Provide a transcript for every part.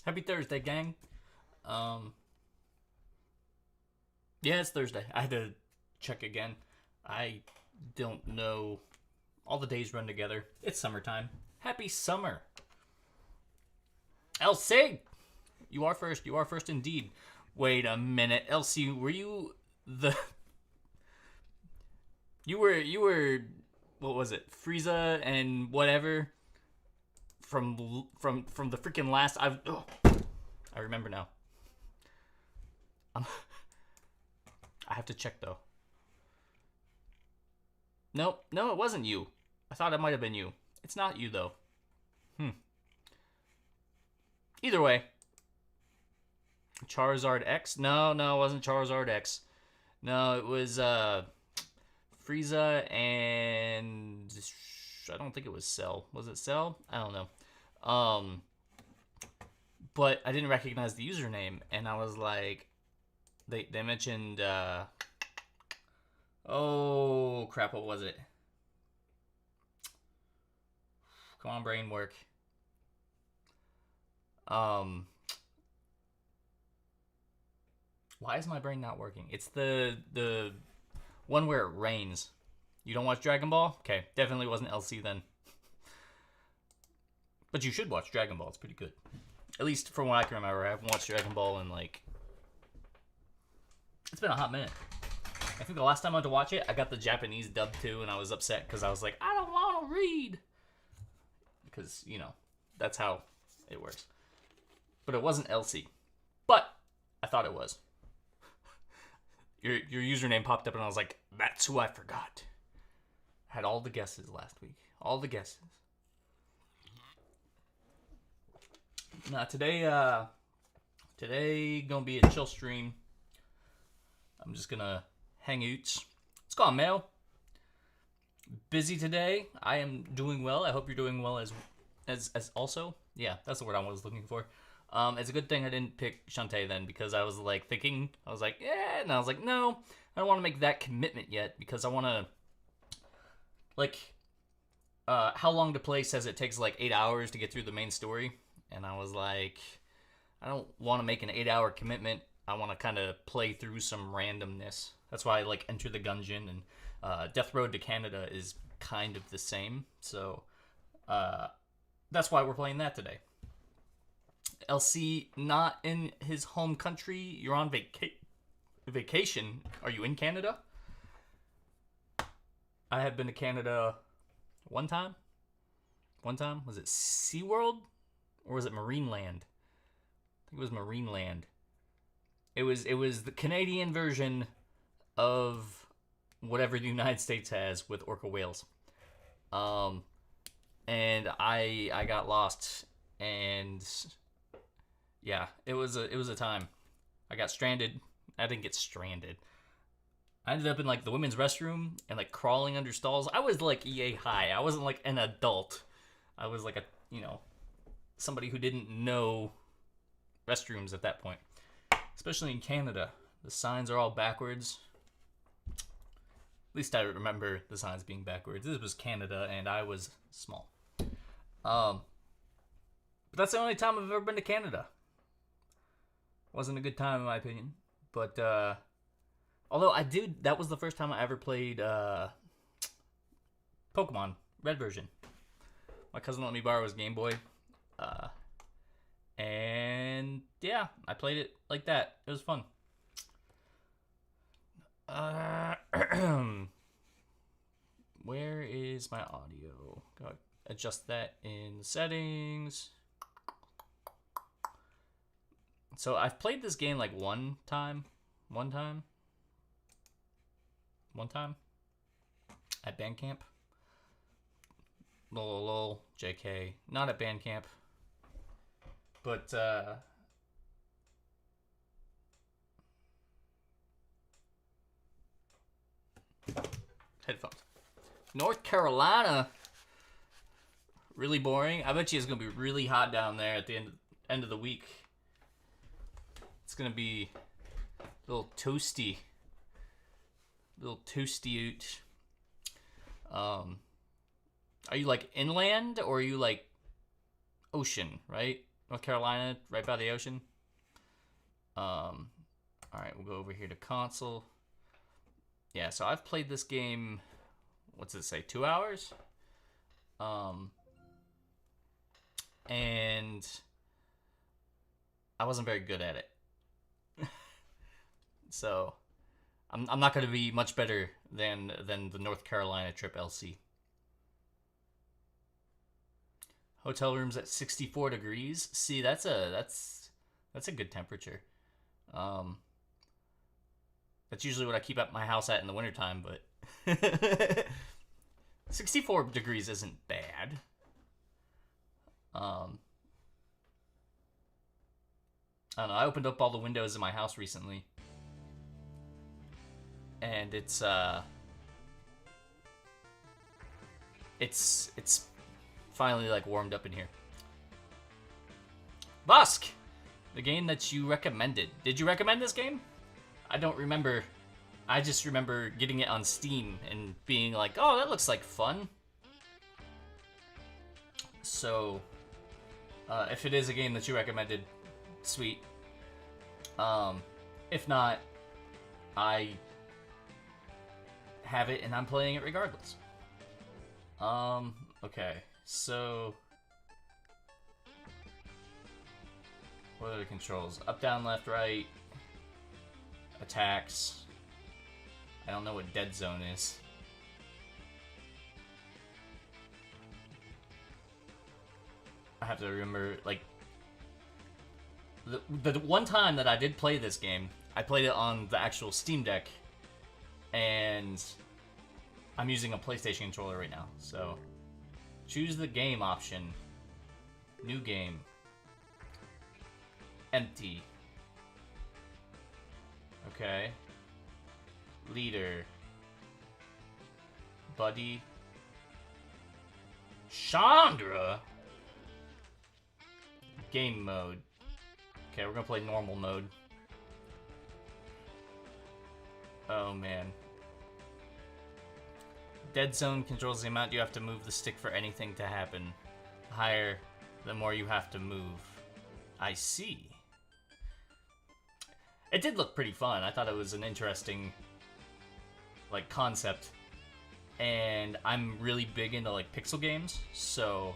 Happy Thursday, gang. Yeah, it's Thursday. I had to check again. I don't know. All the days run together. It's summertime. Happy summer. LC! You are first. You are first indeed. Wait a minute. LC, were you the... You were... What was it? Frieza and whatever? From the freaking last... I remember now. I have to check, though. Nope. No, it wasn't you. I thought it might have been you. It's not you, though. Either way. Charizard X? No, it wasn't Charizard X. No, it was, Frieza and... I don't think it was Cell. Was it Cell? I don't know. But I didn't recognize the username, and I was like... They mentioned, oh, crap, what was it? Come on, brain, work. Why is my brain not working? It's the one where it rains. You don't watch Dragon Ball? Okay, definitely wasn't LC then. But you should watch Dragon Ball. It's pretty good. At least from what I can remember. I haven't watched Dragon Ball in, like... It's been a hot minute. I think the last time I went to watch it, I got the Japanese dub too, and I was upset because I was like, I don't want to read. Because, you know, that's how it works. But it wasn't LC. But I thought it was. Your username popped up, and I was like, that's who I forgot. I had all the guesses last week. All the guesses. Now, today gonna be a chill stream. I'm just gonna hang out. What's going on, Mail? Busy today. I am doing well. I hope you're doing well as also. Yeah, that's the word I was looking for. It's a good thing I didn't pick Shantae then, because I was like thinking, I was like, yeah, and I was like, no, I don't want to make that commitment yet, because I want to, like, How Long to Play says it takes like 8 hours to get through the main story, and I was like, I don't want to make an 8-hour commitment. I want to kind of play through some randomness. That's why I like Enter the Gungeon, and DeathRoadToCanada is kind of the same. So that's why we're playing that today. LC not in his home country. You're on vacation. Are you in Canada? I have been to Canada one time. Was it SeaWorld? Or was it Marineland? I think it was Marineland. It was the Canadian version of whatever the United States has with orca whales. And I got lost, and yeah, it was a time. I got stranded. I didn't get stranded. I ended up in like the women's restroom and like crawling under stalls. I was like EA high. I wasn't like an adult. I was like somebody who didn't know restrooms at that point. Especially in Canada. The signs are all backwards. At least I remember the signs being backwards. This was Canada, and I was small. But that's the only time I've ever been to Canada. Wasn't a good time, in my opinion. But, although that was the first time I ever played, Pokemon, Red version. My cousin let me borrow his Game Boy. And yeah, I played it like that. It was fun. Where is my audio? Go adjust that in the settings. So I've played this game like one time at band camp. Lol, JK, not at band camp. But, headphones. North Carolina. Really boring. I bet you it's going to be really hot down there at the end of the week. It's going to be a little toasty. Are you like inland, or are you like ocean, right? North Carolina, right by the ocean. Alright, we'll go over here to console. Yeah, so I've played this game, what's it say, 2 hours? And I wasn't very good at it. So I'm not going to be much better than the North Carolina trip LC. Hotel rooms at 64 degrees. See, that's a good temperature. That's usually what I keep at my house at in the wintertime, but 64 degrees isn't bad. I don't know, I opened up all the windows in my house recently. And it's finally like warmed up in here. Busk! The game that you recommended. Did you recommend this game? I don't remember. I just remember getting it on Steam and being like, oh, that looks like fun. So, if it is a game that you recommended, sweet. If not, I have it and I'm playing it regardless. Okay, so what are the controls? Up, down, left, right, attacks. I don't know what dead zone is. I have to remember, like, the one time that I did play this game, I played it on the actual Steam Deck, and I'm using a PlayStation controller right now, so choose the game option. New game. Empty. Okay. Leader. Buddy. Chandra? Game mode. Okay, we're gonna play normal mode. Oh man. Dead zone controls the amount you have to move the stick for anything to happen. The higher, the more you have to move. I see. It did look pretty fun. I thought it was an interesting, like, concept. And I'm really big into, like, pixel games, so...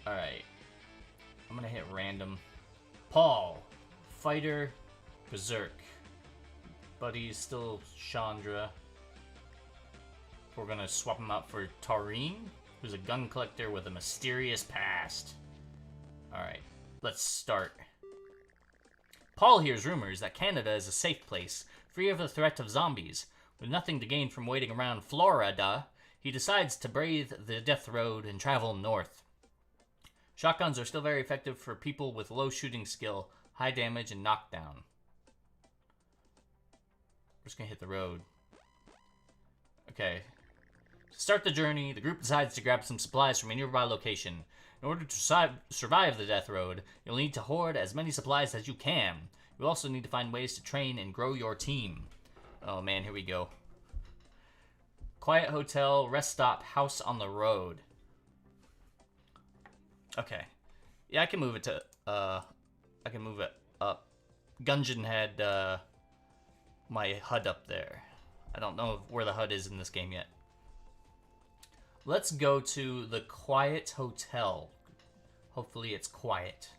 Alright. I'm gonna hit random. Paul. Fighter. Berserk. Buddy's still Chandra. We're gonna swap him out for Taurine, who's a gun collector with a mysterious past. Alright, let's start. Paul hears rumors that Canada is a safe place, free of the threat of zombies. With nothing to gain from waiting around Florida, he decides to brave the death road and travel north. Shotguns are still very effective for people with low shooting skill, high damage, and knockdown. We're just gonna hit the road. Okay. To start the journey, the group decides to grab some supplies from a nearby location. In order to survive the death road, you'll need to hoard as many supplies as you can. You'll also need to find ways to train and grow your team. Oh man, here we go. Quiet hotel, rest stop, house on the road. Okay. Yeah, I can move it to, I can move it up. Gungeon had, my HUD up there. I don't know where the HUD is in this game yet. Let's go to the quiet hotel. Hopefully it's quiet.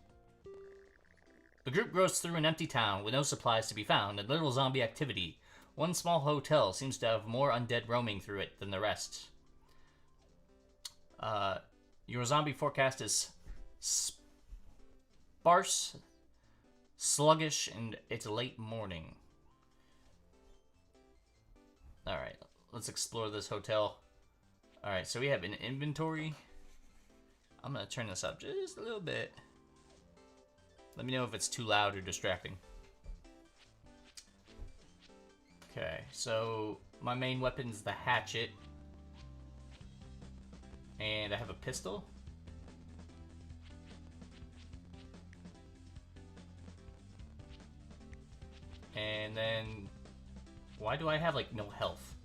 The group goes through an empty town with no supplies to be found and little zombie activity. One small hotel seems to have more undead roaming through it than the rest. Your zombie forecast is sparse, sluggish, and it's late morning. Alright, let's explore this hotel. Alright, so we have an inventory. I'm gonna turn this up just a little bit. Let me know if it's too loud or distracting. Okay, so my main weapon's the hatchet. And I have a pistol. And then, why do I have, like, no health?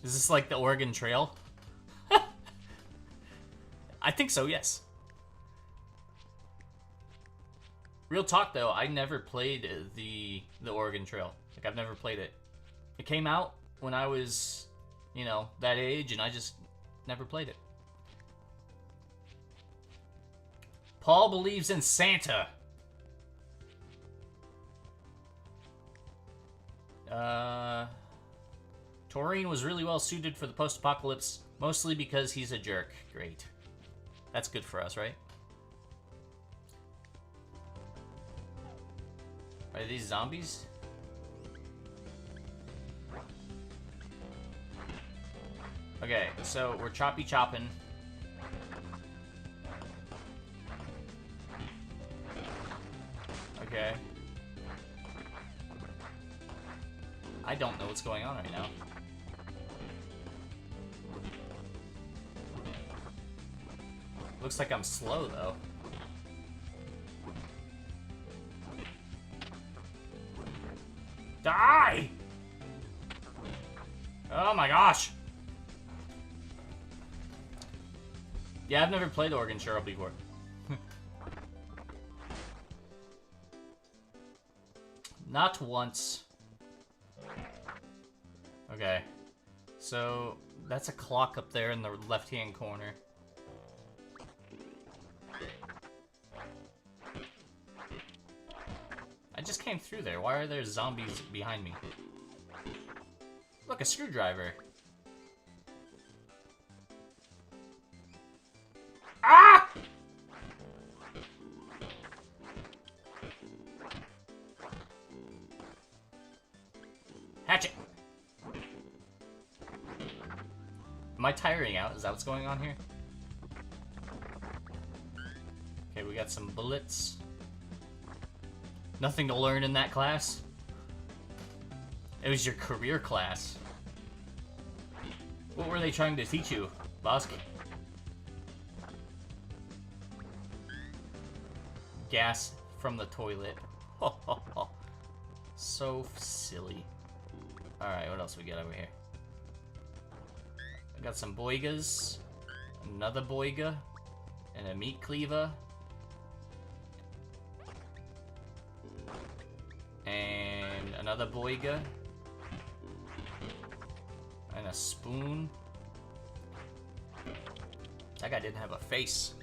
Is this like the Oregon Trail? I think so, yes. Real talk, though, I never played the Oregon Trail. Like, I've never played it. It came out when I was, you know, that age, and I just never played it. Paul believes in Santa. Taurine was really well suited for the post-apocalypse, mostly because he's a jerk. Great. That's good for us, right? Are these zombies? Okay, so we're chopping. Okay. I don't know what's going on right now. Looks like I'm slow, though. Die! Oh my gosh! Yeah, I've never played Oregon Trail before. Not once. Okay. So, that's a clock up there in the left-hand corner. I just came through there. Why are there zombies behind me? Look, a screwdriver. Ah! Hatchet. Am I tiring out? Is that what's going on here? Okay, we got some bullets. Nothing to learn in that class. It was your career class. What were they trying to teach you, Bosk? Gas from the toilet. So silly. Alright, what else we got over here? I got some boigas, another boiga, and a meat cleaver. And another boiga. And a spoon. That guy didn't have a face.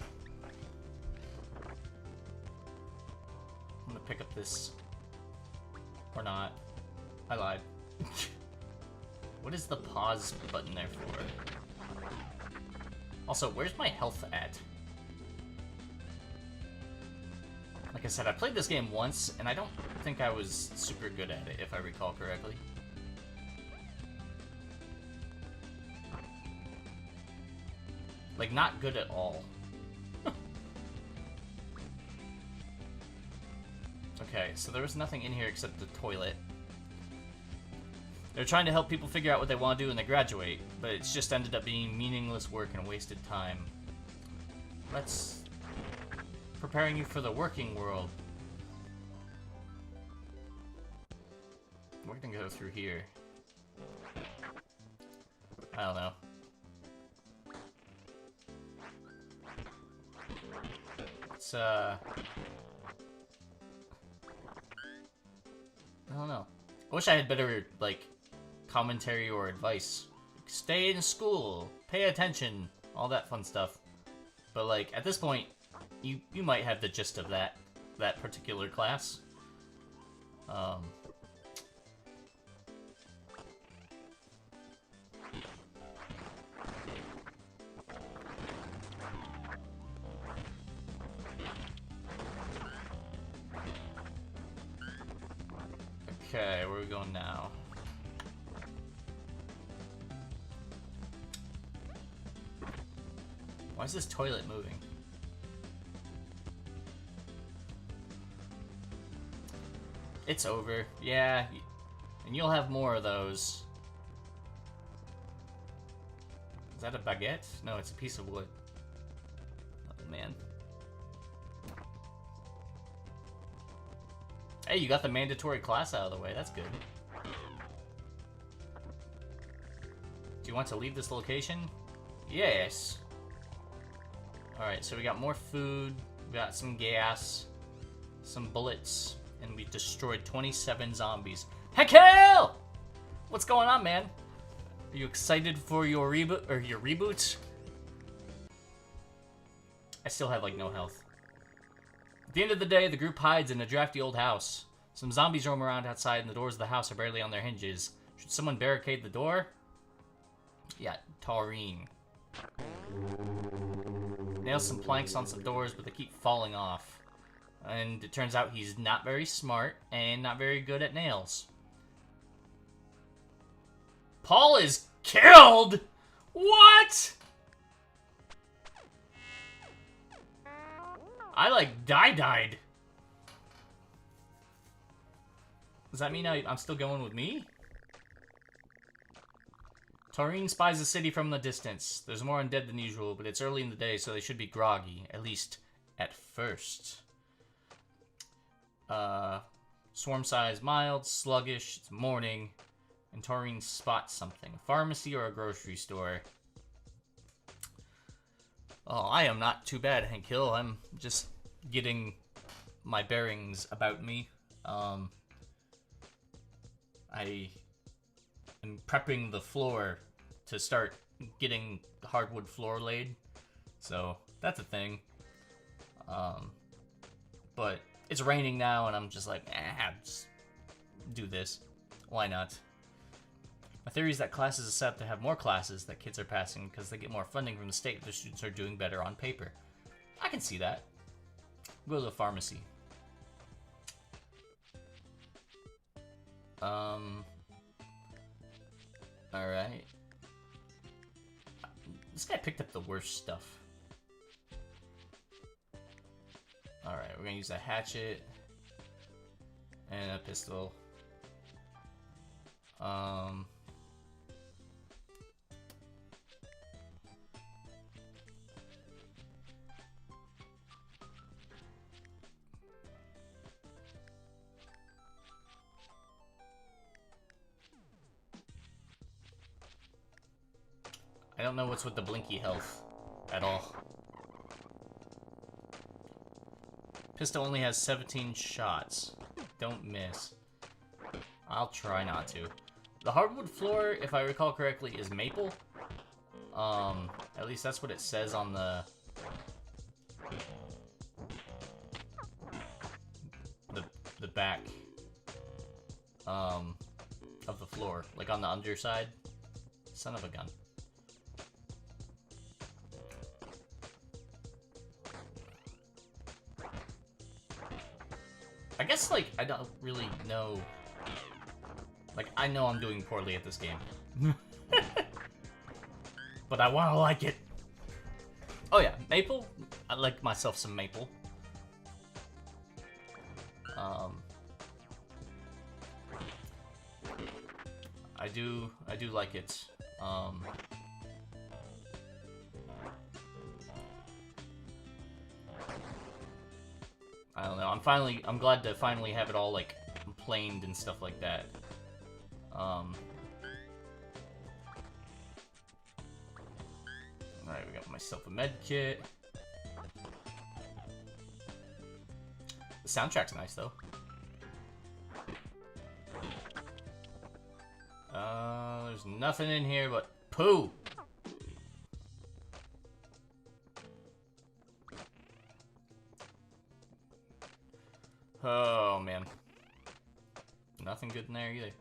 I'm gonna pick up this. Or not. I lied. What is the pause button there for? Also, where's my health at? Like I said, I played this game once, and I don't think I was super good at it, if I recall correctly. Like, not good at all. Okay, so there was nothing in here except the toilet. They're trying to help people figure out what they want to do when they graduate, but it's just ended up being meaningless work and wasted time. Let's... preparing you for the working world. We're gonna go through here. I don't know. It's, I don't know. I wish I had better, like, commentary or advice. Stay in school, pay attention, all that fun stuff. But, like, at this point, you might have the gist of that particular class. Okay, where are we going now? Why is this toilet moving? It's over. Yeah, and you'll have more of those. Is that a baguette? No, it's a piece of wood. Oh, man. Hey, you got the mandatory class out of the way. That's good. Do you want to leave this location? Yes. Alright, so we got more food, we got some gas, some bullets, and we destroyed 27 zombies. Heck hell! What's going on, man? Are you excited for your reboot or your reboots? I still have like no health. At the end of the day, the group hides in a drafty old house. Some zombies roam around outside and the doors of the house are barely on their hinges. Should someone barricade the door? Yeah, Taurine. Nails some planks on some doors, but they keep falling off. And it turns out he's not very smart and not very good at nails. Paul is killed? What? I like died. Does that mean I'm still going with me? Taurine spies the city from the distance. There's more undead than usual, but it's early in the day, so they should be groggy, at least at first. Swarm size mild, sluggish, it's morning, and Taurine spots something. A pharmacy or a grocery store. Oh, I am not too bad, Hank Hill. I'm just getting my bearings about me. I am prepping the floor to start getting the hardwood floor laid. So, that's a thing. But it's raining now, and I'm just like, just do this. Why not? My theory is that classes are set up to have more classes that kids are passing because they get more funding from the state. The students are doing better on paper. I can see that. Go to the pharmacy. Alright. This guy picked up the worst stuff. Alright, we're gonna use a hatchet and a pistol. I don't know what's with the blinky health at all. Pistol only has 17 shots. Don't miss. I'll try not to. The hardwood floor, if I recall correctly, is maple. At least that's what it says on the back of the floor, like on the underside. Son of a gun. I guess, like, I don't really know. Like, I know I'm doing poorly at this game. But I want to like it. Oh yeah, maple. I like myself some maple. I do like it. I don't know. I'm glad to finally have it all like planed and stuff like that. Alright, we got myself a med kit. The soundtrack's nice though. There's nothing in here but poo. Oh, man. Nothing good in there either.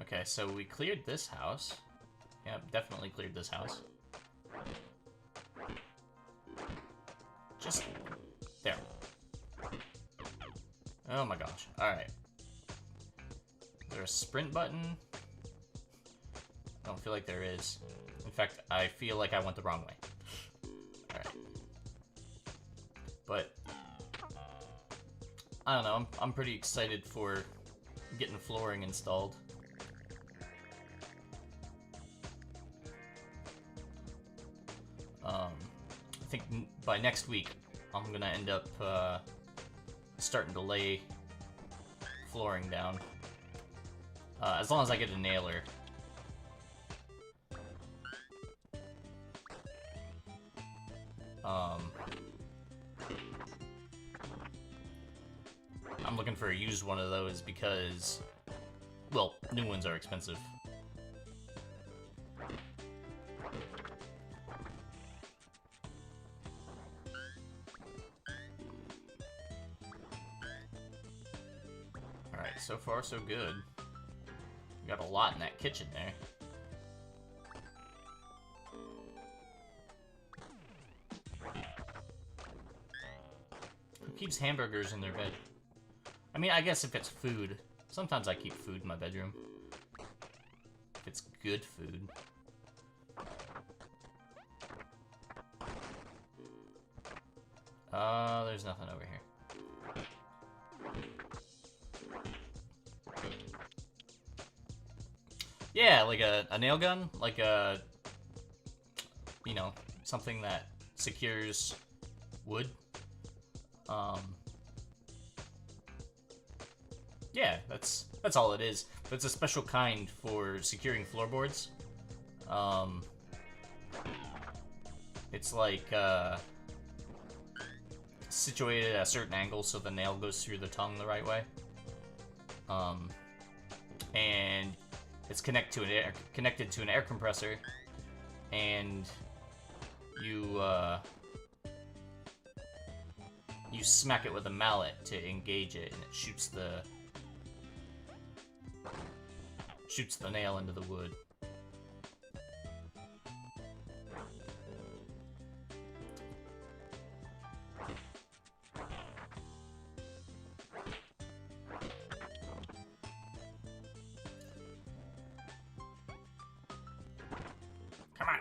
Okay, so we cleared this house. Yep, definitely cleared this house. Just there. Oh my gosh. Alright. Is there a sprint button? I don't feel like there is. In fact, I feel like I went the wrong way. Alright. But I don't know, I'm pretty excited for getting flooring installed. I think by next week, I'm gonna end up starting to lay flooring down. As long as I get a nailer. I'm looking for a used one of those because, well, new ones are expensive. Alright, so far so good. We got a lot in that kitchen there. Who keeps hamburgers in their bed? I mean, I guess if it's food. Sometimes I keep food in my bedroom. If it's good food. There's nothing over here. Yeah, like a nail gun, like a, you know, something that secures wood. Yeah, that's all it is. But it's a special kind for securing floorboards. It's like situated at a certain angle so the nail goes through the tongue the right way. And it's connected to an air compressor, and you you smack it with a mallet to engage it, and it shoots the nail into the wood. Come on.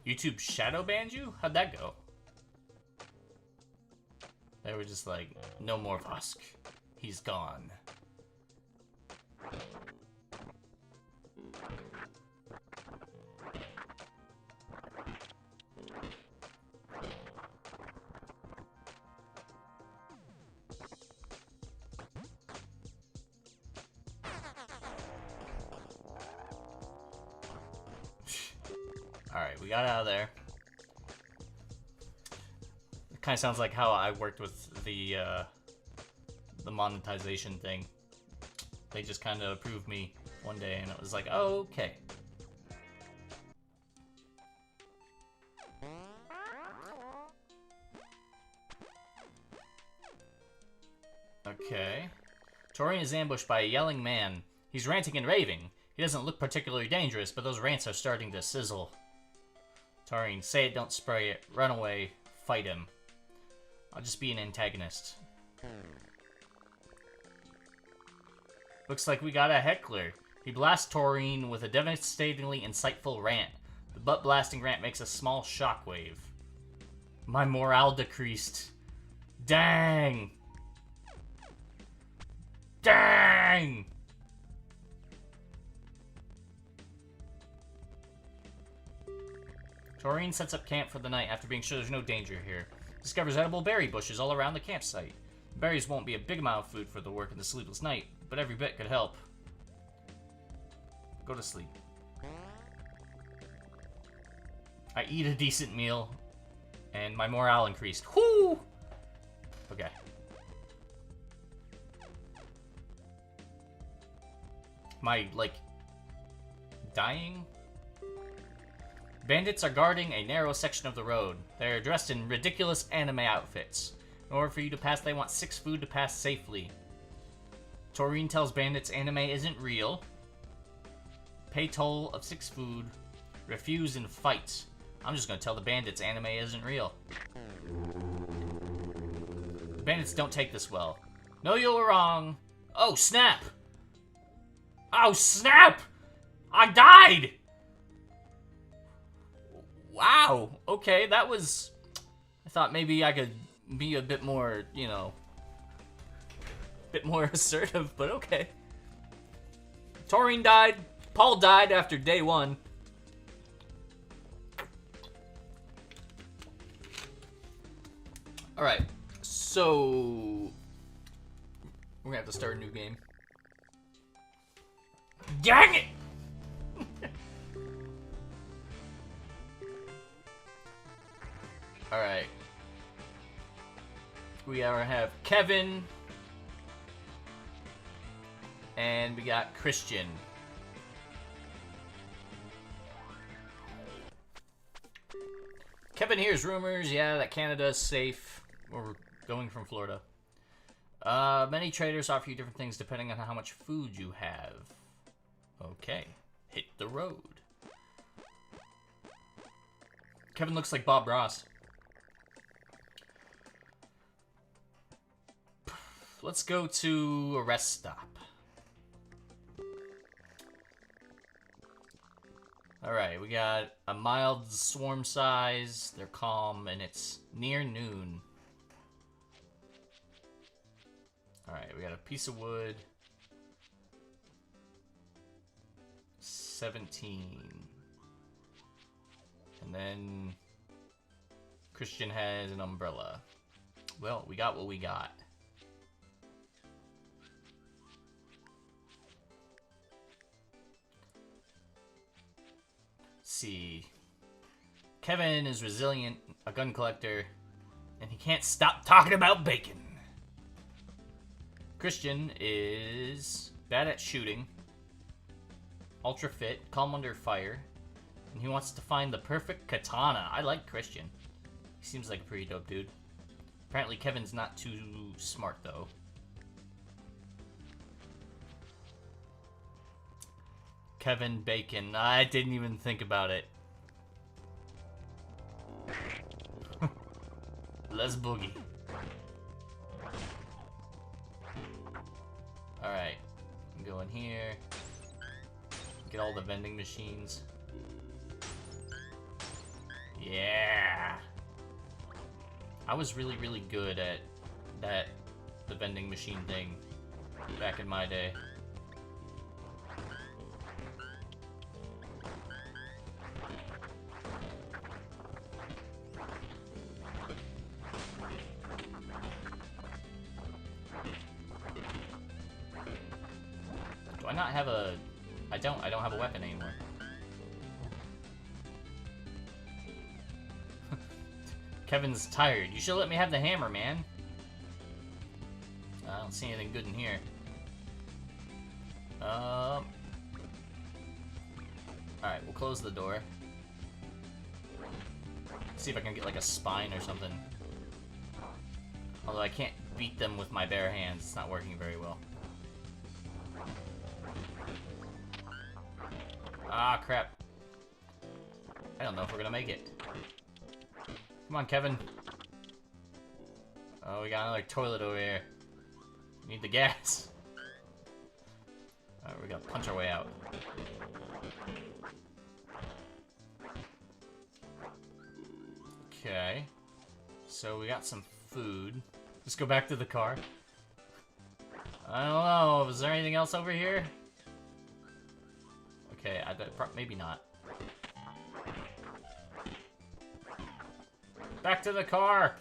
YouTube shadow banned you? How'd that go? They were just like, no more Vosk. He's gone. Alright, we got out of there. It kind of sounds like how I worked with the monetization thing. They just kind of approved me one day, and it was like, oh, okay. Okay. Torian is ambushed by a yelling man. He's ranting and raving. He doesn't look particularly dangerous, but those rants are starting to sizzle. Torian, say it, don't spray it. Run away. Fight him. I'll just be an antagonist. Looks like we got a heckler. He blasts Torian with a devastatingly insightful rant. The butt-blasting rant makes a small shockwave. My morale decreased. Dang! Dang! Torian sets up camp for the night after being sure there's no danger here. Discovers edible berry bushes all around the campsite. Berries won't be a big amount of food for the work of the sleepless night, but every bit could help. Go to sleep. I eat a decent meal, and my morale increased. Whoo! Okay. Am I, like, dying? Bandits are guarding a narrow section of the road. They are dressed in ridiculous anime outfits. In order for you to pass, they want 6 food to pass safely. Torian tells bandits anime isn't real. Pay toll of 6 food. Refuse and fight. I'm just gonna tell the bandits anime isn't real. The bandits don't take this well. No, you're wrong. Oh, snap! Oh, snap! I died! Wow, okay, that was... I thought maybe I could be a bit more, you know... a bit more assertive, but okay. Torian died. Paul died after day 1. Alright, so... we're gonna have to start a new game. Dang it! Alright. We have Kevin. And we got Christian. Kevin hears rumors, yeah, that Canada is safe. We're going from Florida. Many traders offer you different things depending on how much food you have. Okay. Hit the road. Kevin looks like Bob Ross. Let's go to a rest stop. Alright, we got a mild swarm size. They're calm, and it's near noon. Alright, we got a piece of wood. 17. And then Christian has an umbrella. Well, we got what we got. See. Kevin is resilient, a gun collector, and he can't stop talking about bacon. Christian is bad at shooting, ultra fit, calm under fire, and he wants to find the perfect katana. I like Christian. He seems like a pretty dope dude. Apparently Kevin's not too smart though. Kevin Bacon. I didn't even think about it. Let's boogie. Alright. Go in here. Get all the vending machines. Yeah. I was really, really good at the vending machine thing back in my day. Do I not have a... I don't have a weapon anymore. Kevin's tired. You should let me have the hammer, man. I don't see anything good in here. Alright, we'll close the door. See if I can get like a spine or something. Although I can't beat them with my bare hands. It's not working very well. Ah, crap. I don't know if we're gonna make it. Come on, Kevin. Oh, we got another toilet over here. We need the gas. Alright, we gotta punch our way out. Okay. So we got some food. Let's go back to the car. I don't know. Is there anything else over here? Okay, maybe not. Back to the car!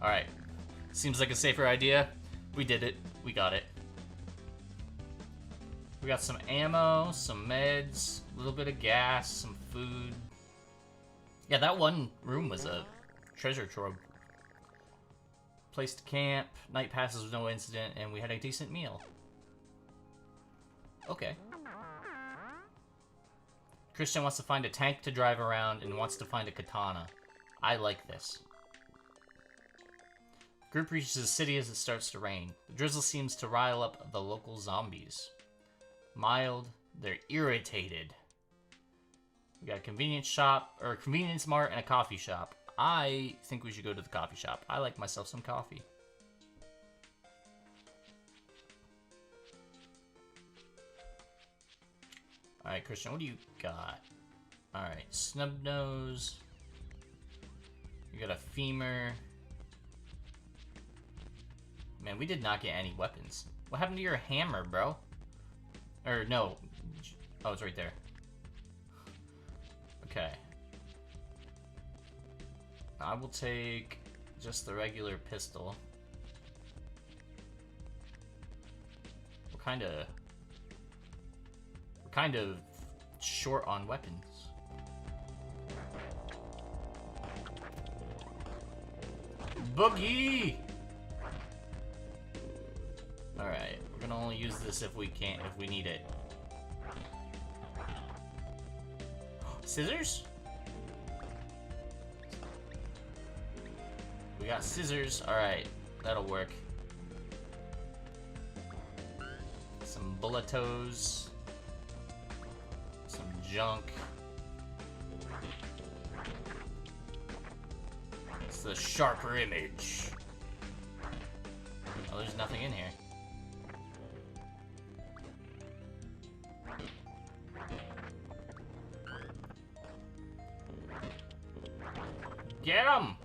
Alright. Seems like a safer idea. We did it. We got it. We got some ammo, some meds, a little bit of gas, some food. Yeah, that one room was a treasure trove. Place to camp, night passes with no incident, and we had a decent meal. Okay. Christian wants to find a tank to drive around and wants to find a katana. I like this. Group reaches the city as it starts to rain. The drizzle seems to rile up the local zombies. Mild, they're irritated. We got a convenience shop, or a convenience mart and a coffee shop. I think we should go to the coffee shop. I like myself some coffee. Alright, Christian, what do you got? Alright, snub nose. You got a femur. Man, we did not get any weapons. What happened to your hammer, bro? Or, no. Oh, it's right there. Okay. I will take just the regular pistol. What kind kind of short on weapons. Boogie! Alright, we're gonna only use this if we need it. Scissors? We got scissors. Alright, that'll work. Some bulletos. Some junk. It's the sharper image. Oh, there's nothing in here. Get him!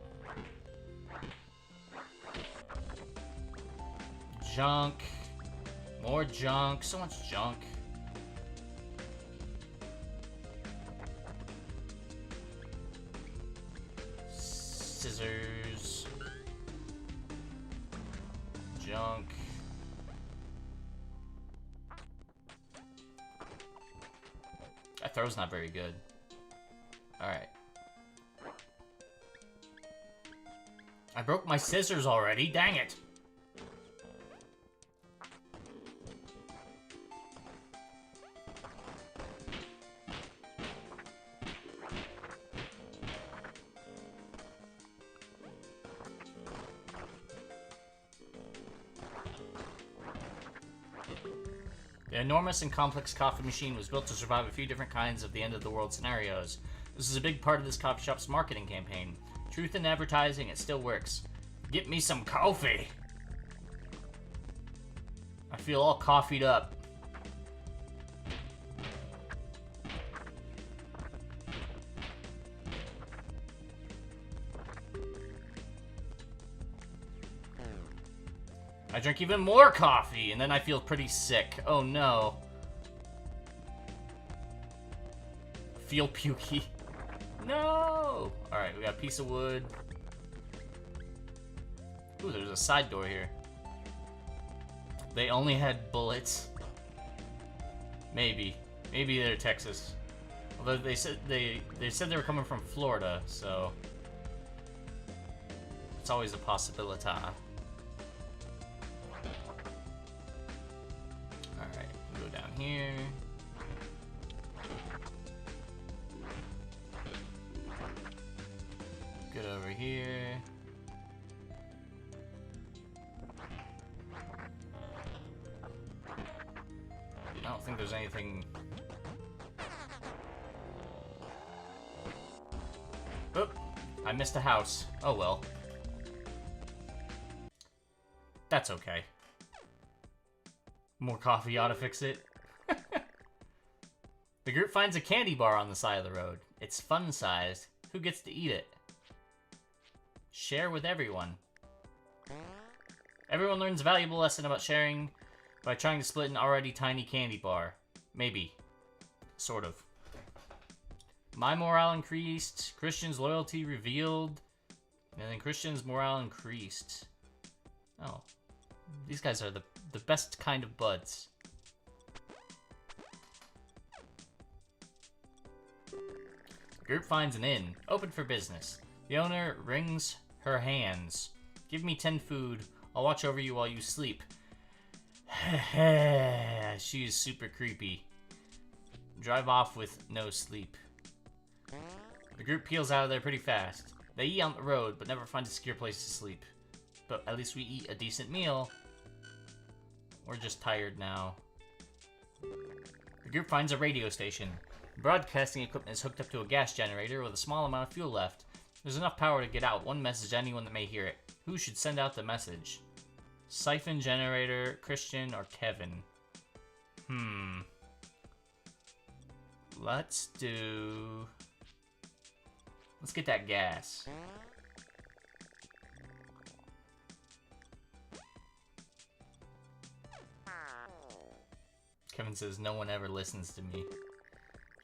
Junk. More junk. So much junk. Scissors. Junk. That throw's not very good. Alright. I broke my scissors already, dang it! The enormous and complex coffee machine was built to survive a few different kinds of the end-of-the-world scenarios. This is a big part of this coffee shop's marketing campaign. Truth in advertising, it still works. Get me some coffee! I feel all coffeeed up. I drink even more coffee, and then I feel pretty sick. Oh no. Feel pukey. No! Alright, we got a piece of wood. Ooh, there's a side door here. They only had bullets. Maybe. Maybe they're Texas. Although they said they were coming from Florida, so it's always a possibility. Alright, we'll go down here. Get over here. I don't think there's anything. Oop, I missed a house. Oh well. That's okay. More coffee ought to fix it. The group finds a candy bar on the side of the road. It's fun-sized. Who gets to eat it? Share with everyone. Everyone learns a valuable lesson about sharing by trying to split an already tiny candy bar. Maybe. Sort of. My morale increased. Christian's loyalty revealed. And then Christian's morale increased. Oh. These guys are the best kind of buds. The group finds an inn. Open for business. The owner wrings her hands. Give me 10 food. I'll watch over you while you sleep. She is super creepy. Drive off with no sleep. The group peels out of there pretty fast. They eat on the road, but never find a secure place to sleep. But at least we eat a decent meal. We're just tired now. The group finds a radio station. The broadcasting equipment is hooked up to a gas generator with a small amount of fuel left. There's enough power to get out one message to anyone that may hear it. Who should send out the message? Siphon generator, Christian, or Kevin? Let's get that gas. Kevin says, no one ever listens to me.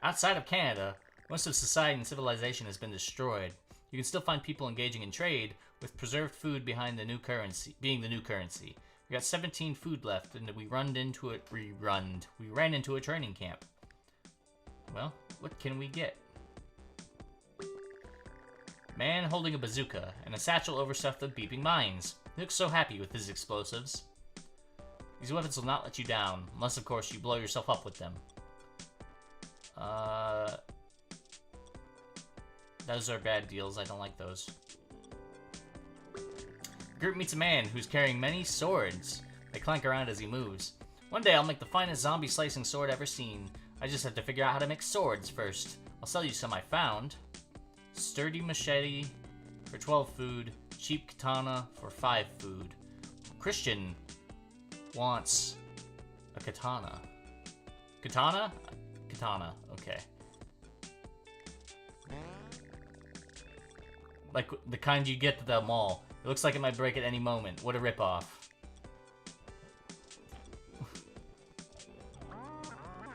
Outside of Canada, most of society and civilization has been destroyed. You can still find people engaging in trade, with preserved food being the new currency. We got 17 food left, and we ran into a training camp. Well, what can we get? Man holding a bazooka and a satchel overstuffed with beeping mines. He looks so happy with his explosives. These weapons will not let you down, unless of course you blow yourself up with them. Those are bad deals, I don't like those. The group meets a man who's carrying many swords. They clank around as he moves. One day I'll make the finest zombie slicing sword ever seen. I just have to figure out how to make swords first. I'll sell you some I found. Sturdy machete for 12 food. Cheap katana for 5 food. Christian wants a katana. Katana? Katana, okay. Like the kind you get at the mall. It looks like it might break at any moment. What a ripoff.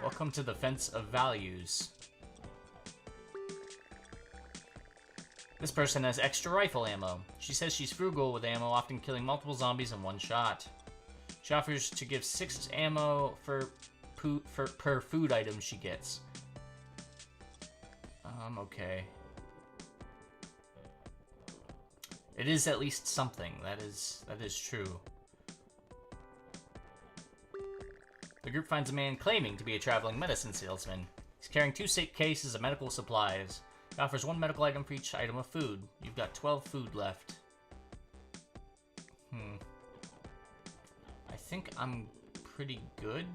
Welcome to the Fence of Values. This person has extra rifle ammo. She says she's frugal with ammo, often killing multiple zombies in one shot. She offers to give 6 ammo per food item she gets. Okay. It is at least something. That is true. The group finds a man claiming to be a traveling medicine salesman. He's carrying 2 cases of medical supplies. He offers 1 medical item for each item of food. You've got 12 food left. I think I'm pretty good.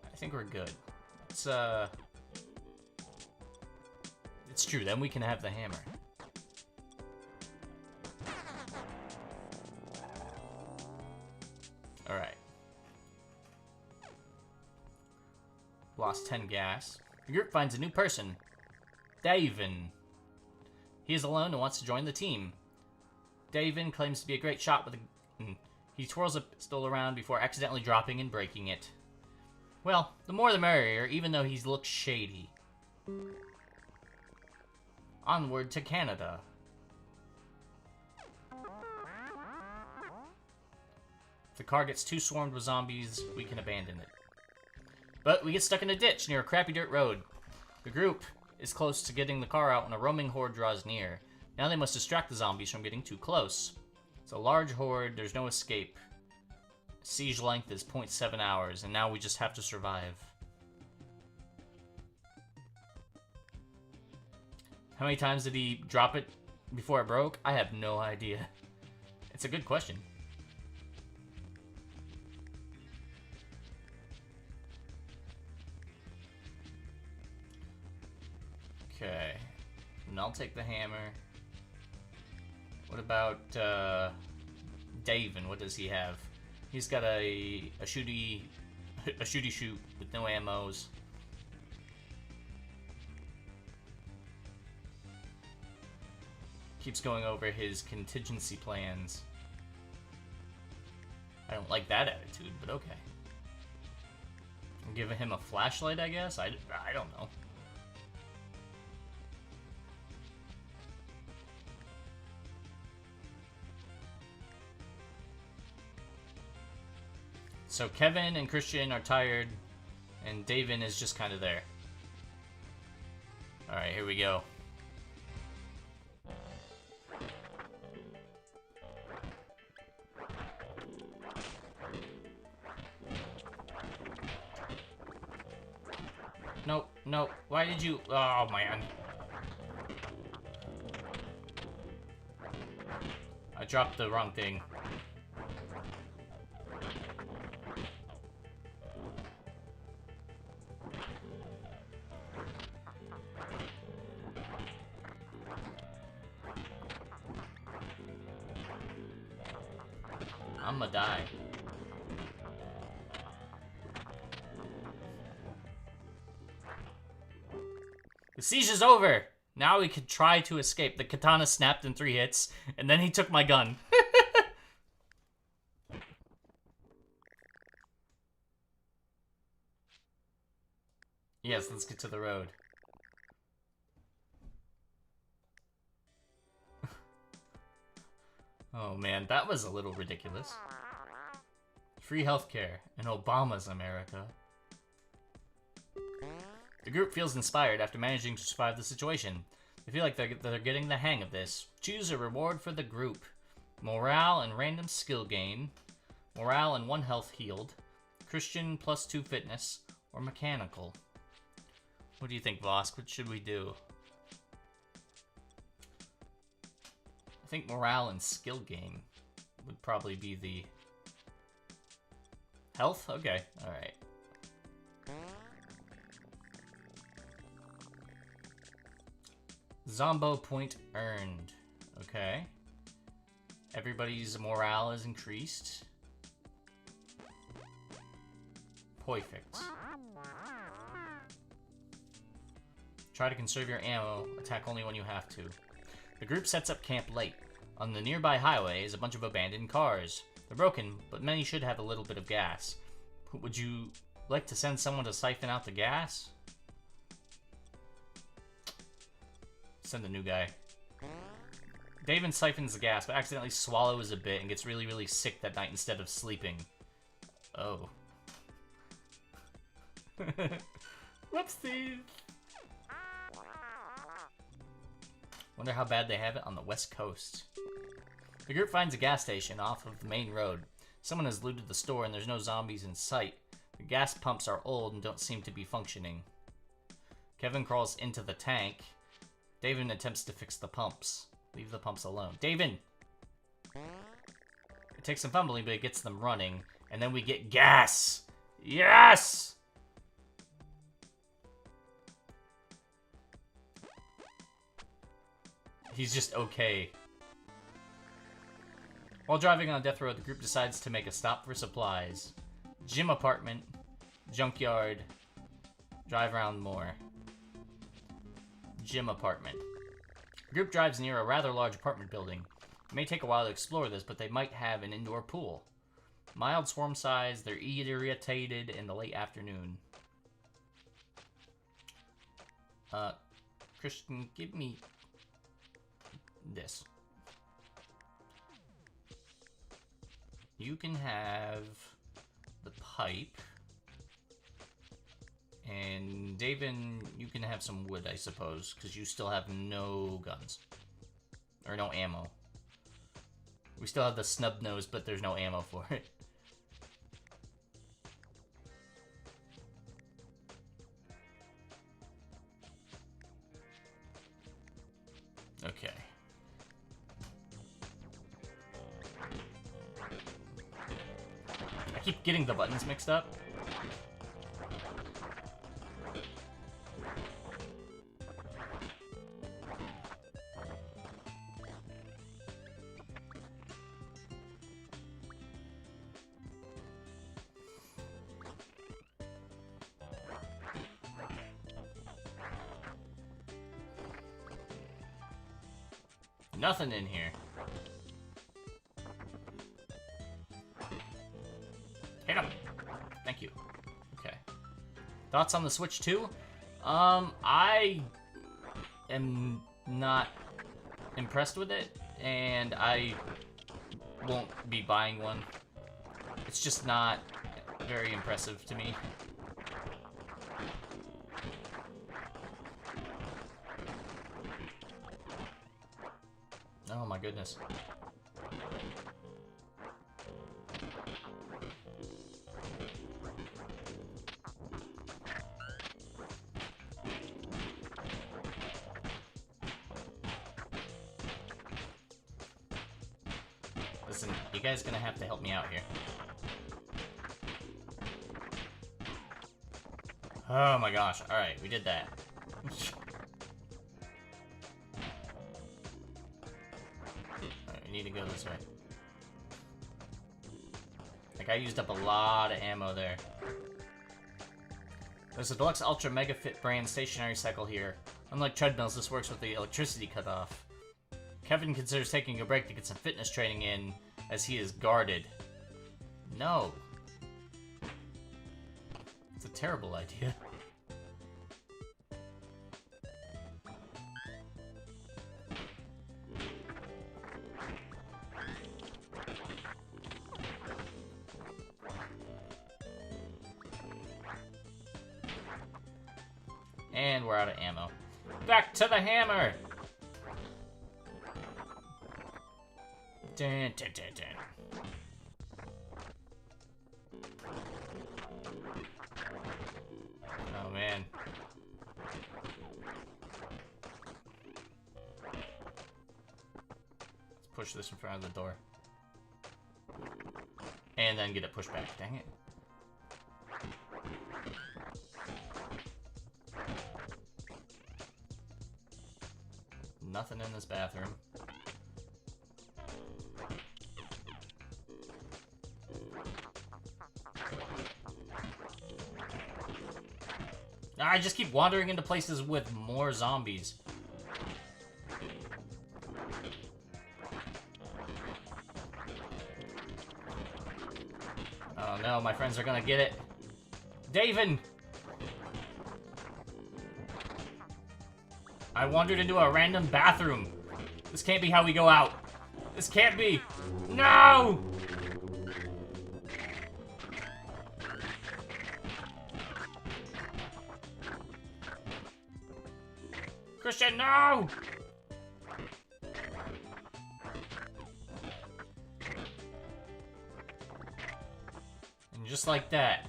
I think we're good. It's true, then we can have the hammer. Alright. Lost 10 gas. The group finds a new person. Davin. He is alone and wants to join the team. Davin claims to be a great shot with a... He twirls a pistol around before accidentally dropping and breaking it. Well, the more the merrier, even though he looks shady. Onward to Canada. If the car gets too swarmed with zombies, we can abandon it. But we get stuck in a ditch near a crappy dirt road. The group is close to getting the car out when a roaming horde draws near. Now they must distract the zombies from getting too close. It's a large horde, there's no escape. Siege length is 0.7 hours, and now we just have to survive. How many times did he drop it before it broke? I have no idea. It's a good question. Okay. And I'll take the hammer. What about Davin? What does he have? He's got a shooty shoot with no ammos. Keeps going over his contingency plans. I don't like that attitude, but okay. I'm giving him a flashlight, I guess? I don't know. So Kevin and Christian are tired, and Davin is just kind of there. Alright, here we go. Nope, nope. Why did you... Oh, man. I dropped the wrong thing. I'ma die. The siege is over! Now we can try to escape. The katana snapped in 3 hits, and then he took my gun. Yes, let's get to the road. Oh man, that was a little ridiculous. Free healthcare in Obama's America. The group feels inspired after managing to survive the situation. They feel like they're getting the hang of this. Choose a reward for the group. Morale and random skill gain. Morale and 1 health healed. Christian +2 fitness. Or mechanical. What do you think, Vosk? What should we do? I think morale and skill gain would probably be the... Health? Okay, alright. Zombo point earned. Okay. Everybody's morale is increased. Perfect. Try to conserve your ammo. Attack only when you have to. The group sets up camp late. On the nearby highway is a bunch of abandoned cars. They're broken, but many should have a little bit of gas. Would you like to send someone to siphon out the gas? Send the new guy. David siphons the gas, but accidentally swallows a bit and gets really, really sick that night instead of sleeping. Oh. Whoopsies! Wonder how bad they have it on the West Coast. The group finds a gas station off of the main road. Someone has looted the store and there's no zombies in sight. The gas pumps are old and don't seem to be functioning. Kevin crawls into the tank. David attempts to fix the pumps. Leave the pumps alone. David! It takes some fumbling, but it gets them running. And then we get gas! Yes! He's just okay. While driving on Death Road, the group decides to make a stop for supplies. Gym apartment, junkyard, drive around more. Gym apartment. The group drives near a rather large apartment building. It may take a while to explore this, but they might have an indoor pool. Mild swarm size, they're irritated in the late afternoon. Christian, give me this. You can have the pipe. And David, you can have some wood, I suppose, because you still have no guns. Or no ammo. We still have the snub nose, but there's no ammo for it. Okay. I keep getting the buttons mixed up. Nothing in here. Hit him. Thank you. Okay. Thoughts on the Switch 2? I am not impressed with it, and I won't be buying one. It's just not very impressive to me. Oh my goodness. Listen, you guys are gonna have to help me out here. Oh my gosh, alright, we did that. Need to go this way. Like, I used up a lot of ammo there. There's a Deluxe Ultra Mega Fit brand stationary cycle here. Unlike treadmills, this works with the electricity cut off. Kevin considers taking a break to get some fitness training in, as he is guarded. No. It's a terrible idea. And we're out of ammo. Back to the hammer! Dun, dun, dun, dun. Oh, man. Let's push this in front of the door. And then get it pushed back. Dang it. Nothing in this bathroom. I just keep wandering into places with more zombies. Oh no, my friends are gonna get it. David! I wandered into a random bathroom. This can't be how we go out. This can't be. No! Christian, no! And just like that.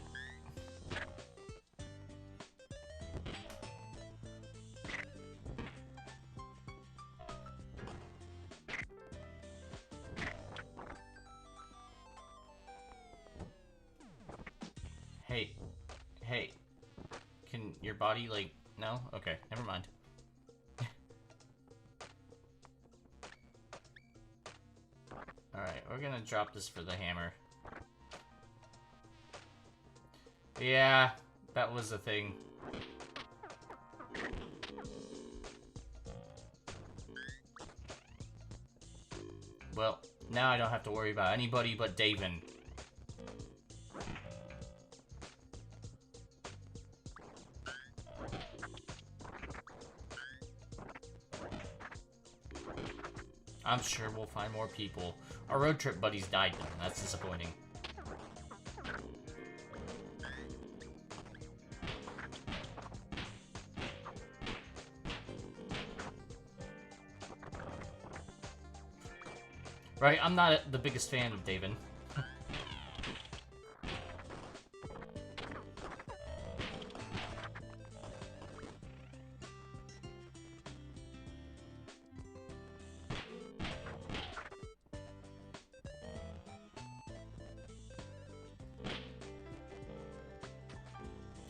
Hey, can your body, like, no? Okay, never mind. Alright, we're gonna drop this for the hammer. Yeah, that was the thing. Well, now I don't have to worry about anybody but David. I'm sure we'll find more people. Our road trip buddies died though, and that's disappointing. Right, I'm not the biggest fan of David.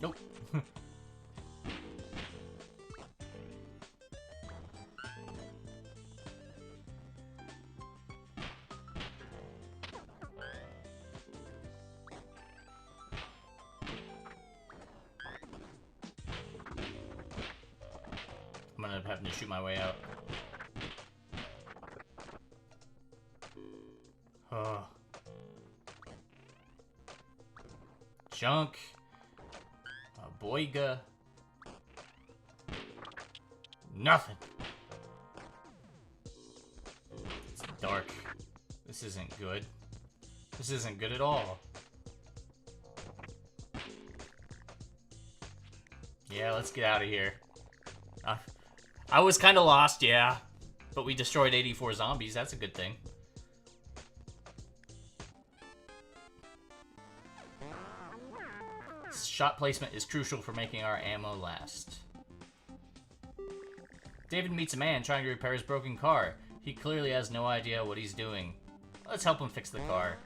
Nope. I'm gonna end up having to shoot my way out. Oh. Junk. Boyga. Nothing. It's dark. This isn't good. This isn't good at all. Yeah, let's get out of here. I was kind of lost, yeah. But we destroyed 84 zombies. That's a good thing. Shot placement is crucial for making our ammo last. David meets a man trying to repair his broken car. He clearly has no idea what he's doing. Let's help him fix the car.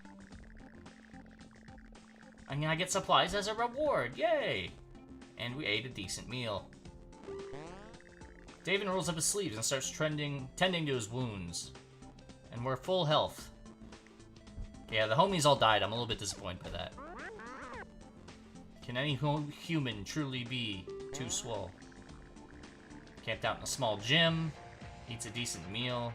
And I get supplies as a reward. Yay! And we ate a decent meal. David rolls up his sleeves and starts tending to his wounds. And we're full health. Yeah, the homies all died. I'm a little bit disappointed by that. Can any human truly be too swole? Camped out in a small gym. Eats a decent meal.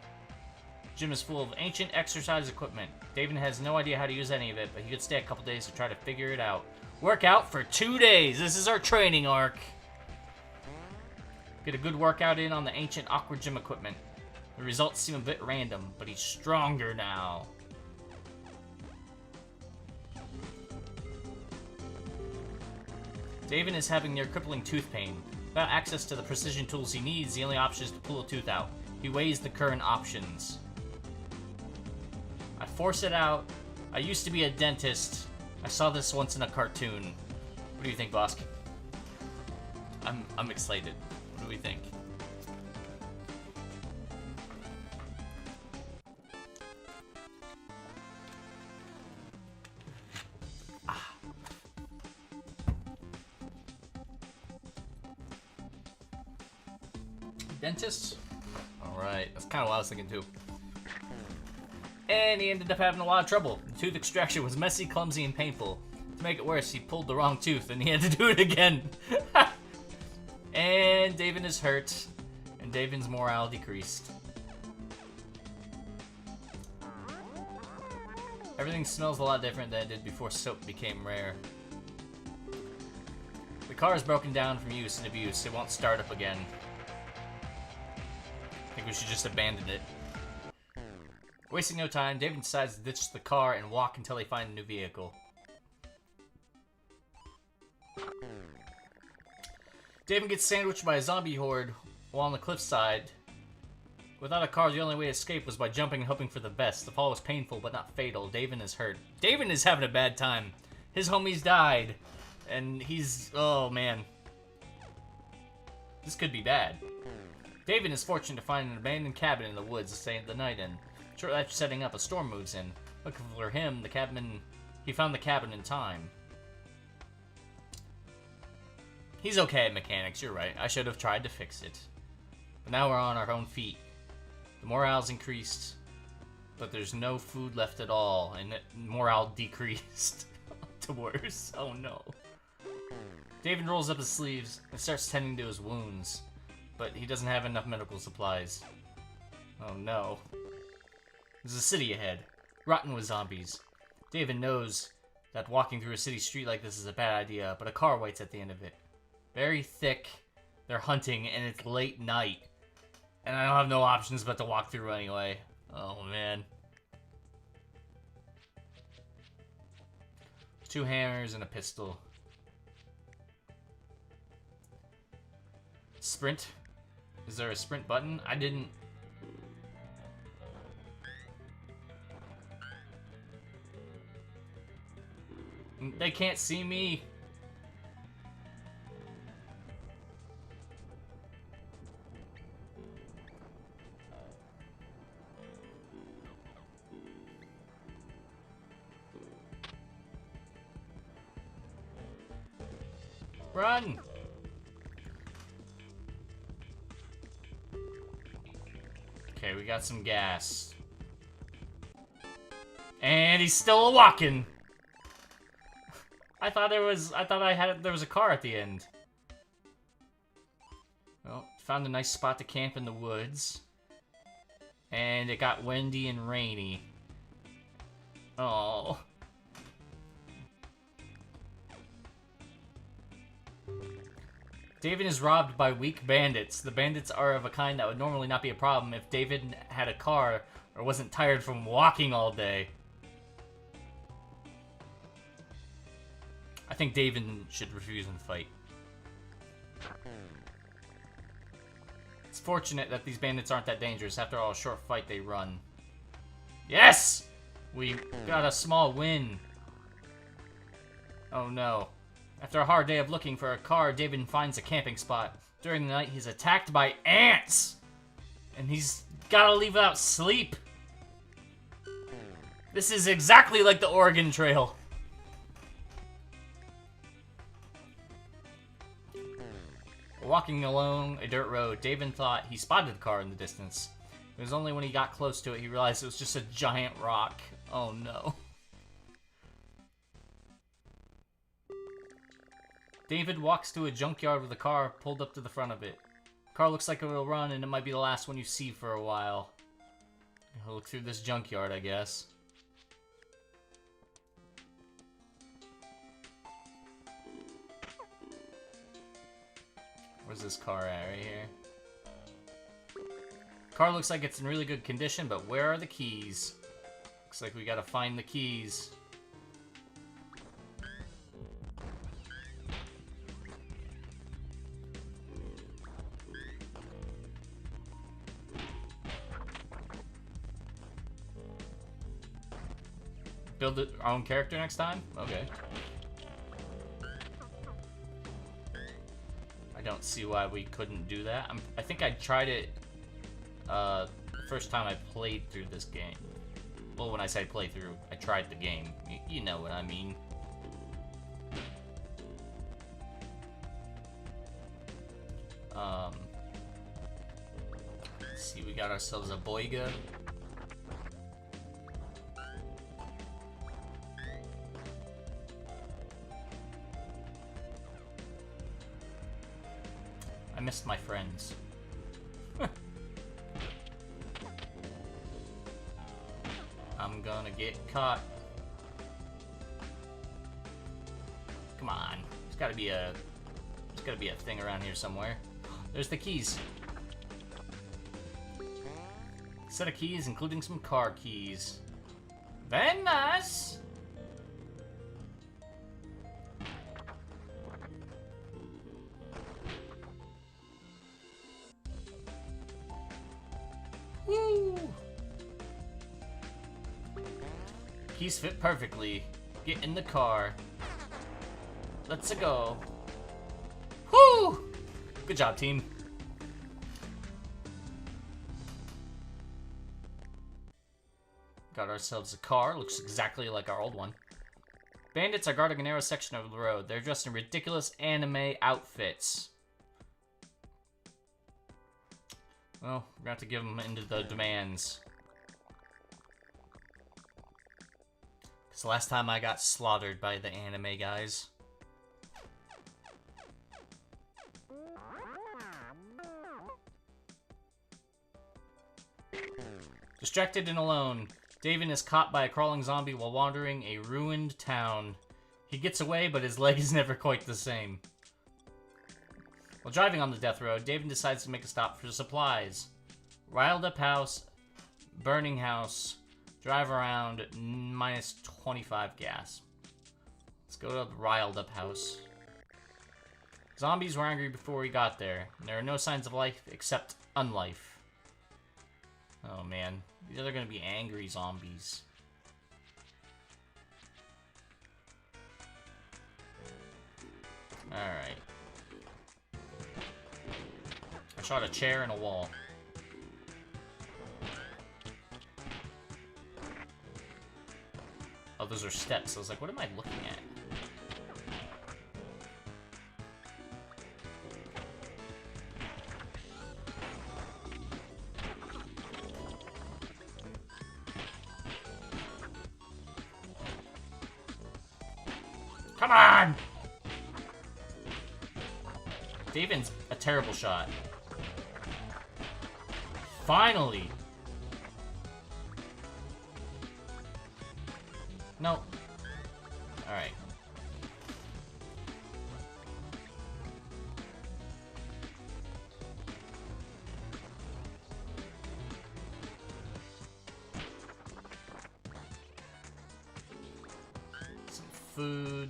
Gym is full of ancient exercise equipment. David has no idea how to use any of it, but he could stay a couple days to try to figure it out. Work out for 2 days. This is our training arc. Get a good workout in on the ancient awkward gym equipment. The results seem a bit random, but he's stronger now. David is having near crippling tooth pain. Without access to the precision tools he needs, the only option is to pull a tooth out. He weighs the current options. I force it out. I used to be a dentist. I saw this once in a cartoon. What do you think, Bosk? I'm excited. What do we think? Dentist? Alright, that's kind of what I was thinking too. And he ended up having a lot of trouble. The tooth extraction was messy, clumsy, and painful. To make it worse, he pulled the wrong tooth and he had to do it again. And David is hurt, and David's morale decreased. Everything smells a lot different than it did before soap became rare. The car is broken down from use and abuse. It won't start up again. I think we should just abandon it. Wasting no time, David decides to ditch the car and walk until they find a new vehicle. David gets sandwiched by a zombie horde while on the cliffside. Without a car, the only way to escape was by jumping and hoping for the best. The fall was painful, but not fatal. David is hurt. David is having a bad time. His homies died. And he's... oh, man. This could be bad. David is fortunate to find an abandoned cabin in the woods to stay the night in. Shortly after setting up, a storm moves in. Looking for him, he found the cabin in time. He's okay at mechanics, you're right. I should have tried to fix it. But now we're on our own feet. The morale's increased, but there's no food left at all, and morale decreased to worse. Oh no. David rolls up his sleeves and starts tending to his wounds, but he doesn't have enough medical supplies. Oh no. There's a city ahead, rotten with zombies. David knows that walking through a city street like this is a bad idea, but a car waits at the end of it. Very thick, they're hunting, and it's late night. And I don't have no options but to walk through anyway. Oh man. 2 hammers and a pistol. Sprint? Is there a sprint button? I didn't... They can't see me. Run! Okay, we got some gas. And he's still walking. there was a car at the end. Well, found a nice spot to camp in the woods. And it got windy and rainy. Oh. David is robbed by weak bandits. The bandits are of a kind that would normally not be a problem if David had a car or wasn't tired from walking all day. I think David should refuse and fight. It's fortunate that these bandits aren't that dangerous. After all, a short fight, they run. Yes! We got a small win. Oh no. After a hard day of looking for a car, David finds a camping spot. During the night, he's attacked by ants! And he's gotta leave without sleep. This is exactly like the Oregon Trail. Walking along a dirt road, David thought he spotted the car in the distance. It was only when he got close to it he realized it was just a giant rock. Oh no. David walks to a junkyard with a car pulled up to the front of it. The car looks like it will run, and it might be the last one you see for a while. I'll look through this junkyard, I guess. Where's this car at? Right here. Car looks like it's in really good condition, but where are the keys? Looks like we gotta find the keys. build our own character next time? Okay. I don't see why we couldn't do that. I think I tried it the first time I played through this game. Well, when I say play through, I tried the game. You know what I mean. Let's see, we got ourselves a boiga. I missed my friends. I'm gonna get caught. Come on. There's gotta be a thing around here somewhere. There's the keys. Set of keys, including some car keys. Very nice. Woo! Keys fit perfectly. Get in the car. Let's go. Woo! Good job, team. Got ourselves a car. Looks exactly like our old one. Bandits are guarding a narrow section of the road. They're dressed in ridiculous anime outfits. Well, we're gonna have to give them into the demands. Because the last time I got slaughtered by the anime guys. Distracted and alone, David is caught by a crawling zombie while wandering a ruined town. He gets away, but his leg is never quite the same. While driving on the death road, David decides to make a stop for supplies. Riled up house, burning house, drive around, minus 25 gas. Let's go to the riled up house. Zombies were angry before we got there. There are no signs of life except unlife. Oh man, these are gonna be angry zombies. Alright. I shot a chair and a wall. Oh, those are steps. I was like, what am I looking at? Come on! David's a terrible shot. Finally! No. Alright. Some food.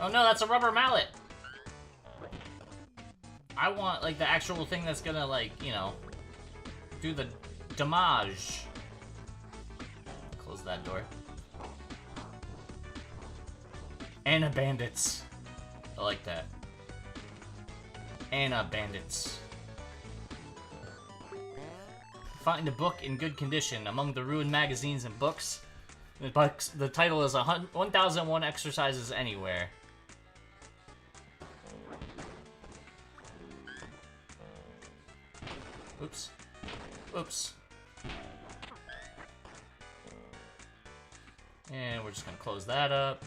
Oh no, that's a rubber mallet! I want, like, the actual thing that's gonna, like, you know, do the damage. Close that door. Anna bandits. I like that. Anna bandits. Find a book in good condition among the ruined magazines and books. The title is 1001 Exercises Anywhere. Oops. Oops. And we're just gonna close that up.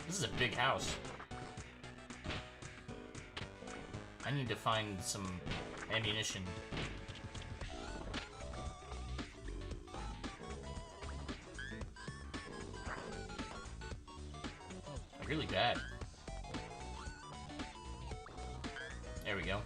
This is a big house. I need to find some ammunition. Really bad. There we go.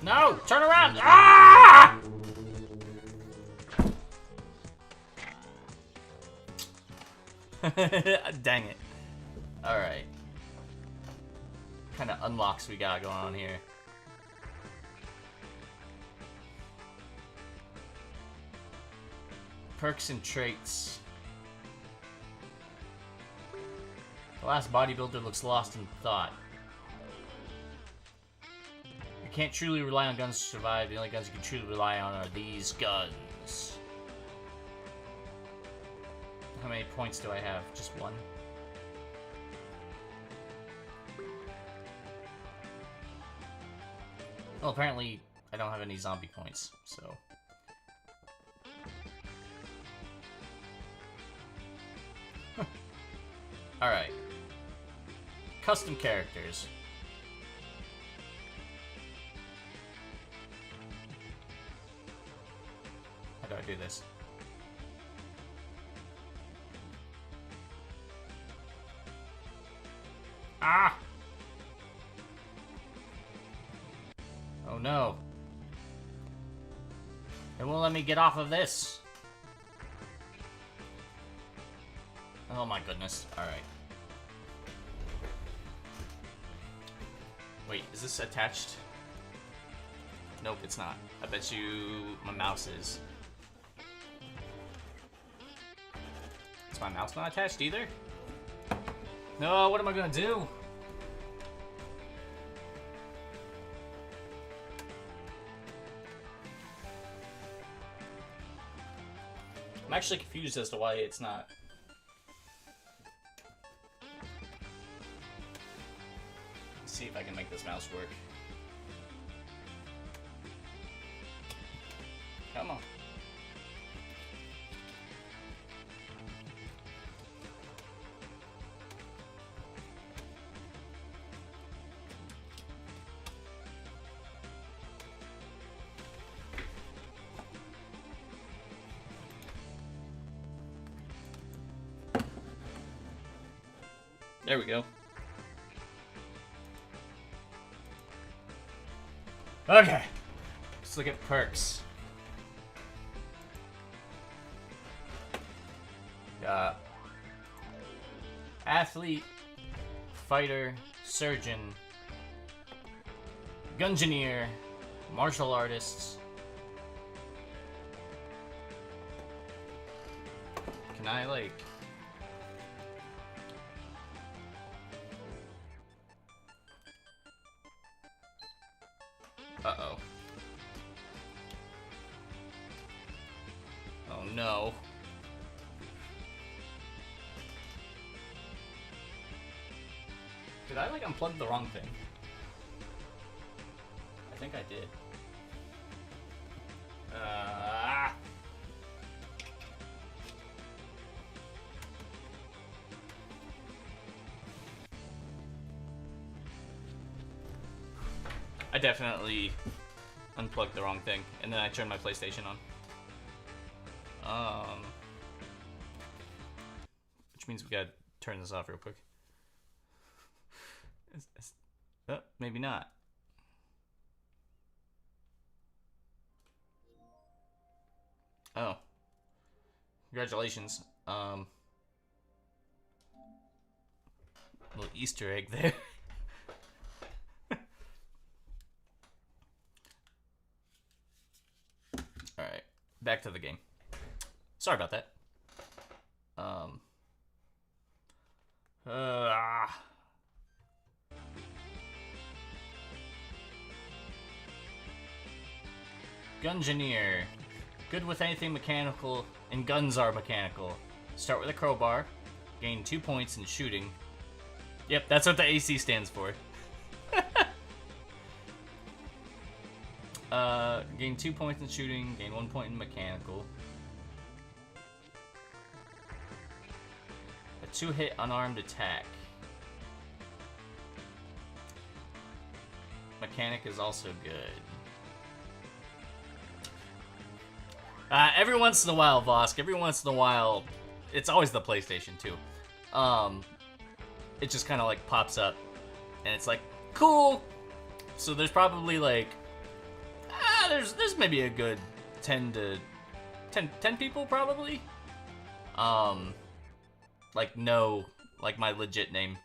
No! Turn around! Ah! Dang it. Alright. Kind of unlocks we got going on here. Perks and traits. The last bodybuilder looks lost in thought. You can't truly rely on guns to survive. The only guns you can truly rely on are these guns. How many points do I have? Just one? Well, apparently I don't have any zombie points, so... Alright. Custom characters. How do I do this? Ah! Oh no. It won't let me get off of this. Oh my goodness. Alright. Wait, is this attached? Nope, it's not. I bet you my mouse is. Is my mouse not attached either? No, what am I gonna do? I'm actually confused as to why it's not. Let's see if I can make this mouse work. Come on. There we go. Okay. Let's look at perks. Athlete, fighter, surgeon, gungeoneer, martial artists. Can I, like... Uh-oh. Oh no. Did I, like, unplug the wrong thing? I think I did. I definitely unplugged the wrong thing, and then I turned my PlayStation on. Which means we gotta turn this off real quick. Oh, maybe not. Oh. Congratulations. Little Easter egg there. Alright, back to the game. Sorry about that. Gungeoneer. Good with anything mechanical, and guns are mechanical. Start with a crowbar. Gain 2 points in shooting. Yep, that's what the AC stands for. Gain 2 points in shooting, gain 1 point in mechanical. A 2-hit unarmed attack. Mechanic is also good. Every once in a while, Vosk, every once in a while, it's always the PlayStation too. It just kind of like pops up, and it's like, cool! So there's probably like there's maybe a good 10 people probably. Like know like my legit name,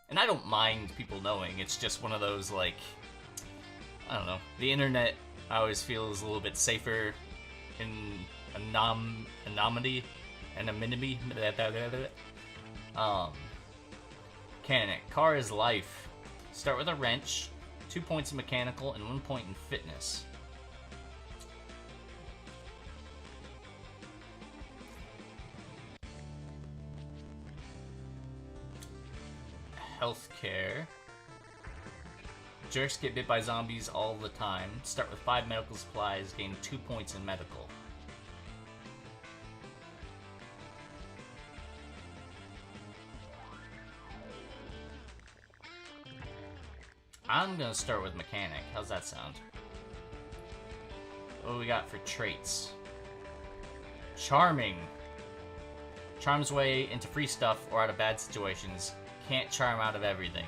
and I don't mind people knowing. It's just one of those like, I don't know. The internet I always feel is a little bit safer in anonymity. Mechanic. Car is life. Start with a wrench, 2 points in mechanical, and 1 point in fitness. Healthcare. Jerks get bit by zombies all the time. Start with 5 medical supplies, gain 2 points in medical. I'm gonna start with mechanic. How's that sound? What do we got for traits? Charming. Charms way into free stuff or out of bad situations. Can't charm out of everything.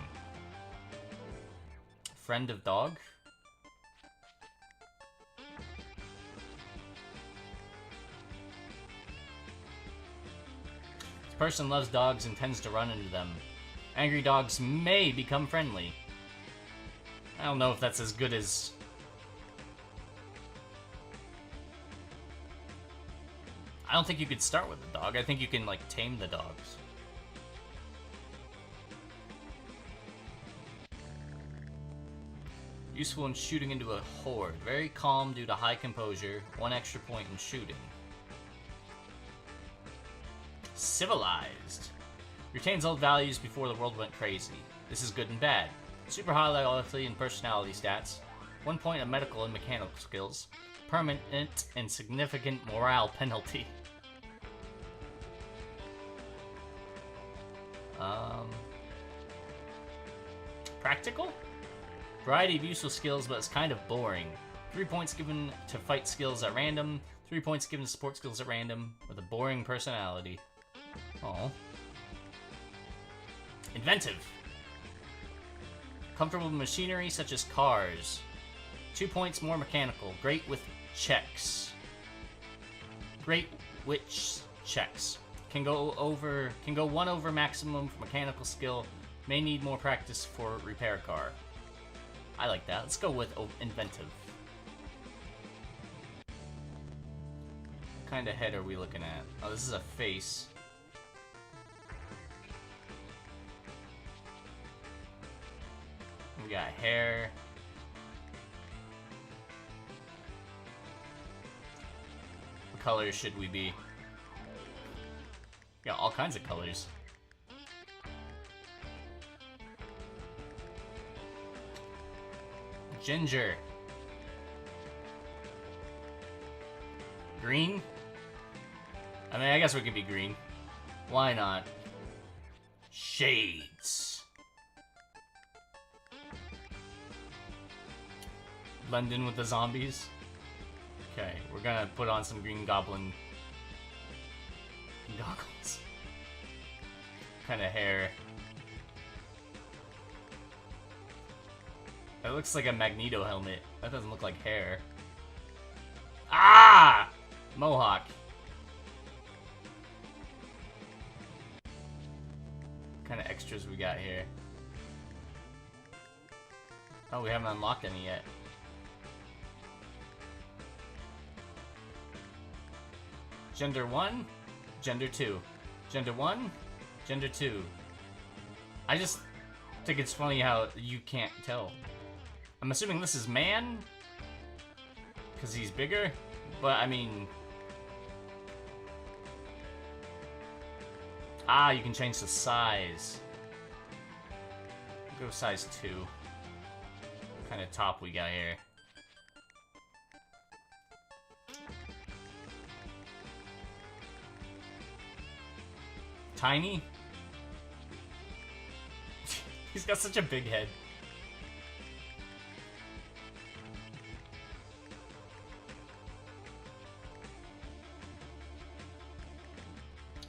Friend of dog? This person loves dogs and tends to run into them. Angry dogs may become friendly. I don't know if that's as good as... I don't think you could start with the dog. I think you can, like, tame the dogs. Useful in shooting into a horde. Very calm due to high composure. 1 extra point in shooting. Civilized. Retains old values before the world went crazy. This is good and bad. Super high loyalty and personality stats. 1 point of medical and mechanical skills. Permanent and significant morale penalty. Practical? Variety of useful skills, but it's kind of boring. 3 points given to fight skills at random. 3 points given to support skills at random. With a boring personality. Oh. Inventive. Comfortable with machinery such as cars. 2 points more mechanical. Great with checks. Great with checks. Can go 1 over maximum for mechanical skill. May need more practice for repair car. I like that. Let's go with inventive. What kind of head are we looking at? Oh, this is a face. We got hair. What colors should we be? We got all kinds of colors. Ginger. Green? I mean, I guess we could be green. Why not? Shades. Blend in with the zombies. Okay, we're gonna put on some Green Goblin goggles. Kind of hair. That looks like a Magneto helmet. That doesn't look like hair. Ah! Mohawk. What kind of extras we got here? Oh, we haven't unlocked any yet. Gender 1, Gender 2. Gender 1, Gender 2. I just think it's funny how you can't tell. I'm assuming this is man, because he's bigger, but I mean... Ah, you can change the size. Go size 2. What kind of top we got here? Tiny? He's got such a big head.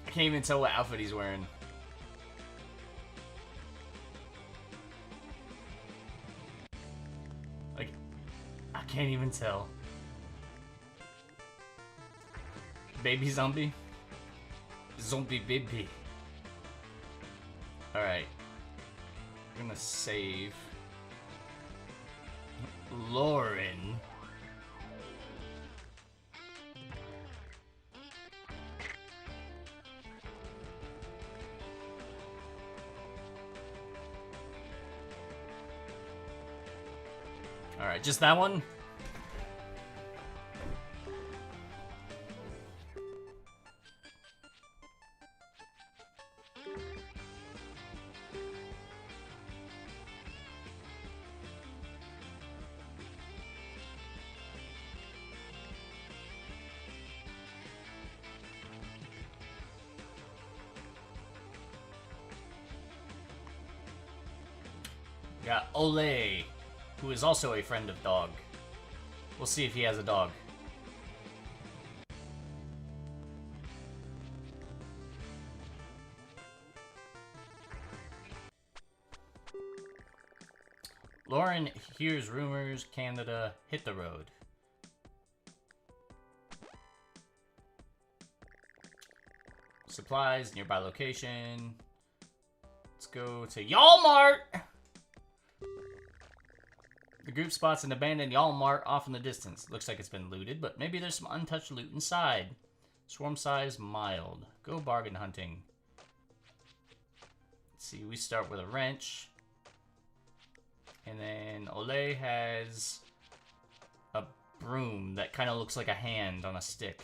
I can't even tell what outfit he's wearing. Like, I can't even tell. Baby zombie? Zombie baby. Alright. I'm gonna save. Lauren. Alright, just that one? Got Ole, who is also a friend of dog. We'll see if he has a dog. Lauren hears rumors, Canada, hit the road. Supplies, nearby location. Let's go to Walmart! The group spots an abandoned Walmart off in the distance. Looks like it's been looted, but maybe there's some untouched loot inside. Swarm size mild. Go bargain hunting. Let's see, we start with a wrench. And then Ole has a broom that kind of looks like a hand on a stick.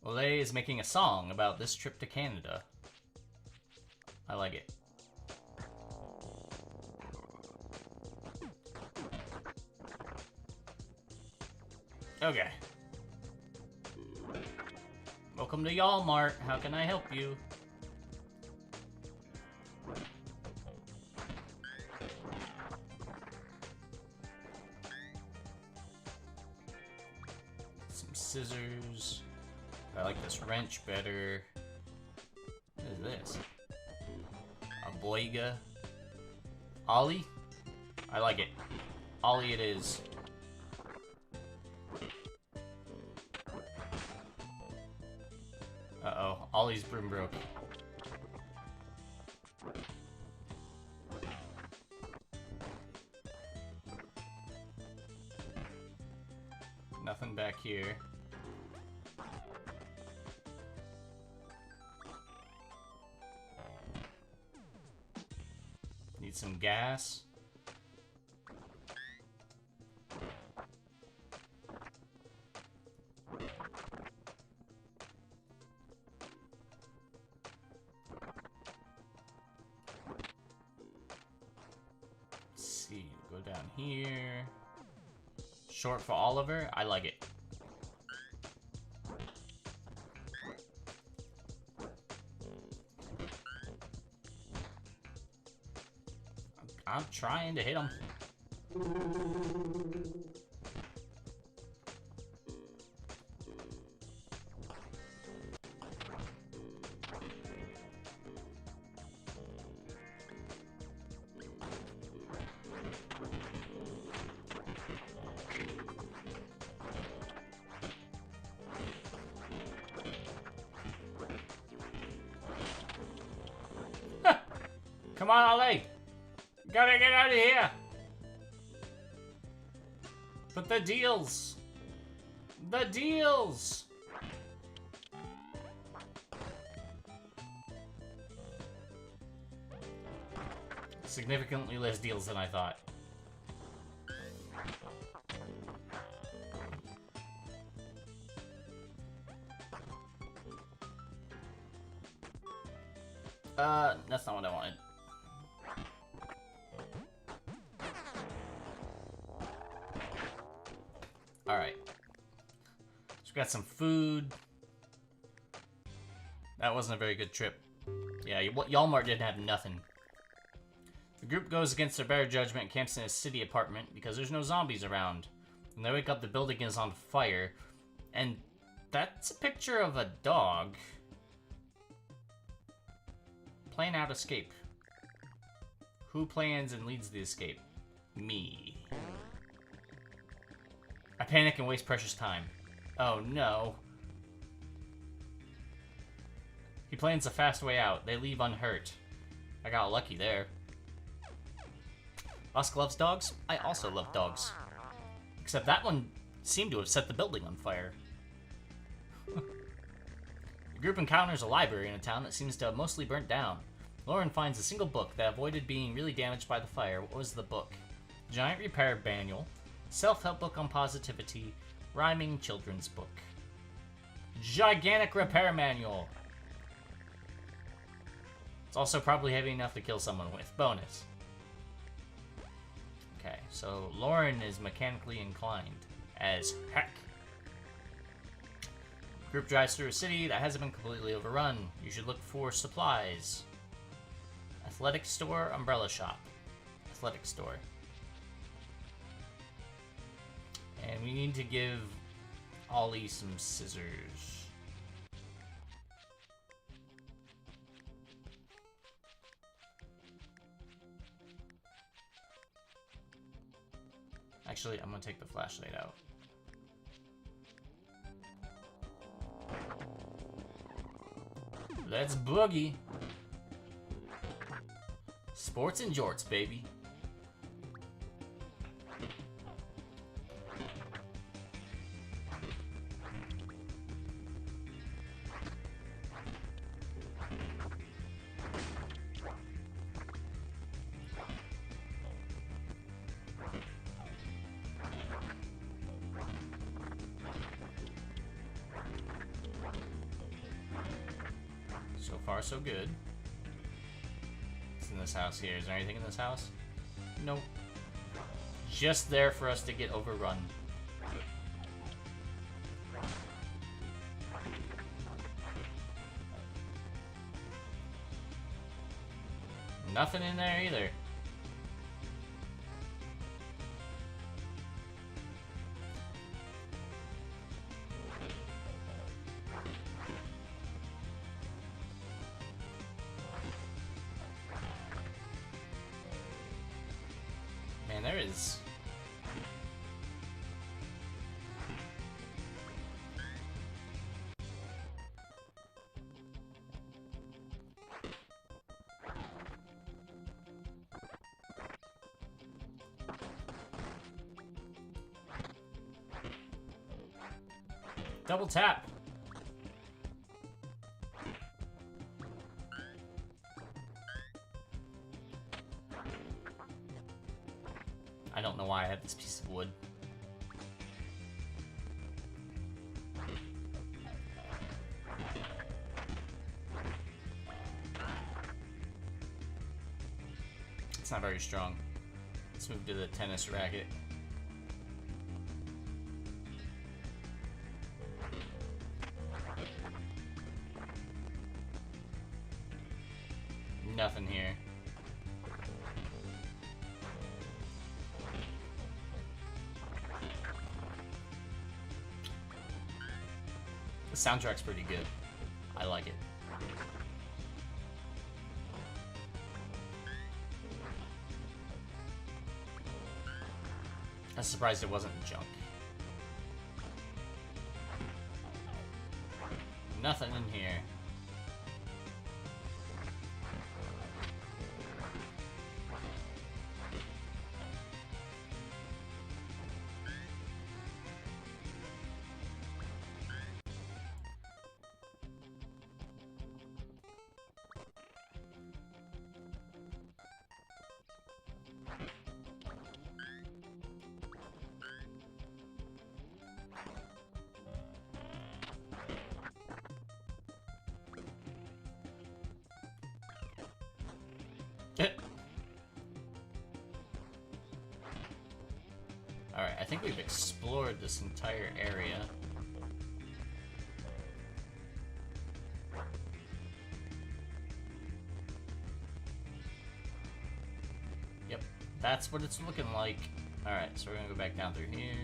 Ole is making a song about this trip to Canada. I like it. Okay. Welcome to Walmart. How can I help you? Some scissors. I like this wrench better. What is this? A boiga. Ollie? I like it. Ollie it is. Uh-oh. Ollie's broom broke. Nothing back here. Need some gas. Let's see, go down here. Short for Oliver, I like it. I'm trying to hit him. Come on, Ollie! Gotta get out of here! But the deals! The deals! Significantly less deals than I thought. That's not what I wanted. Alright. So we got some food. That wasn't a very good trip. Yeah, Walmart didn't have nothing. The group goes against their better judgment and camps in a city apartment because there's no zombies around. When they wake up, the building is on fire. And that's a picture of a dog. Plan out escape. Who plans and leads the escape? Me. I panic and waste precious time. Oh no. He plans a fast way out. They leave unhurt. I got lucky there. Lusk loves dogs. I also love dogs. Except that one seemed to have set the building on fire. The group encounters a library in a town that seems to have mostly burnt down. Lauren finds a single book that avoided being really damaged by the fire. What was the book? Giant repair manual, self-help book on positivity, rhyming children's book. Gigantic repair manual. It's also probably heavy enough to kill someone with. Bonus. Okay, so Lauren is mechanically inclined as heck. Group drives through a city that hasn't been completely overrun. You should look for supplies. Athletic store, umbrella shop. Athletic store. And we need to give Ollie some scissors. Actually, I'm gonna take the flashlight out. Let's boogie. Sports and jorts, baby. So far, so good. What's in this house here? Is there anything in this house? Nope. Just there for us to get overrun. Nothing in there either. Man, there is... Double tap. I don't know why I have this piece of wood. It's not very strong. Let's move to the tennis racket. Nothing here. The soundtrack's pretty good. I like it. I'm surprised it wasn't junk. Nothing in here. Alright, I think we've explored this entire area. Yep, that's what it's looking like. Alright, so we're gonna go back down through here.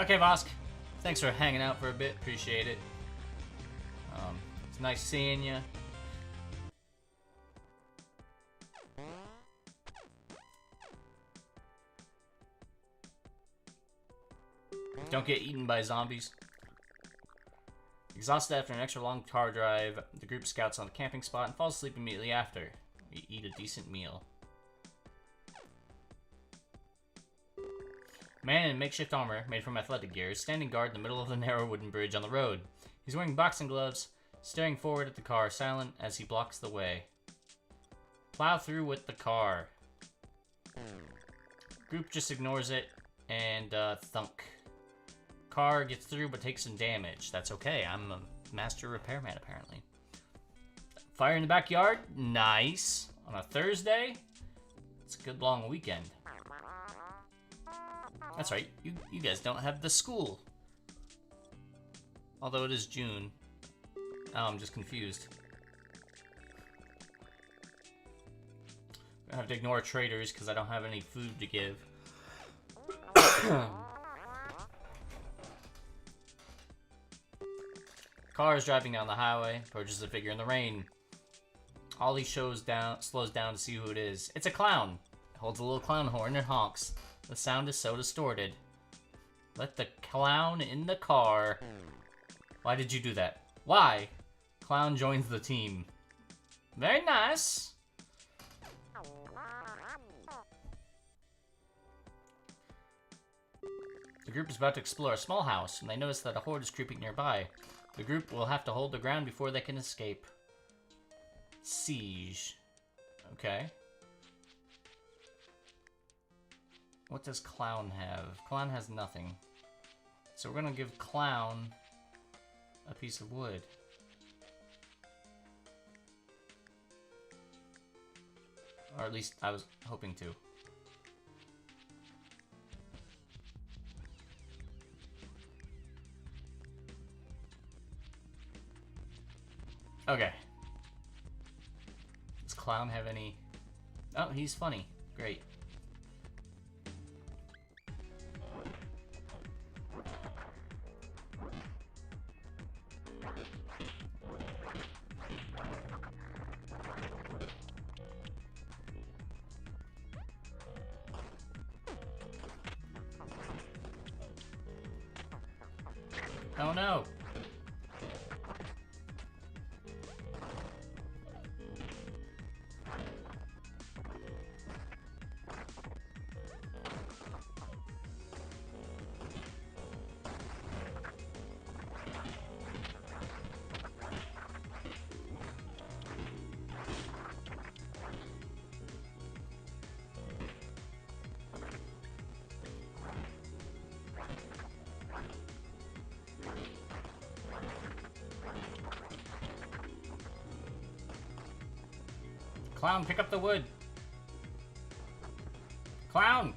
Okay, Vosk. Thanks for hanging out for a bit. Appreciate it. It's nice seeing you. Don't get eaten by zombies. Exhausted after an extra long car drive, the group scouts on a camping spot and falls asleep immediately after. We eat a decent meal. A man in makeshift armor, made from athletic gear, is standing guard in the middle of the narrow wooden bridge on the road. He's wearing boxing gloves, staring forward at the car, silent as he blocks the way. Plow through with the car. Group just ignores it, and thunk. Car gets through but takes some damage. That's okay, I'm a master repairman apparently. Fire in the backyard? Nice. On a Thursday? It's a good long weekend. That's right, you guys don't have the school. Although it is June. Oh, I'm just confused. I have to ignore traders because I don't have any food to give. Car is driving down the highway, approaches a figure in the rain. Ollie slows down to see who it is. It's a clown. It holds a little clown horn and honks. The sound is so distorted. Let the clown in the car. Why did you do that? Why? Clown joins the team. Very nice. The group is about to explore a small house, and they notice that a horde is creeping nearby. The group will have to hold the ground before they can escape. Siege. Okay. What does Clown have? Clown has nothing. So we're gonna give Clown a piece of wood. Or at least I was hoping to. Okay. Does Clown have any... Oh, he's funny. Great. Oh no! Clown, pick up the wood. Clown!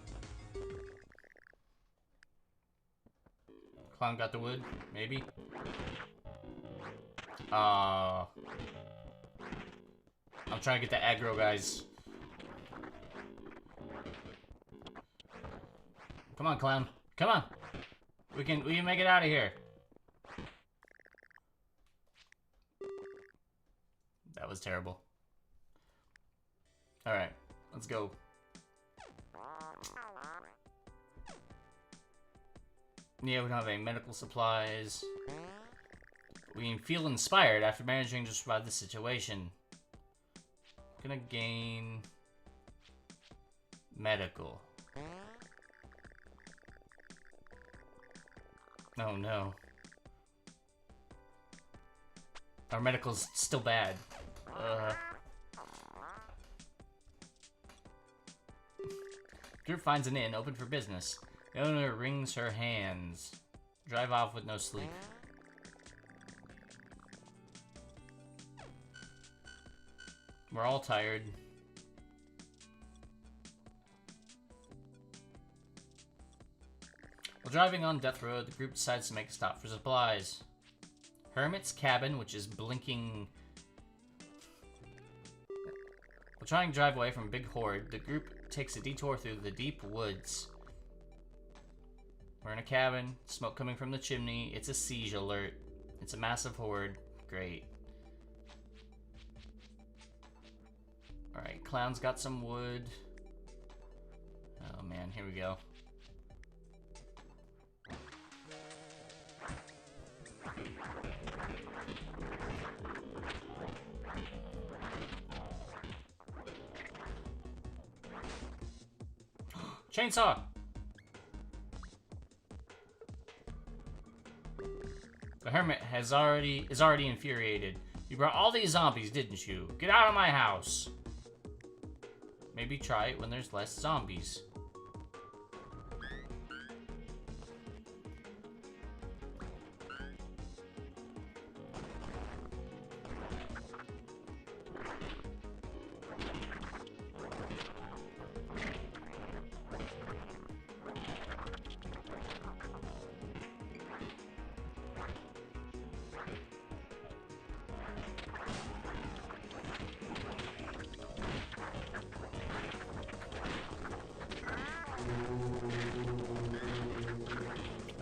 Clown got the wood? Maybe? I'm trying to get the aggro guys. Come on, Clown. Come on! We can make it out of here. That was terrible. Alright, let's go. Yeah, we don't have any medical supplies. We feel inspired after managing to survive the situation. Gonna gain... medical. Oh no. Our medical's still bad. Group finds an inn open for business. The owner wrings her hands. Drive off with no sleep. We're all tired. While driving on Death Road, the group decides to make a stop for supplies. Hermit's cabin, which is blinking... While trying to drive away from a big horde, the group takes a detour through the deep woods. We're in a cabin. Smoke coming from the chimney. It's a siege alert. It's a massive horde. Great. Alright, Clown's got some wood. Oh man, here we go. Chainsaw! The hermit is already infuriated. You brought all these zombies, didn't you? Get out of my house! Maybe try it when there's less zombies.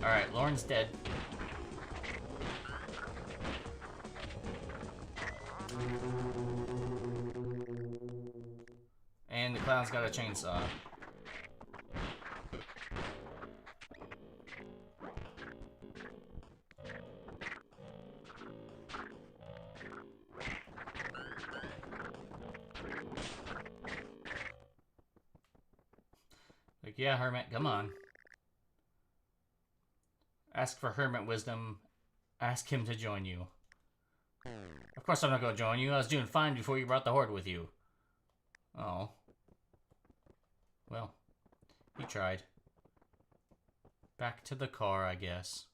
Alright, Lauren's dead. And the clown's got a chainsaw. Like, yeah, Hermit, come on. Ask for hermit wisdom. Ask him to join you. Of course I'm not going to join you. I was doing fine before you brought the horde with you. Oh. Well, he tried. Back to the car, I guess.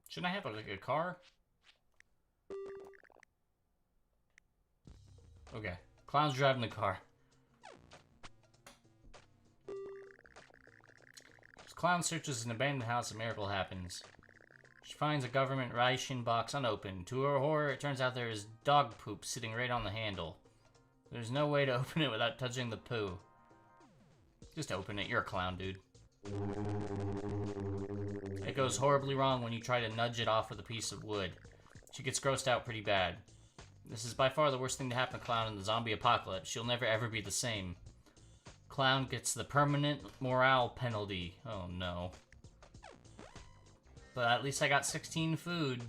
Shouldn't I have like a car? Okay. Clown's driving the car. As Clown searches an abandoned house, a miracle happens. She finds a government ration box unopened. To her horror, it turns out there is dog poop sitting right on the handle. There's no way to open it without touching the poo. Just open it. You're a clown, dude. It goes horribly wrong when you try to nudge it off with a piece of wood. She gets grossed out pretty bad. This is by far the worst thing to happen to Clown in the zombie apocalypse. She'll never ever be the same. Clown gets the permanent morale penalty. Oh no. But at least I got 16 food.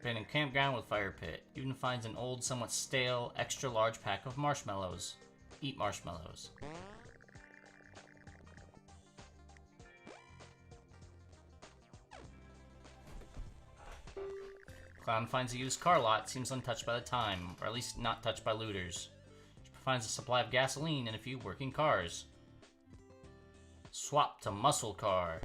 Abandoned campground with fire pit. Even finds an old, somewhat stale, extra large pack of marshmallows. Eat marshmallows. Clown finds a used car lot, seems untouched by the time, or at least not touched by looters. She finds a supply of gasoline and a few working cars. Swap to muscle car.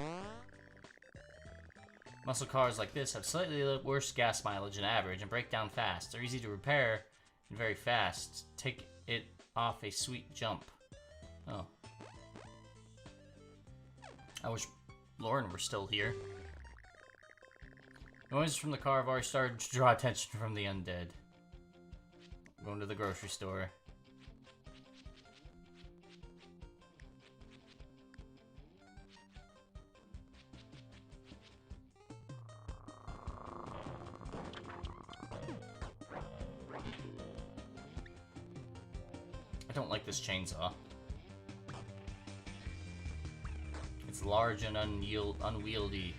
Muscle cars like this have slightly worse gas mileage than average and break down fast. They're easy to repair and very fast. Take it off a sweet jump. Oh. I wish Lauren were still here. Noises from the car have already started to draw attention from the undead. Going to the grocery store. I don't like this chainsaw. It's large and unwieldy.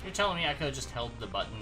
You're telling me I could have just held the button?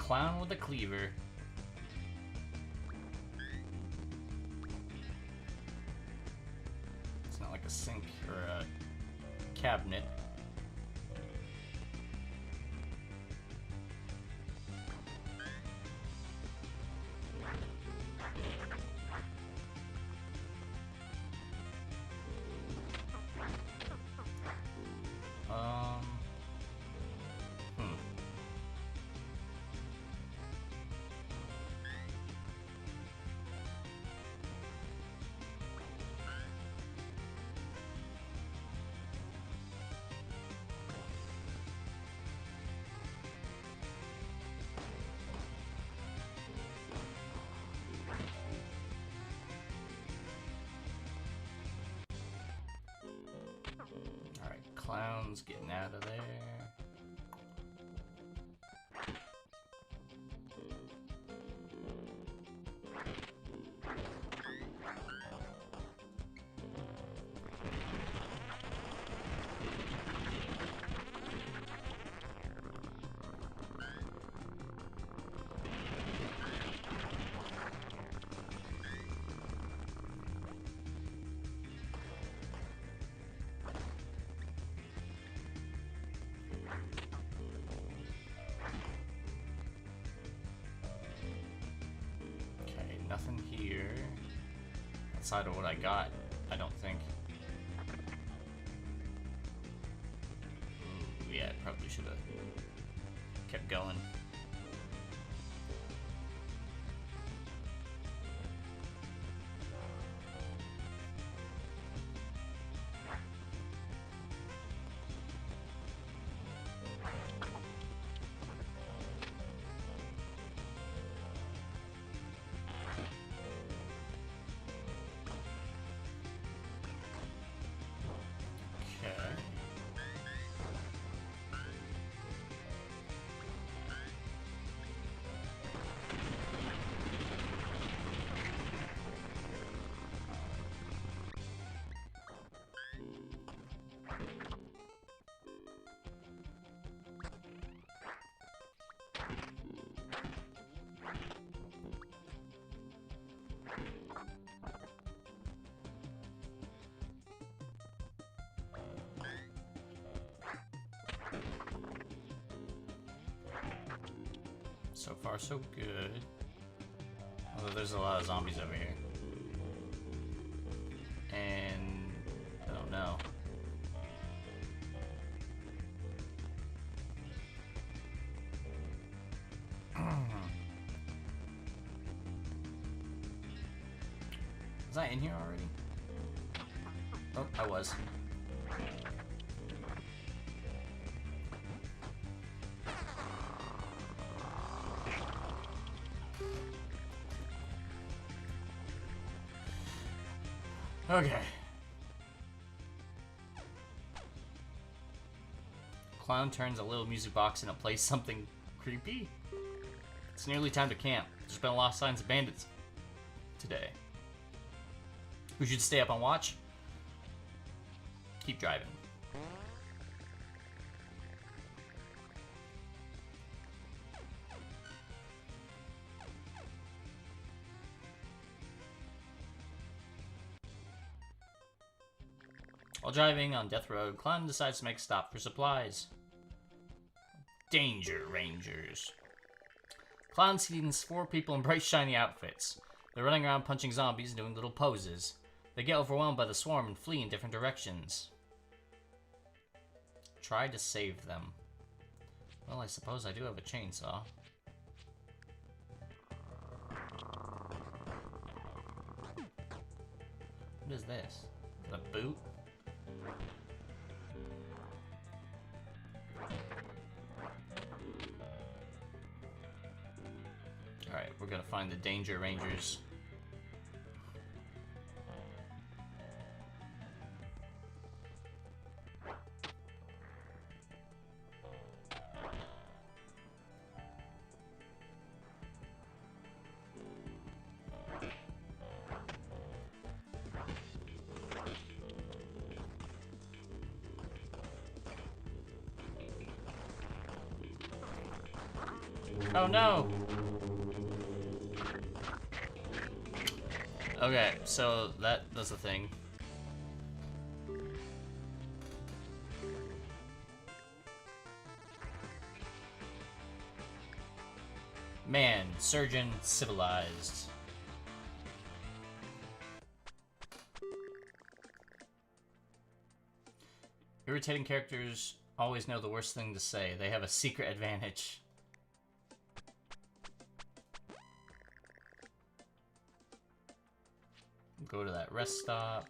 clown with a cleaver. It's not like a sink or a cabinet. Alright, clown's getting out of there. Nothing here outside of what I got, I don't think. Ooh, yeah, I probably should have kept going. So far, so good. Although there's a lot of zombies over here. And I don't know. Was I in here already? Oh, I was. Okay. Clown turns a little music box and it plays something creepy. It's nearly time to camp. There's been a lot of signs of bandits today. We should stay up on watch. Keep driving. While driving on Death Road, Clown decides to make a stop for supplies. Danger Rangers. Clown sees 4 people in bright shiny outfits. They're running around punching zombies and doing little poses. They get overwhelmed by the swarm and flee in different directions. Try to save them. Well, I suppose I do have a chainsaw. What is this? Is it a boot? Alright, we're gonna find the Danger Rangers. Oh no! Okay, so that does the thing. Man, surgeon, civilized. Irritating characters always know the worst thing to say. They have a secret advantage. Go to that rest stop.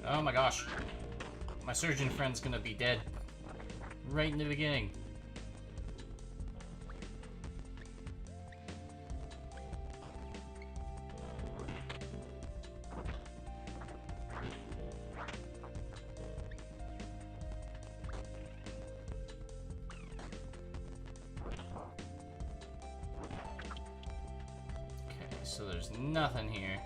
Oh my gosh. My surgeon friend's gonna be dead right in the beginning. Okay, so there's nothing here.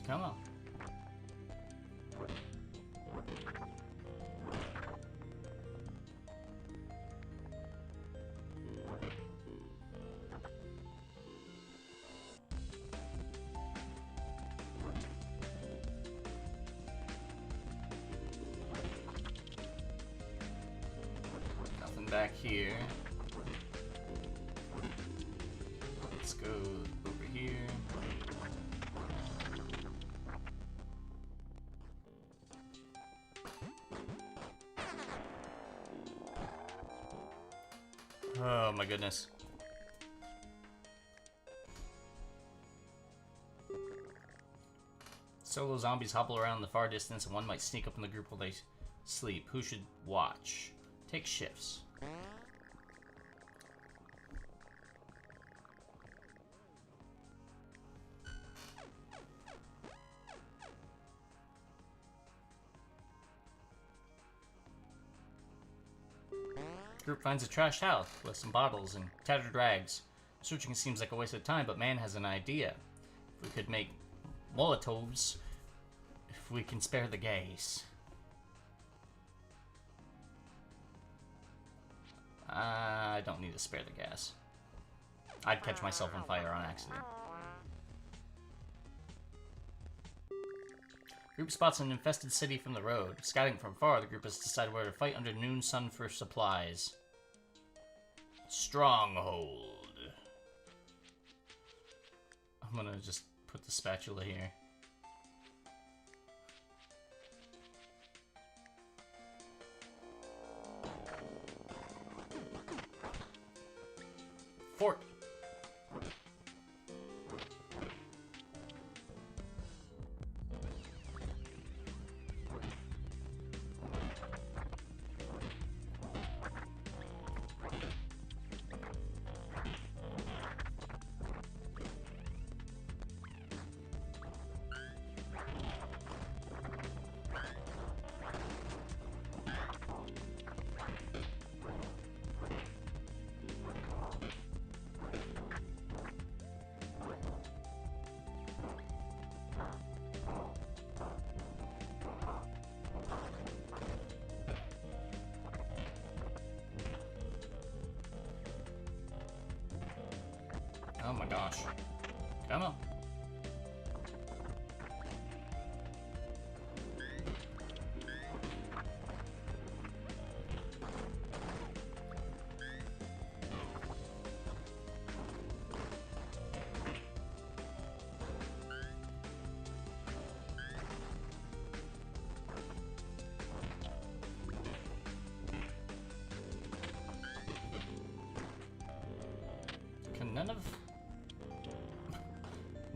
Come on. Nothing back here. Let's go over here. Oh my goodness. Solo zombies hobble around in the far distance and one might sneak up in the group while they sleep. Who should watch? Take shifts. Group finds a trashed house with some bottles and tattered rags. Searching seems like a waste of time, but man has an idea. If we could make Molotovs, if we can spare the gays. I don't need to spare the gas. I'd catch myself on fire on accident. Group spots an infested city from the road. Scouting from far, the group has decided where to fight under noon sun for supplies. Stronghold. I'm gonna just put the spatula here. Fort. Oh my gosh. Come on.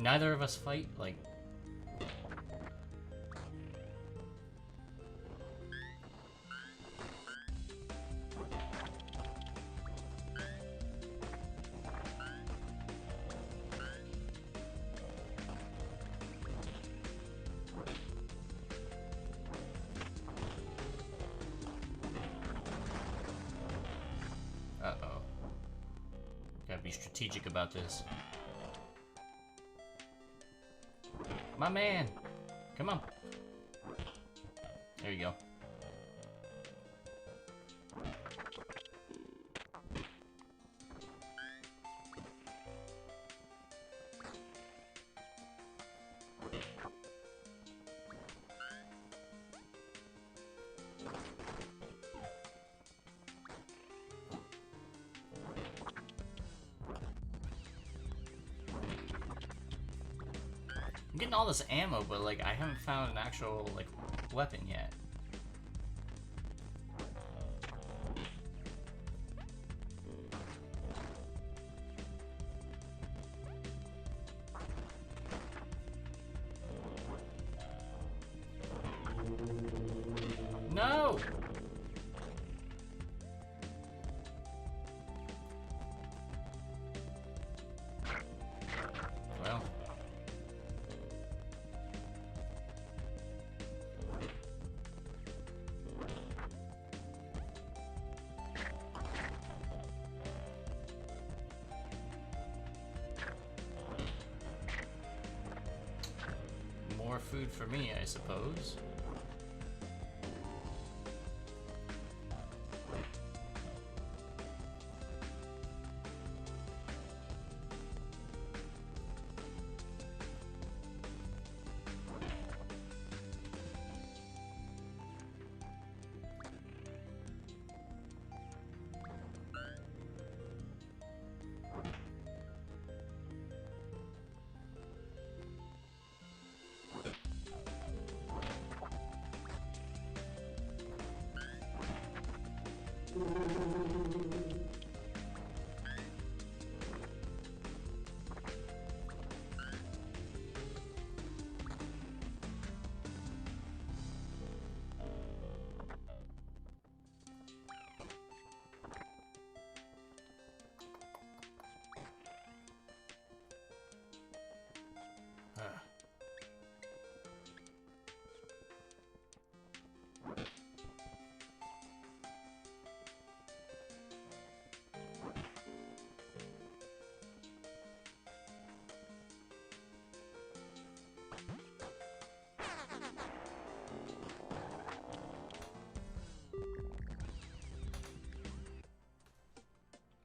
neither of us fight? Like... Uh-oh. Gotta be strategic about this. My man! Come on. There you go. I'm getting all this ammo, but like I haven't found an actual like weapon yet. No! Well. More food for me, I suppose.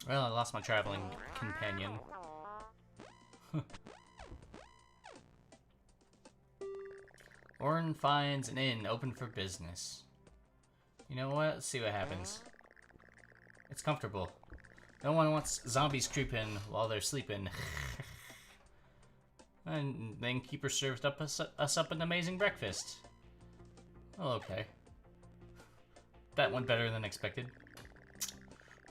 Well, I lost my traveling companion. Orrin finds an inn open for business. You know what? Let's see what happens. It's comfortable. No one wants zombies creeping while they're sleeping. And the innkeeper served us up an amazing breakfast. Oh, okay. That went better than expected.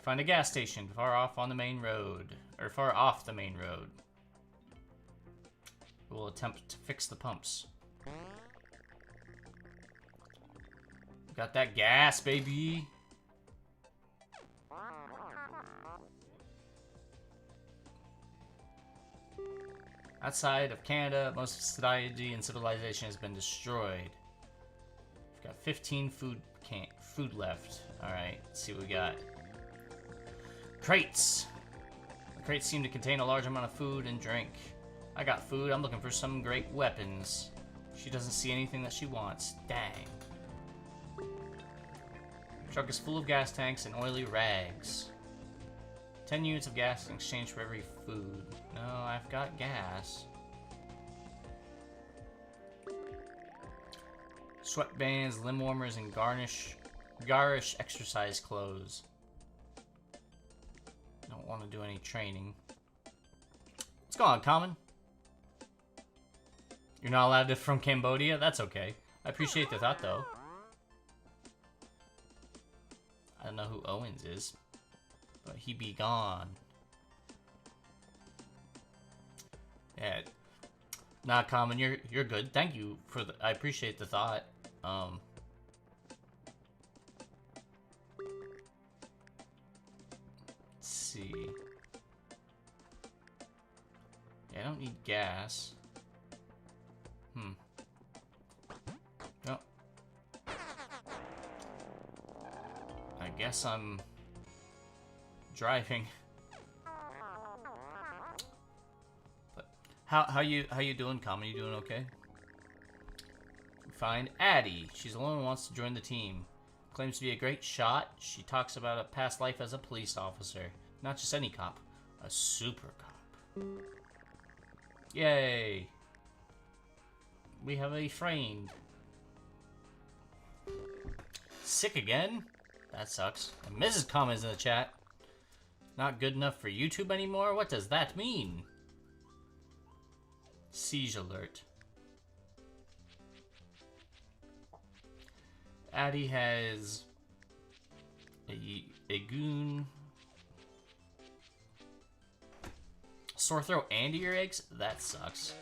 Find a gas station far off on the main road. Or far off the main road. We'll attempt to fix the pumps. Got that gas, baby! Outside of Canada, most society and civilization has been destroyed. We've got 15 food left. Alright, let's see what we got. Crates! The crates seem to contain a large amount of food and drink. I got food, I'm looking for some great weapons. She doesn't see anything that she wants. Dang. Truck is full of gas tanks and oily rags. 10 units of gas in exchange for every food. No, I've got gas. Sweatbands, limb warmers, and garish exercise clothes. Don't want to do any training. What's going on, Common? You're not allowed to from Cambodia? That's okay. I appreciate the thought, though. I don't know who Owens is, but he be gone. Yeah, Not common. You're good. Thank you for the. I appreciate the thought. Let's see. Yeah, I don't need gas. Oh. I guess I'm driving. But how you doing, Common? You doing okay? Find Addie. She's alone and wants to join the team. Claims to be a great shot. She talks about a past life as a police officer. Not just any cop, a super cop. Yay! We have a friend. Sick again? That sucks. And Mrs. Common's in the chat. Not good enough for YouTube anymore? What does that mean? Siege alert. Addie has a goon. Sore throat and earaches? That sucks.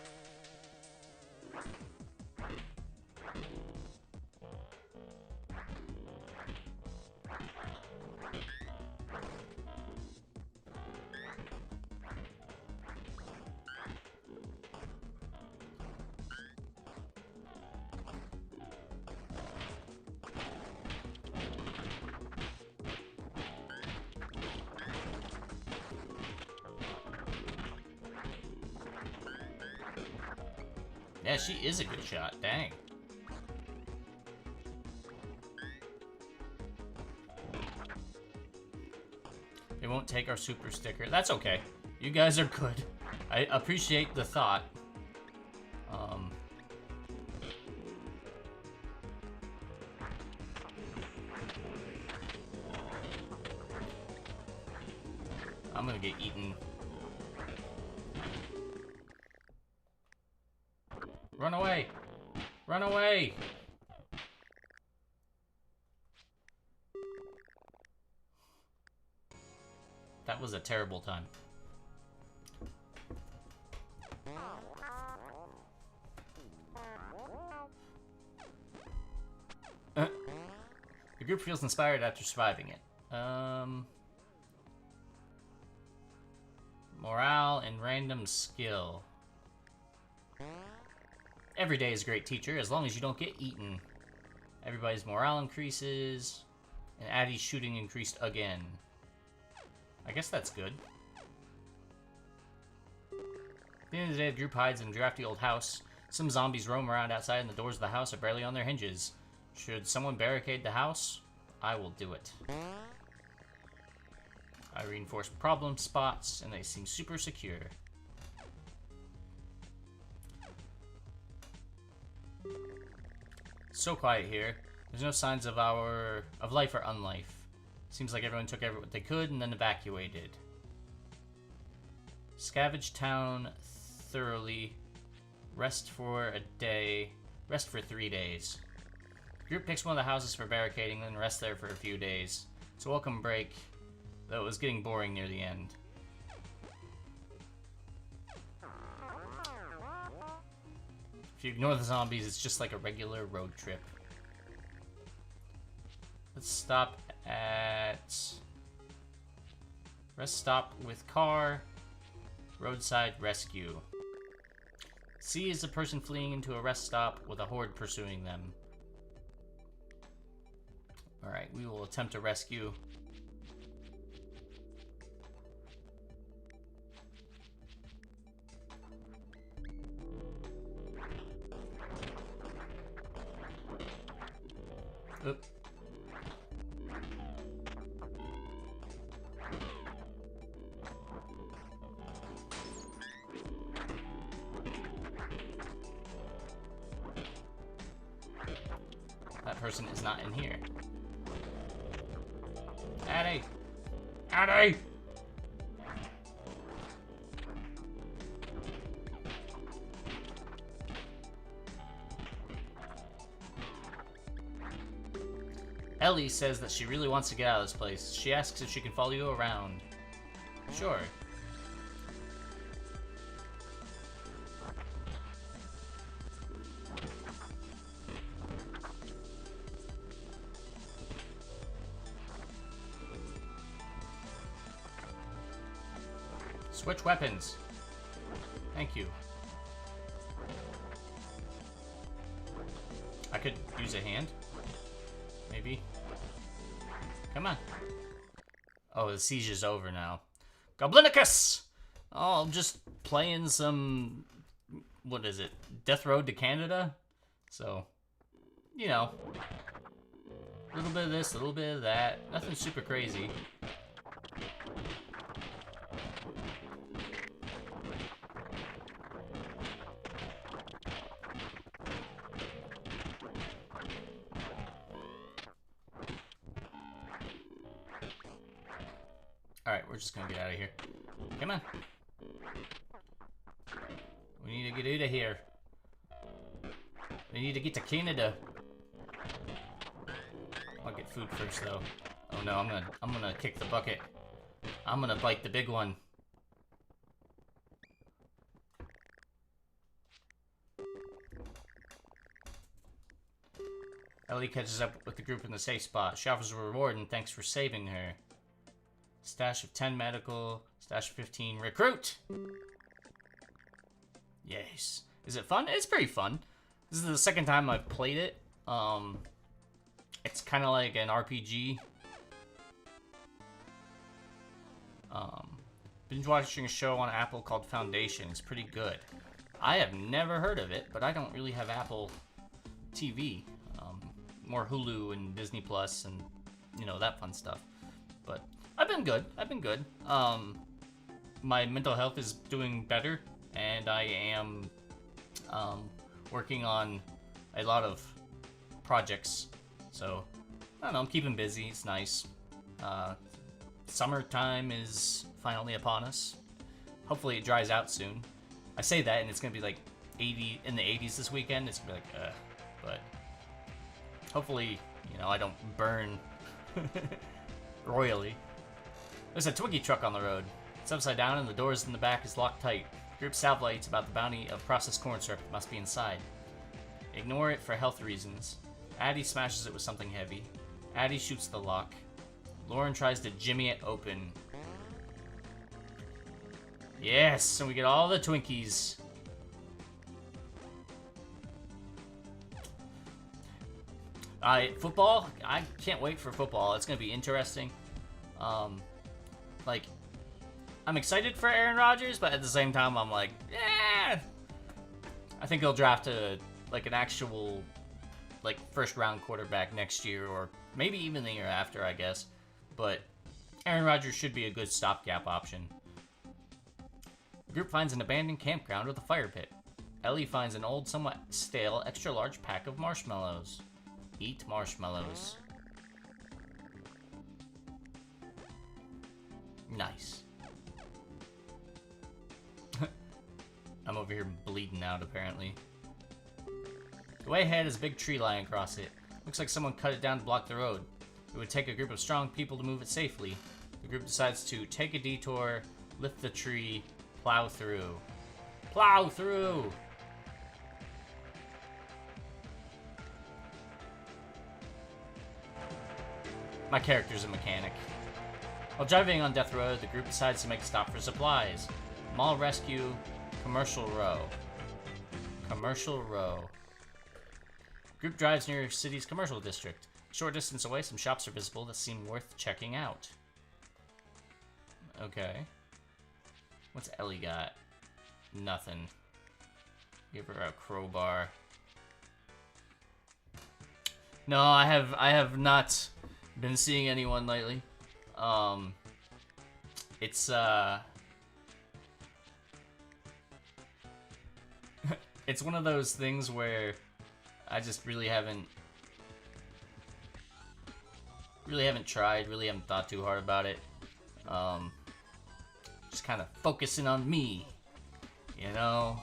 Yeah, she is a good shot. Dang. They won't take our super sticker. That's okay. You guys are good. I appreciate the thought. I'm gonna get eaten. Run away! Run away! That was a terrible time. The group feels inspired after surviving it. Morale and random skill. Every day is a great teacher, as long as you don't get eaten. Everybody's morale increases, and Addie's shooting increased again. I guess that's good. At the end of the day, the group hides in a drafty old house. Some zombies roam around outside, and the doors of the house are barely on their hinges. Should someone barricade the house? I will do it. I reinforce problem spots, and they seem super secure. So quiet here. There's no signs of life or unlife. Seems like everyone took what they could and then evacuated. Scavenge town thoroughly. Rest for 3 days. The group picks one of the houses for barricading, then rest there for a few days. It's a welcome break, though it was getting boring near the end. If you ignore the zombies, it's just like a regular road trip. Let's stop at... Rest stop with car. Roadside rescue. C is a person fleeing into a rest stop with a horde pursuing them. Alright, we will attempt to rescue. Oop. That person is not in here. Addie! Addie! Ellie says that she really wants to get out of this place. She asks if she can follow you around. Sure. Switch weapons. Thank you. I could use a hand. Maybe. Come on. Oh, the siege is over now. Goblinicus! Oh, I'm just playing some... What is it? Death Road to Canada? So, you know. A little bit of this, a little bit of that. Nothing super crazy. Alright, we're just gonna get out of here. Come on. We need to get out of here. We need to get to Canada. I'll get food first though. Oh no, I'm gonna kick the bucket. I'm gonna bite the big one. Ellie catches up with the group in the safe spot. She offers a reward and thanks for saving her. Stash of 10 medical, stash of 15 recruit. Yes. Is it fun? It's pretty fun. This is the second time I've played it. It's kind of like an RPG. Binge watching a show on Apple called Foundation. It's pretty good. I have never heard of it, but I don't really have Apple TV. More Hulu and Disney Plus and, you know, that fun stuff. But I've been good. My mental health is doing better, and I am working on a lot of projects. So, I don't know, I'm keeping busy. It's nice. Summertime is finally upon us. Hopefully it dries out soon. I say that, and it's going to be like 80 in the 80s this weekend. It's going to be like, but hopefully, you know, I don't burn royally. There's a Twiggy truck on the road. It's upside down and the doors in the back is locked tight. Group salivates about the bounty of processed corn syrup that must be inside. Ignore it for health reasons. Addie smashes it with something heavy. Addie shoots the lock. Lauren tries to jimmy it open. Yes, and we get all the Twinkies. Football? I can't wait for football. It's going to be interesting. Like, I'm excited for Aaron Rodgers, but at the same time, I'm like, yeah. I think they'll draft an actual, like, first-round quarterback next year, or maybe even the year after, I guess. But Aaron Rodgers should be a good stopgap option. The group finds an abandoned campground with a fire pit. Ellie finds an old, somewhat stale, extra-large pack of marshmallows. Eat marshmallows. Nice. I'm over here bleeding out, apparently. The way ahead is a big tree lying across it. Looks like someone cut it down to block the road. It would take a group of strong people to move it safely. The group decides to take a detour, lift the tree, plow through. Plow through! My character's a mechanic. While driving on Death Road, the group decides to make a stop for supplies. Mall Rescue, Commercial Row. Commercial Row. Group drives near city's commercial district. A short distance away, some shops are visible that seem worth checking out. Okay. What's Ellie got? Nothing. Give her a crowbar. No, I have not been seeing anyone lately. It's it's one of those things where I just really haven't tried, really haven't thought too hard about it. Just kind of focusing on me, you know?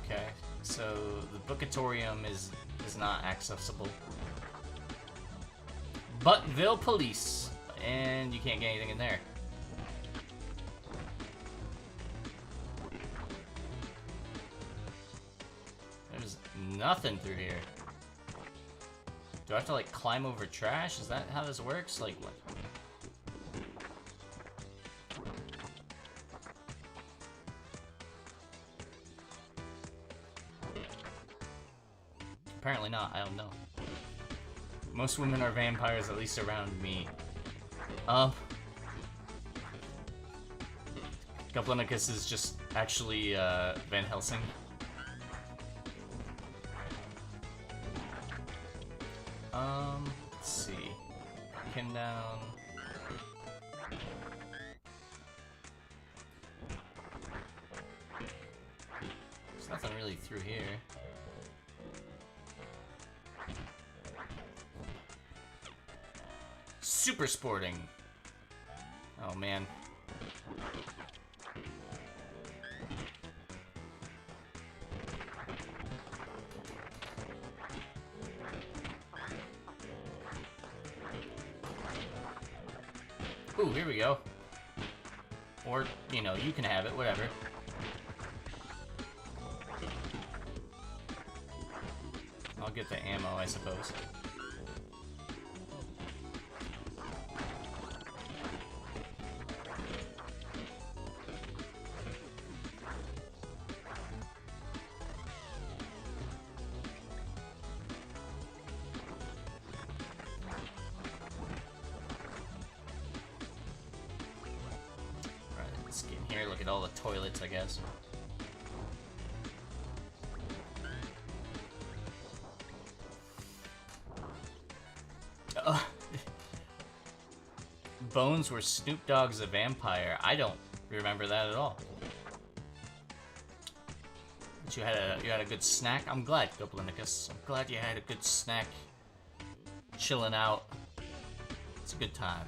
Okay, so the Bookatorium is not accessible. Buttville Police, and you can't get anything in there. There's nothing through here. Do I have to, like, climb over trash? Is that how this works? Like, what? Apparently not, I don't know. Most women are vampires, at least around me. Goblinicus is just actually, Van Helsing. Let's see. Pin down. There's nothing really through here. Super sporting. Oh man. Ooh, here we go. Or, you know, you can have it, whatever. I'll get the ammo, I suppose. Let's get in here, look at all the toilets, I guess. Bones were Snoop Dogg's a vampire. I don't remember that at all. But you had a good snack. I'm glad, Goblinicus. I'm glad you had a good snack. Chilling out. It's a good time.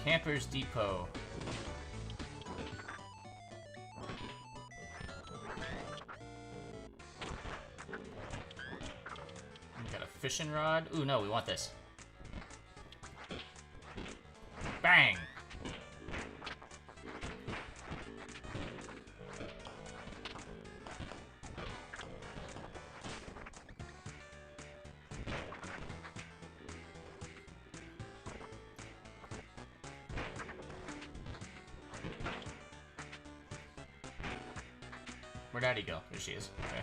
Campers Depot. We got a fishing rod. Ooh, no, we want this. Bang! Where'd Addie go? There she is. Okay.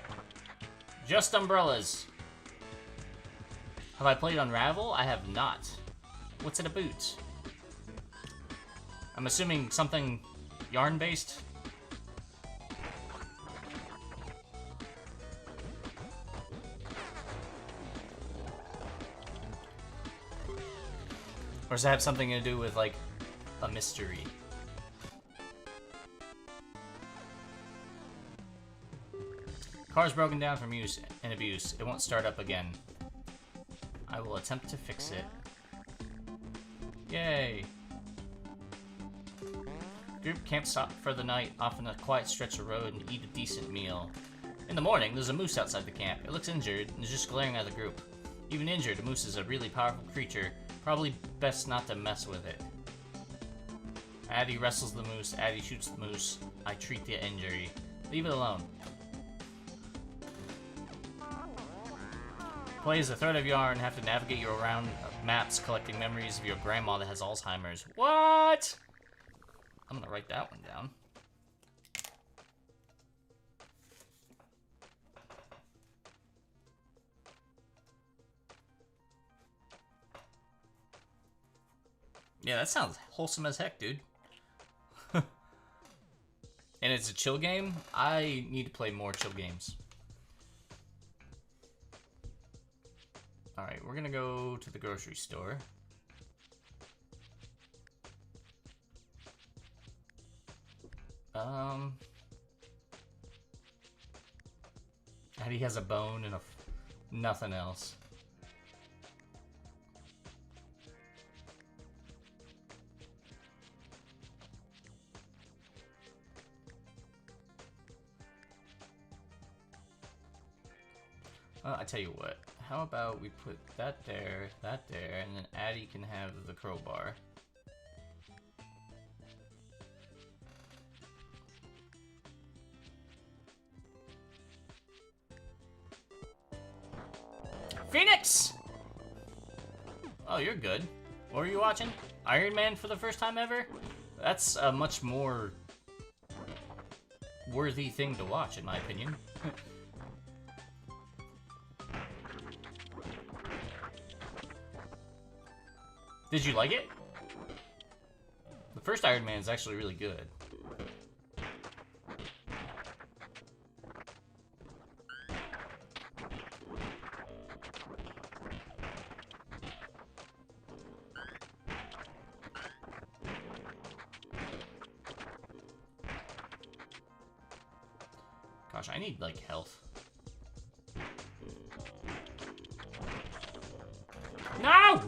Just umbrellas. Have I played Unravel? I have not. What's it about? I'm assuming something yarn-based? Or does it have something to do with, like, a mystery? Car's broken down from use and abuse. It won't start up again. I will attempt to fix it. Yay! Group camp stop for the night off on a quiet stretch of road and eat a decent meal. In the morning, there's a moose outside the camp. It looks injured and is just glaring at the group. Even injured, a moose is a really powerful creature. Probably best not to mess with it. Addie wrestles the moose. Addie shoots the moose. I treat the injury. Leave it alone. Play as a thread of yarn, have to navigate you around maps, collecting memories of your grandma that has Alzheimer's. What? I'm gonna write that one down. Yeah, that sounds wholesome as heck, dude. And it's a chill game? I need to play more chill games. Alright, we're gonna go to the grocery store. Addie has a bone and nothing else. I tell you what, how about we put that there, and then Addie can have the crowbar. Phoenix! Oh, you're good. What were you watching? Iron Man for the first time ever? That's a much more worthy thing to watch, in my opinion. Did you like it? The first Iron Man is actually really good. Gosh, I need, like, health. No!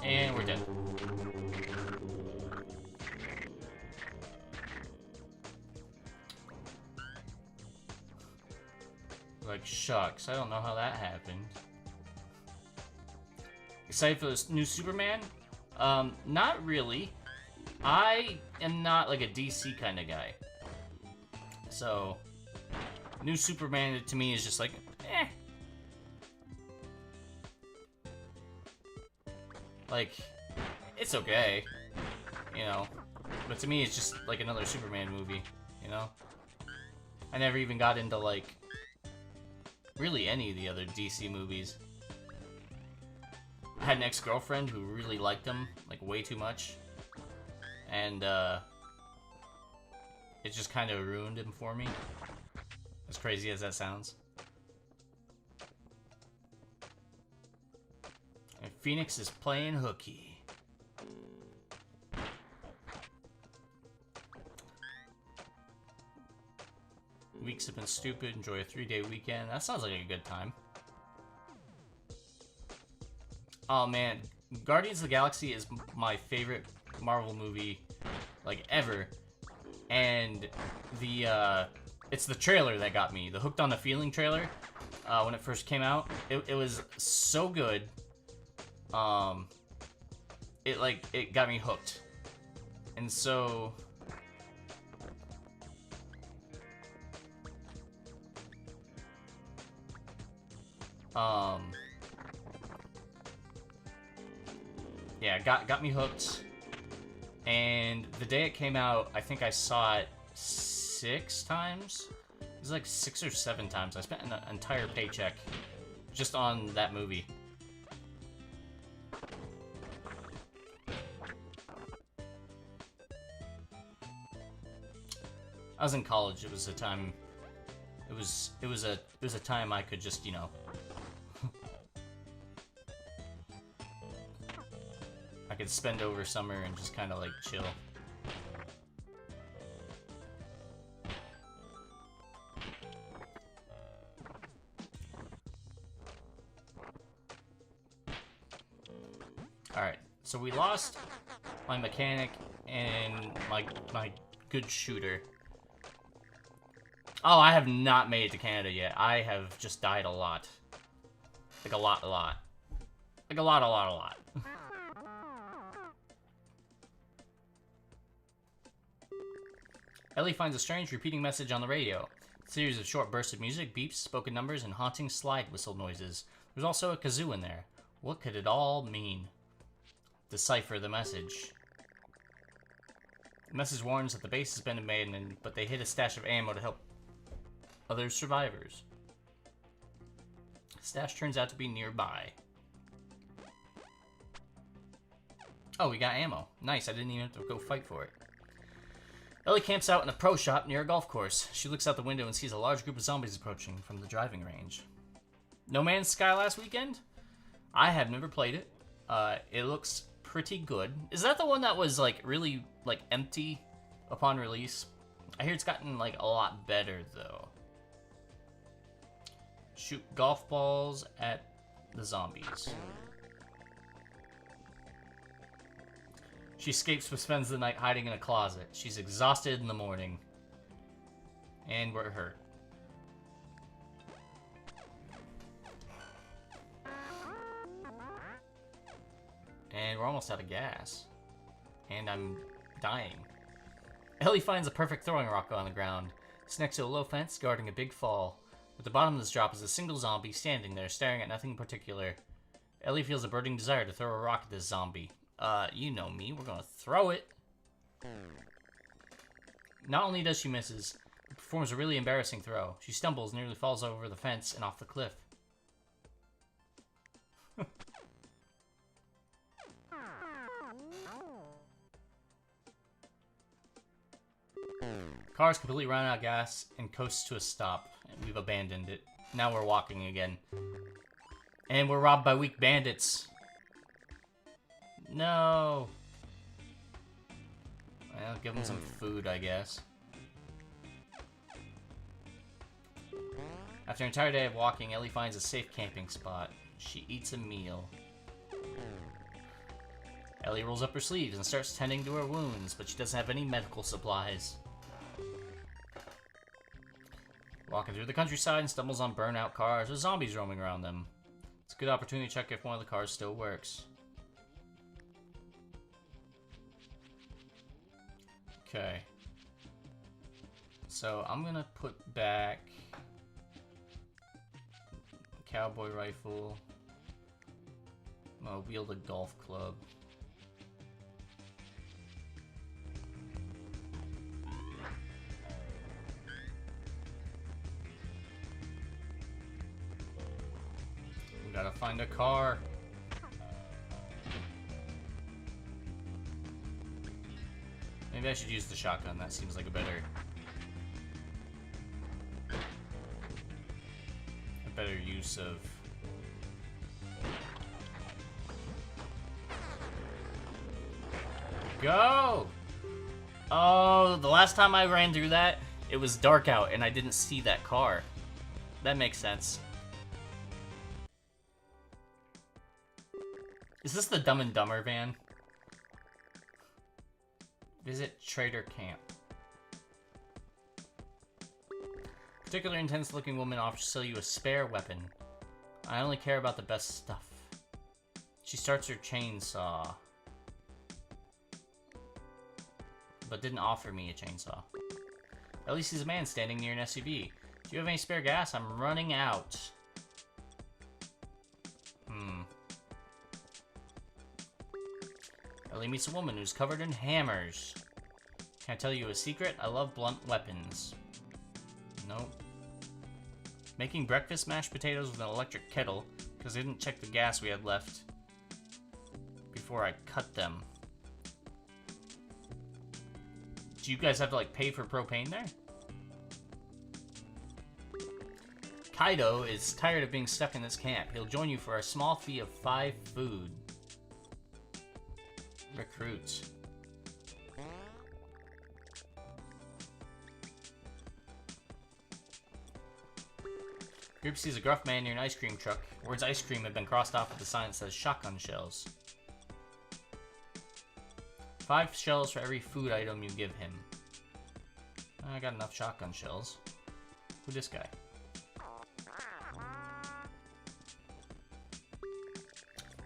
And we're dead. Like, shucks, I don't know how that happened. Excited for this new Superman? Not really. I am not like a DC kind of guy. So, new Superman to me is just like, eh. Like, it's okay, you know. But to me, it's just like another Superman movie, you know. I never even got into, like, really any of the other DC movies. I had an ex-girlfriend who really liked them, like, way too much. And, it just kind of ruined him for me. As crazy as that sounds. And Phoenix is playing hooky. Weeks have been stupid. Enjoy a 3-day weekend. That sounds like a good time. Oh man, Guardians of the Galaxy is my favorite Marvel movie, like, ever. And the it's the trailer that got me. The Hooked on a Feeling trailer, when it first came out. It was so good. It got me hooked. And so yeah, got me hooked. And the day it came out, I think I saw it 6 times. It was like 6 or 7 times. I spent an entire paycheck just on that movie. I was in college. It was a time. It was a time I could just, you know. I could spend over summer and just kind of like chill. Alright, so we lost my mechanic and my good shooter. Oh, I have not made it to Canada yet. I have just died a lot. Like a lot. Like a lot. Ellie finds a strange repeating message on the radio. A series of short bursts of music, beeps, spoken numbers, and haunting slide whistle noises. There's also a kazoo in there. What could it all mean? Decipher the message. The message warns that the base has been abandoned, but they hid a stash of ammo to help other survivors. The stash turns out to be nearby. Oh, we got ammo. Nice, I didn't even have to go fight for it. Ellie camps out in a pro shop near a golf course. She looks out the window and sees a large group of zombies approaching from the driving range. No Man's Sky last weekend? I have never played it. It looks pretty good. Is that the one that was, like, really, like, empty upon release? I hear it's gotten, like, a lot better, though. Shoot golf balls at the zombies. She escapes but spends the night hiding in a closet. She's exhausted in the morning. And we're hurt. And we're almost out of gas. And I'm dying. Ellie finds a perfect throwing rock on the ground. It's next to a low fence guarding a big fall. At the bottom of this drop is a single zombie standing there, staring at nothing in particular. Ellie feels a burning desire to throw a rock at this zombie. You know me. We're gonna throw it. Not only does she misses, but performs a really embarrassing throw. She stumbles, nearly falls over the fence and off the cliff. Car's completely run out of gas and coasts to a stop. We've abandoned it. Now we're walking again. And we're robbed by weak bandits. No. Well, give them some food, I guess. After an entire day of walking, Ellie finds a safe camping spot. She eats a meal. Ellie rolls up her sleeves and starts tending to her wounds, but she doesn't have any medical supplies. Walking through the countryside and stumbles on burnout cars with zombies roaming around them. It's a good opportunity to check if one of the cars still works. Okay. So I'm gonna put back the cowboy rifle. I'm gonna wield a golf club. Gotta find a car. Maybe I should use the shotgun. That seems like a better use of. Go! Oh, the last time I ran through that, it was dark out and I didn't see that car. That makes sense. Is this the Dumb and Dumber van? Visit Trader Camp. Particularly intense-looking woman offers to sell you a spare weapon. I only care about the best stuff. She starts her chainsaw. But didn't offer me a chainsaw. Ellie sees a man standing near an SUV. Do you have any spare gas? I'm running out. Ellie meets a woman who's covered in hammers. Can I tell you a secret? I love blunt weapons. Nope. Making breakfast mashed potatoes with an electric kettle, because I didn't check the gas we had left before I cut them. Do you guys have to, like, pay for propane there? Kaido is tired of being stuck in this camp. He'll join you for a small fee of 5 food. Recruits. Group sees a gruff man near an ice cream truck. Words ice cream have been crossed off with a sign that says shotgun shells. 5 shells for every food item you give him. I got enough shotgun shells. Who's this guy?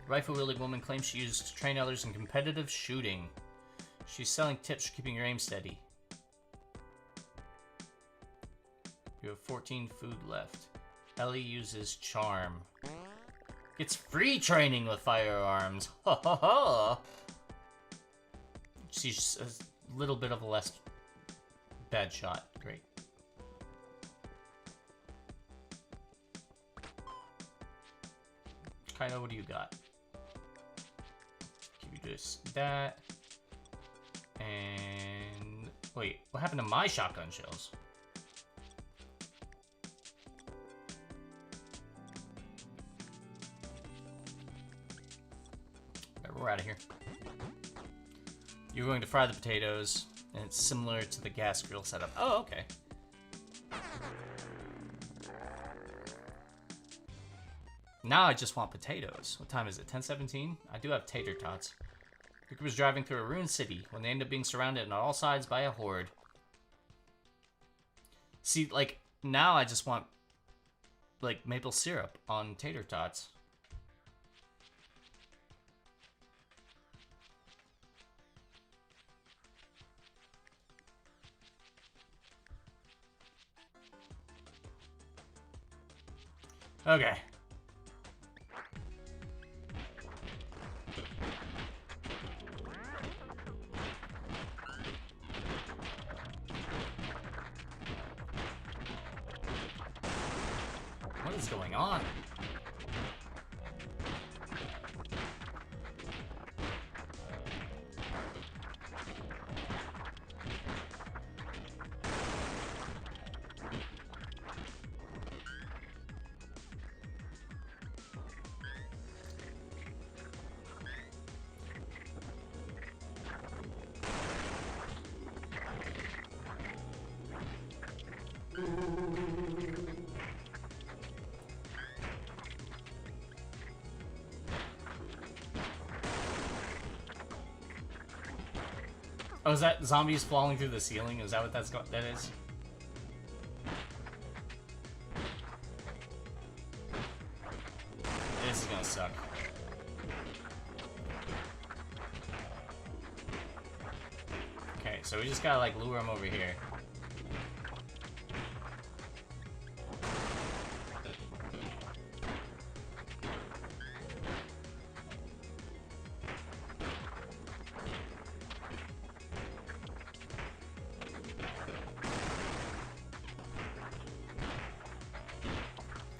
Rifle-wielding woman claims she used to train others in competitive shooting. She's selling tips for keeping your aim steady. You have 14 food left. Ellie uses charm. It's free training with firearms. Ha ha ha! She's a little bit of a less bad shot. Great. Kaido, what do you got? Just that. And wait, what happened to my shotgun shells? Right, we're out of here. You're going to fry the potatoes, and it's similar to the gas grill setup. Oh, okay. Now I just want potatoes. What time is it? 10:17? I do have tater tots. The group was driving through a ruined city when they ended up being surrounded on all sides by a horde. See, like, now I just want, like, maple syrup on tater tots. Okay. What is going on? Oh, is that zombies falling through the ceiling? Is that what that is? This is gonna suck. Okay, so we just gotta like lure him over here.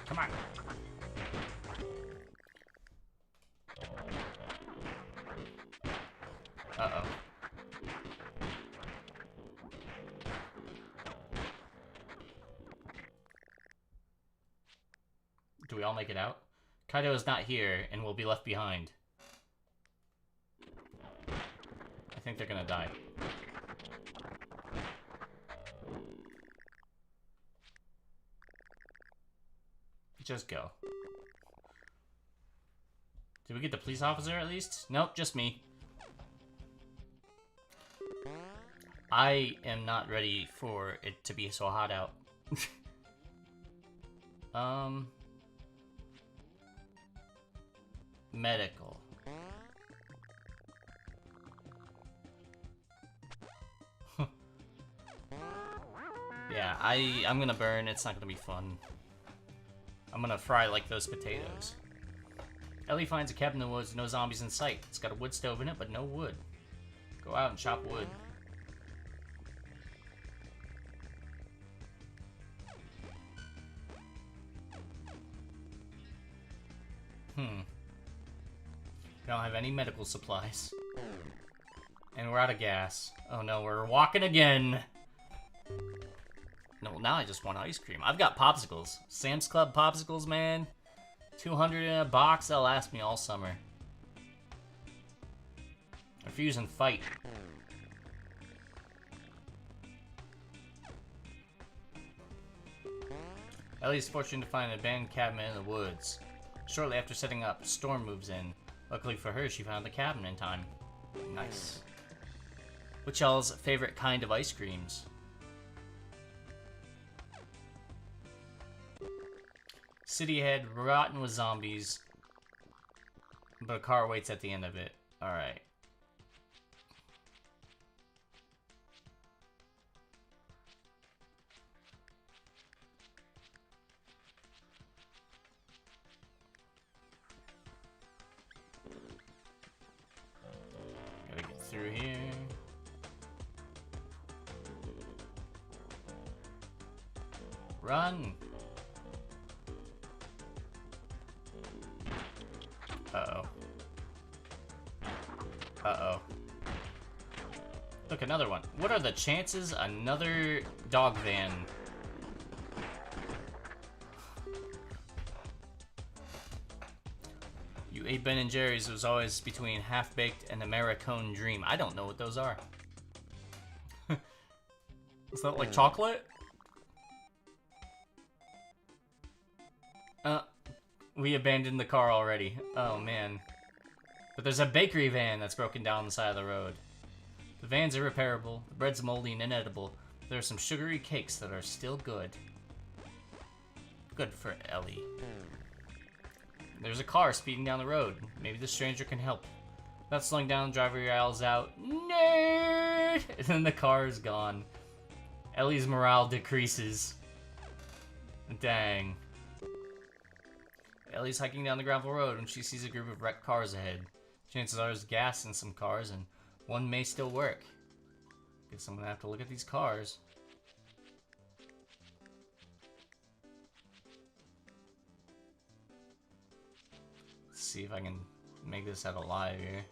Come on. Uh-oh. Do we all make it out? Kaido is not here and will be left behind. I think they're gonna die. Just go. Did we get the police officer at least? Nope, just me. I am not ready for it to be so hot out. Medical. Yeah, I'm gonna burn. It's not gonna be fun. I'm gonna fry like those potatoes. Ellie finds a cabin in the woods, no zombies in sight. It's got a wood stove in it, but no wood. Go out and chop wood. We don't have any medical supplies. And we're out of gas. Oh no, we're walking again. No, now I just want ice cream. I've got popsicles. Sam's Club popsicles, man. 200 in a box, that'll last me all summer. Refuse and fight. Ellie's fortunate to find an abandoned cabin in the woods. Shortly after setting up, Storm moves in. Luckily for her, she found the cabin in time. Nice. What's y'all's favorite kind of ice creams? City ahead, rotten with zombies, but a car waits at the end of it. Alright. Gotta get through here. Run! Uh-oh. Uh-oh. Look, another one. What are the chances another dog van? You ate Ben & Jerry's was always between half-baked and Americone Dream. I don't know what those are. Is that like chocolate? We abandoned the car already. Oh, man. But there's a bakery van that's broken down on the side of the road. The van's irreparable, the bread's moldy and inedible. There are some sugary cakes that are still good. Good for Ellie. There's a car speeding down the road. Maybe the stranger can help. Not slowing down, the driver yells out, "Nerd!" And then the car is gone. Ellie's morale decreases. Dang. Ellie's hiking down the gravel road when she sees a group of wrecked cars ahead. Chances are there's gas in some cars, and one may still work. Guess I'm gonna have to look at these cars. Let's see if I can make this out alive here.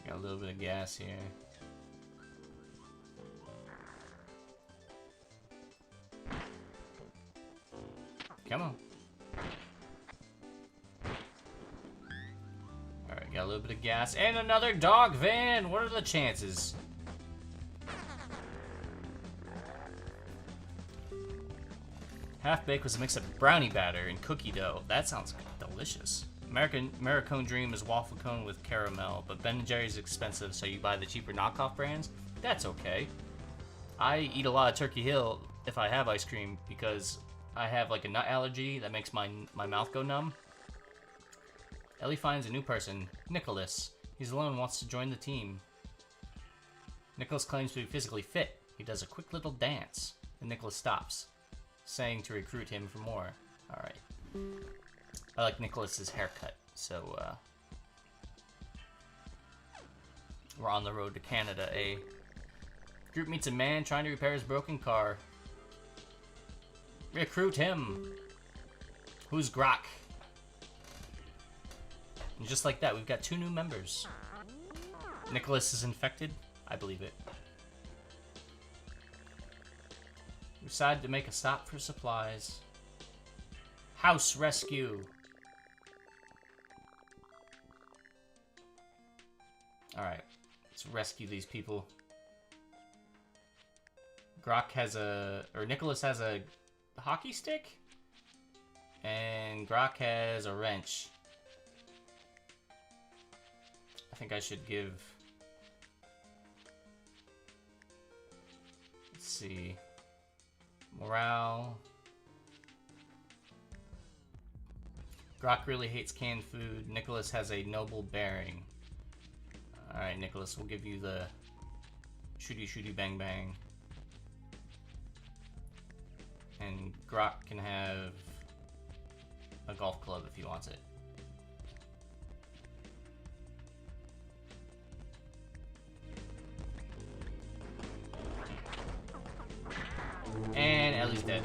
Got a little bit of gas here. Come on. Alright, got a little bit of gas. And another dog van! What are the chances? Half-baked was a mix of brownie batter and cookie dough. That sounds delicious. Americone Dream is waffle cone with caramel, but Ben & Jerry's is expensive, so you buy the cheaper knockoff brands? That's okay. I eat a lot of Turkey Hill if I have ice cream because I have like a nut allergy that makes my mouth go numb. Ellie finds a new person, Nicholas. He's alone and wants to join the team. Nicholas claims to be physically fit. He does a quick little dance. Then Nicholas stops, saying to recruit him for more. Alright. I like Nicholas's haircut, so we're on the road to Canada, eh? Group meets a man trying to repair his broken car. Recruit him! Who's Grok? And just like that, we've got 2 new members. Nicholas is infected? I believe it. We decided to make a stop for supplies. House rescue! Alright, let's rescue these people. Grok has Nicholas has a hockey stick? And Grok has a wrench. I think I should give... Let's see... Morale... Grok really hates canned food. Nicholas has a noble bearing. Alright, Nicholas, we'll give you the shooty shooty bang bang. And Grok can have a golf club if he wants it. And Ellie's dead.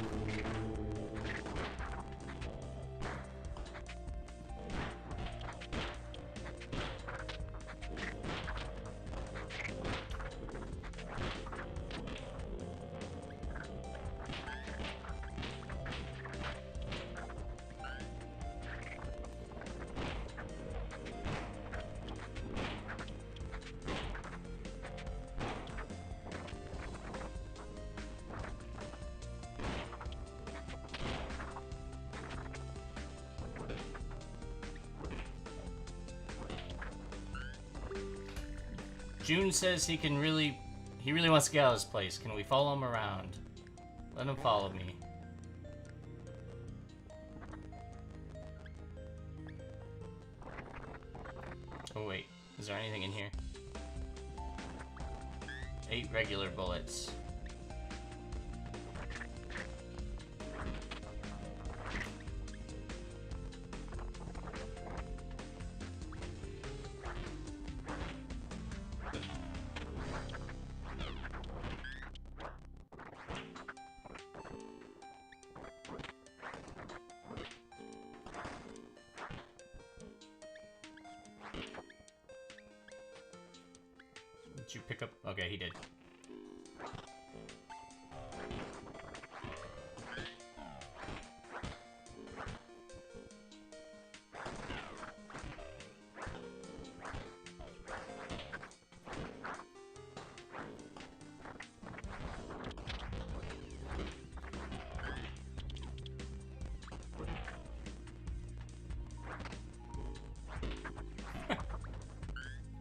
June says he really wants to get out of this place. Can we follow him around? Let him follow me. Oh wait, is there anything in here? 8 regular bullets. Did you pick up? Okay, he did.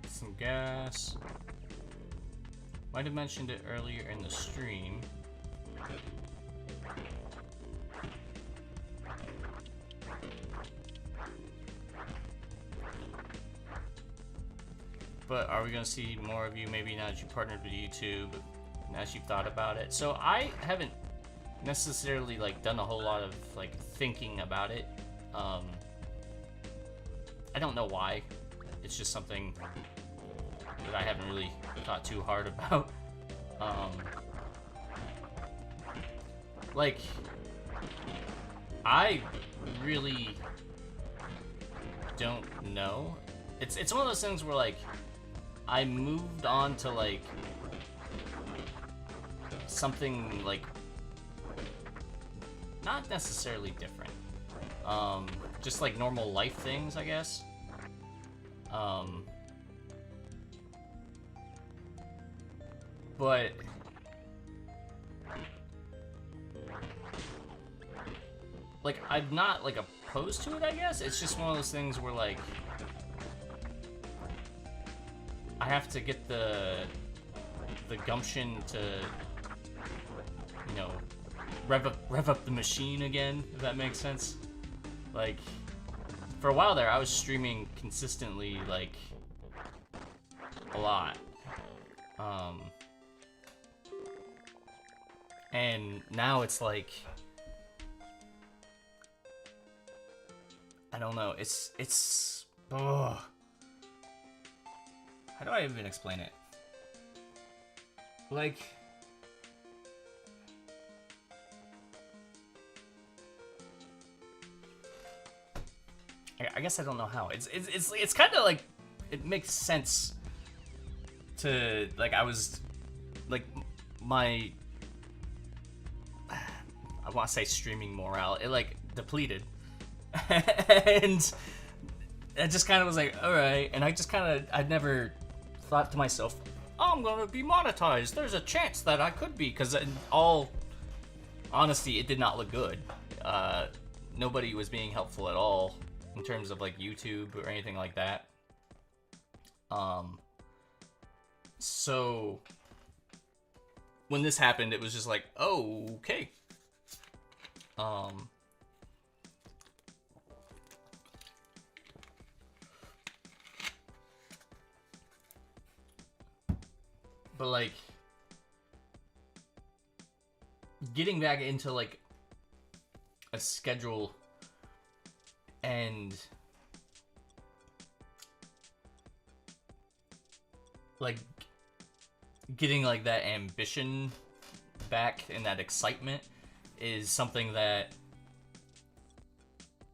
Some gas. Might have mentioned it earlier in the stream. But are we going to see more of you maybe now that you partnered with YouTube, now that you've thought about it? So I haven't necessarily like done a whole lot of like thinking about it. I don't know why. It's just something that I haven't really thought too hard about. Like, I really don't know. It's one of those things where like I moved on to like something like not necessarily different. Just like normal life things, I guess. But like I'm not like opposed to it, I guess. It's just one of those things where like I have to get the gumption to, you know, rev up the machine again, if that makes sense. Like, for a while there, I was streaming consistently, like, a lot. And now it's like, I don't know, it's, ugh. How do I even explain it? Like, I guess I don't know how. It's kind of like, it makes sense to, like, I was, like, my, I want to say streaming morale, it, like, depleted. And I just kind of was like, alright, and I just kind of, I'd never thought to myself, oh, I'm gonna be monetized, there's a chance that I could be, because in all honesty, it did not look good. Nobody was being helpful at all in terms of like YouTube or anything like that. So when this happened, it was just like, oh, okay. But like getting back into like a schedule and like getting like that ambition back and that excitement is something that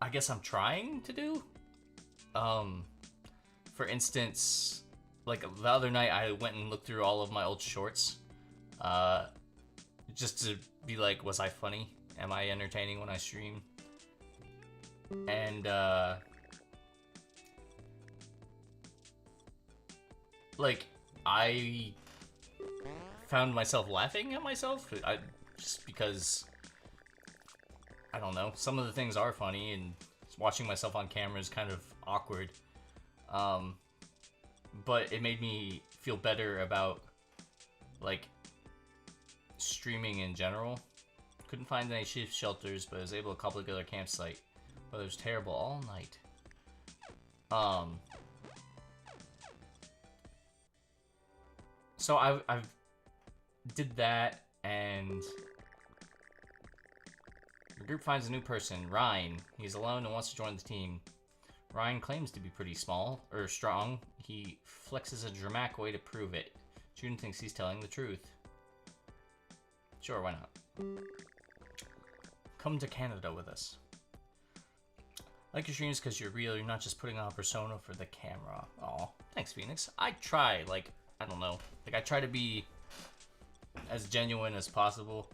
I guess I'm trying to do. For instance, like the other night I went and looked through all of my old shorts, just to be like, was I funny? Am I entertaining when I stream? And like I found myself laughing at myself. Just because I don't know, some of the things are funny, and watching myself on camera is kind of awkward. But it made me feel better about like streaming in general. Couldn't find any shift shelters, but I was able to couple together a campsite. But it was terrible all night. So I've did that, and the group finds a new person, Ryan. He's alone and wants to join the team. Ryan claims to be pretty small, or strong. He flexes a dramatic way to prove it. June thinks he's telling the truth. Sure, why not? Come to Canada with us. I like your streams because you're real, you're not just putting on a persona for the camera. Aw, thanks, Phoenix. I try, like, I don't know. Like, I try to be as genuine as possible.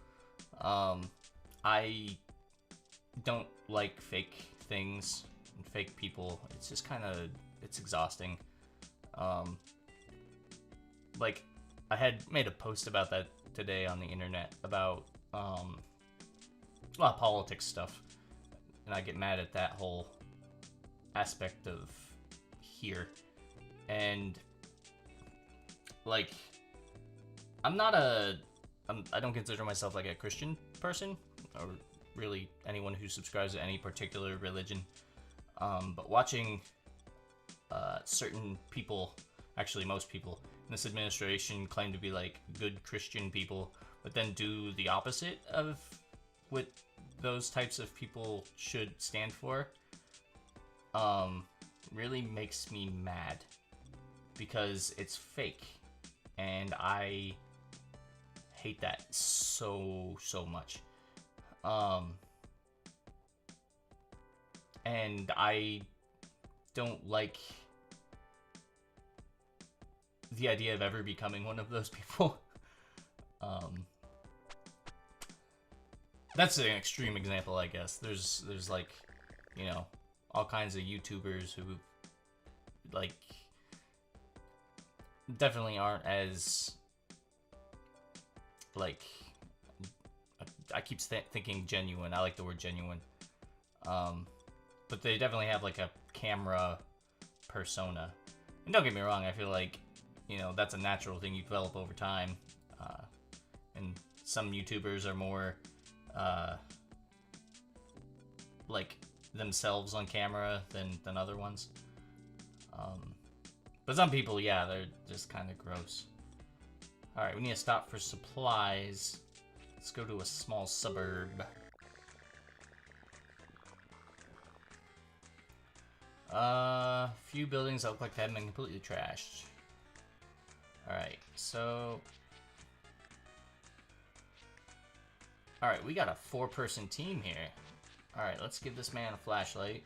I don't like fake things and fake people. It's just kind of, it's exhausting. Like, I had made a post about that today on the internet about, a lot of politics stuff. And I get mad at that whole aspect of here. And, like, I don't consider myself like a Christian person, or really anyone who subscribes to any particular religion. But watching certain people, actually most people in this administration, claim to be like good Christian people, but then do the opposite of what those types of people should stand for really makes me mad because it's fake, and I hate that so much. And I don't like the idea of ever becoming one of those people. That's an extreme example, I guess. There's like, you know, all kinds of YouTubers who like definitely aren't as like, I keep thinking genuine. I like the word genuine. But they definitely have like a camera persona. And don't get me wrong, I feel like, you know, that's a natural thing you develop over time. And some YouTubers are more like themselves on camera than other ones. But some people, yeah, they're just kind of gross. Alright, we need to stop for supplies. Let's go to a small suburb. Few buildings that look like they haven't been completely trashed. Alright, so... Alright, we got a 4-person team here. Alright, let's give this man a flashlight.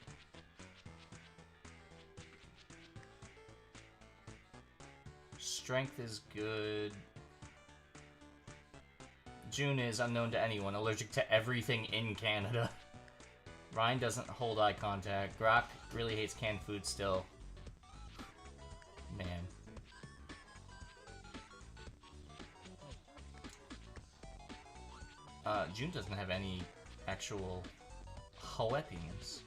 Strength is good. June is unknown to anyone, allergic to everything in Canada. Ryan doesn't hold eye contact. Grok really hates canned food still. Man. June doesn't have any actual weapons.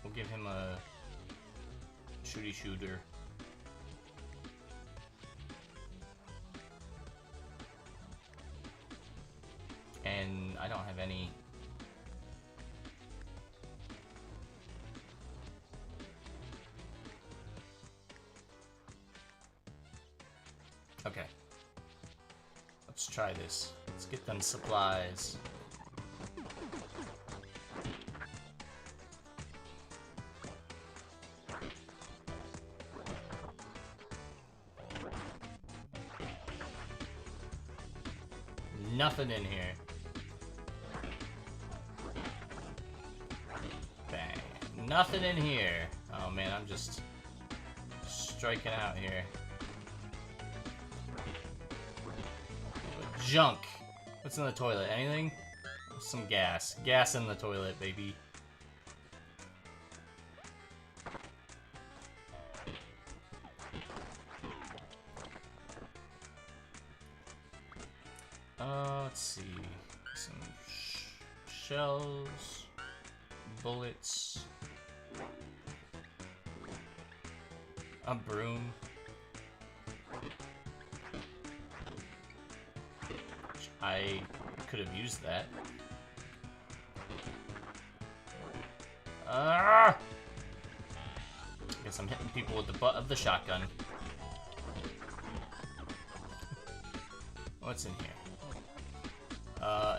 We'll give him a shooter. And I don't have any. Okay. Let's try this. Let's get them supplies. Nothing in here. Bang. Nothing in here. Oh man, I'm just striking out here. Junk. What's in the toilet? Anything? Some gas. Gas in the toilet, baby. Let's see. Some shells. Bullets. A broom. I could have used that. Guess I'm hitting people with the butt of the shotgun. What's in here?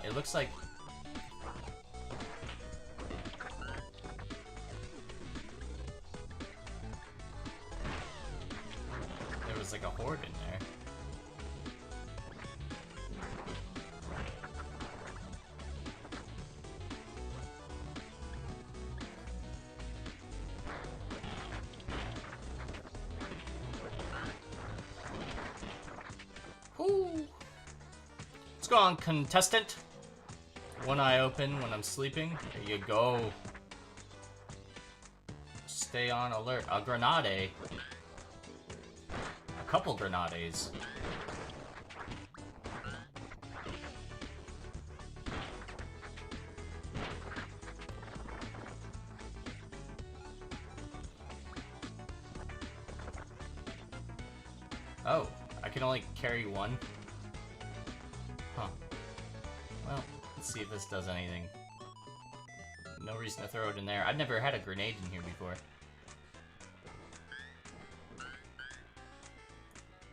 It looks like... there was like a horde in there. Let's go on, contestant. One eye open when I'm sleeping. There you go. Stay on alert. A grenade. A couple grenades. Oh, I can only carry one? Huh. Well, let's see if this does anything. No reason to throw it in there. I've never had a grenade in here before.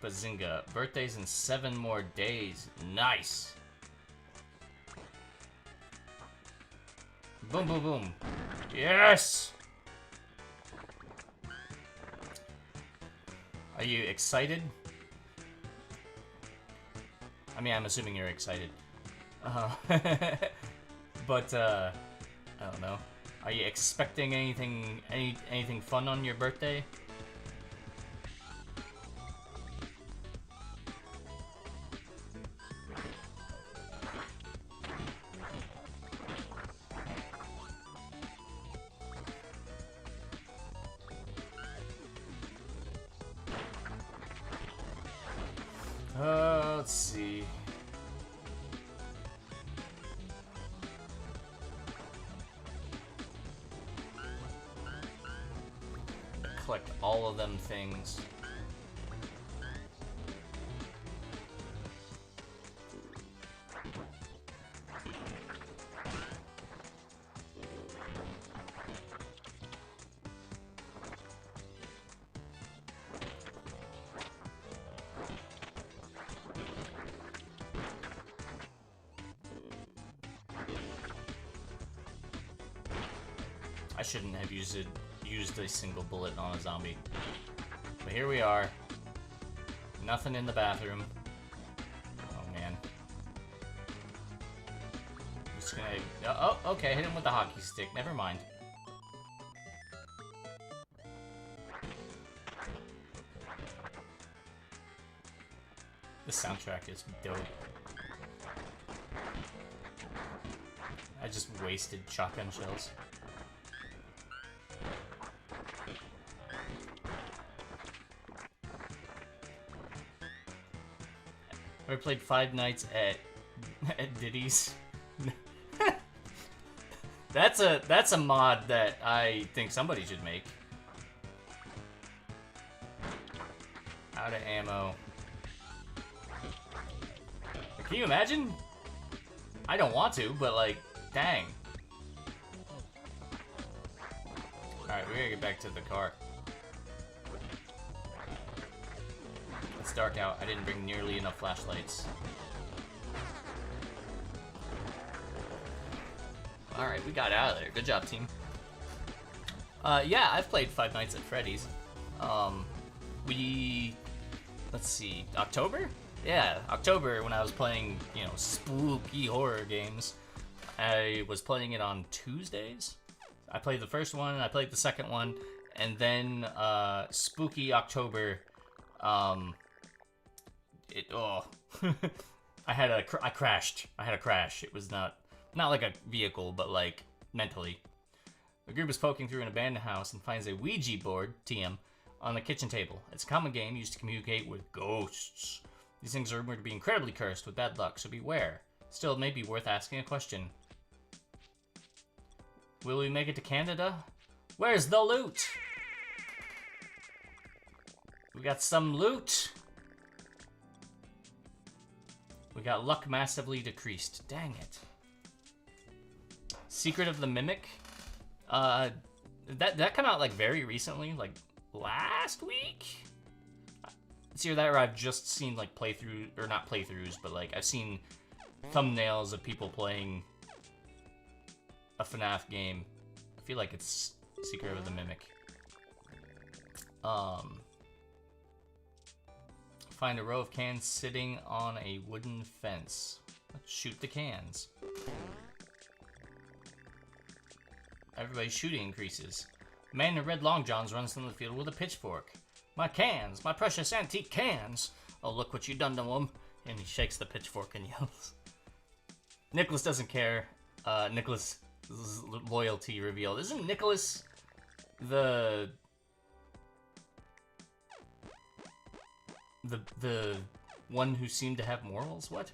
Bazinga. Birthday's in 7 more days. Nice! Boom, boom, boom. Yes! Are you excited? I mean, I'm assuming you're excited. But, I don't know. Are you expecting anything fun on your birthday? Let's see. Collect all of them things. I shouldn't have used a single bullet on a zombie. But here we are. Nothing in the bathroom. Oh man. I'm just gonna... Oh, okay, hit him with the hockey stick. Never mind. The soundtrack is dope. I just wasted shotgun shells. I played Five Nights at Diddy's. That's a mod that I think somebody should make. Out of ammo. Can you imagine? I don't want to, but like, dang. Alright, we gotta get back to the car. It's dark out. I didn't bring nearly enough flashlights. Alright, we got out of there. Good job, team. Yeah, I've played Five Nights at Freddy's. Let's see, October? Yeah, October, when I was playing, you know, spooky horror games. I was playing it on Tuesdays. I played the first one, I played the second one, and then, spooky October, I crashed. I had a crash. It was not like a vehicle, but like mentally. The group is poking through an abandoned house and finds a Ouija board, TM, on the kitchen table. It's a common game used to communicate with ghosts. These things are rumored to be incredibly cursed with bad luck, so beware. Still, it may be worth asking a question. Will we make it to Canada? Where's the loot? We got some loot. We got luck massively decreased. Dang it. Secret of the Mimic. That came out like very recently, like last week. It's either that or I've just seen like playthrough, or not playthroughs, but like I've seen thumbnails of people playing a FNAF game. I feel like it's Secret of the Mimic. Find a row of cans sitting on a wooden fence. Let's shoot the cans. Everybody's shooting increases. A man in red long johns runs from the field with a pitchfork. My cans! My precious antique cans! Oh, look what you done to them. And he shakes the pitchfork and yells. Nicholas doesn't care. Nicholas' loyalty revealed. Isn't Nicholas the one who seemed to have morals? What?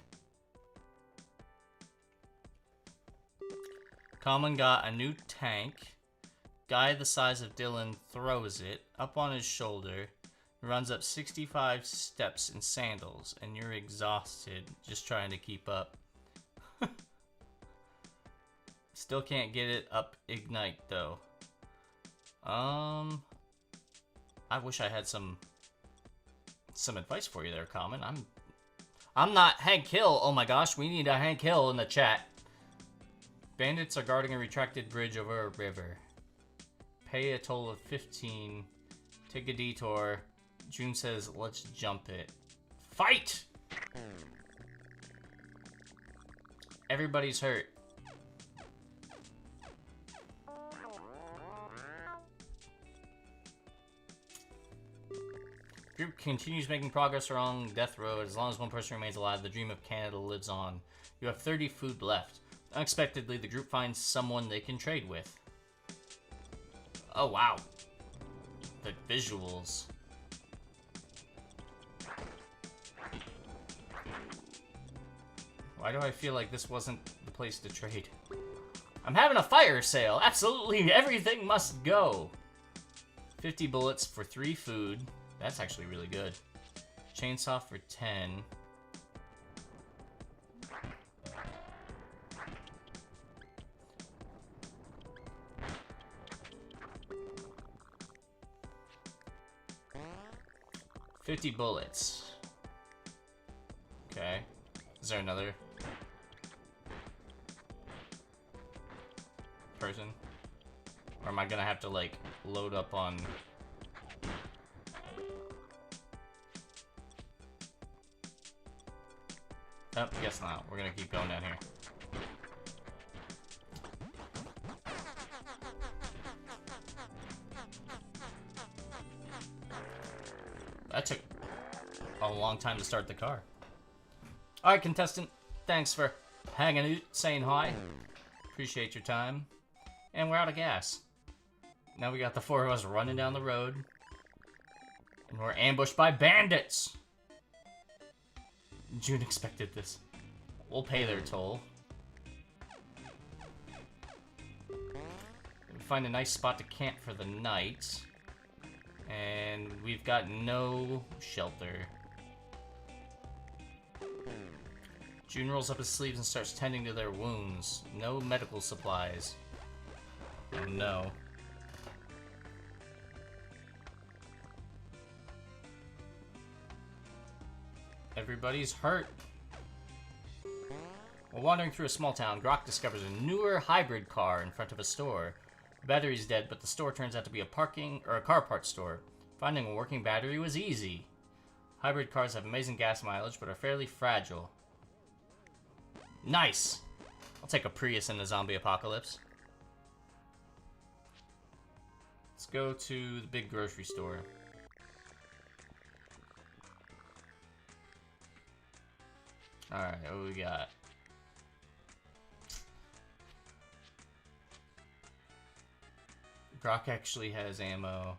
Common got a new tank. Guy the size of Dylan throws it up on his shoulder, runs up 65 steps in sandals, and you're exhausted just trying to keep up. Still can't get it up Ignite though. I wish I had some advice for you there, Common. I'm not Hank Hill. Oh my gosh, we need a Hank Hill in the chat. Bandits are guarding a retracted bridge over a river. Pay a total of 15. Take a detour. June says, let's jump it. Fight! Everybody's hurt. Group continues making progress along Death Road. As long as one person remains alive, the dream of Canada lives on. You have 30 food left. Unexpectedly, the group finds someone they can trade with. Oh, wow. The visuals. Why do I feel like this wasn't the place to trade? I'm having a fire sale. Absolutely everything must go. 50 bullets for 3 food. That's actually really good. Chainsaw for 10. $50 bullets. Okay. Is there another person? Or am I gonna have to, like, load up on... Oh, guess not. We're gonna keep going down here. That took a long time to start the car. Alright, contestant. Thanks for hanging out, saying hi. Appreciate your time. And we're out of gas. Now we got the 4 of us running down the road. And we're ambushed by bandits! June expected this. We'll pay their toll. We find a nice spot to camp for the night. And we've got no shelter. June rolls up his sleeves and starts tending to their wounds. No medical supplies. Oh no. Everybody's hurt. While wandering through a small town, Grok discovers a newer hybrid car in front of a store. The battery's dead, but the store turns out to be a car parts store. Finding a working battery was easy. Hybrid cars have amazing gas mileage, but are fairly fragile. Nice! I'll take a Prius in the zombie apocalypse. Let's go to the big grocery store. Alright, what we got? Grok actually has ammo.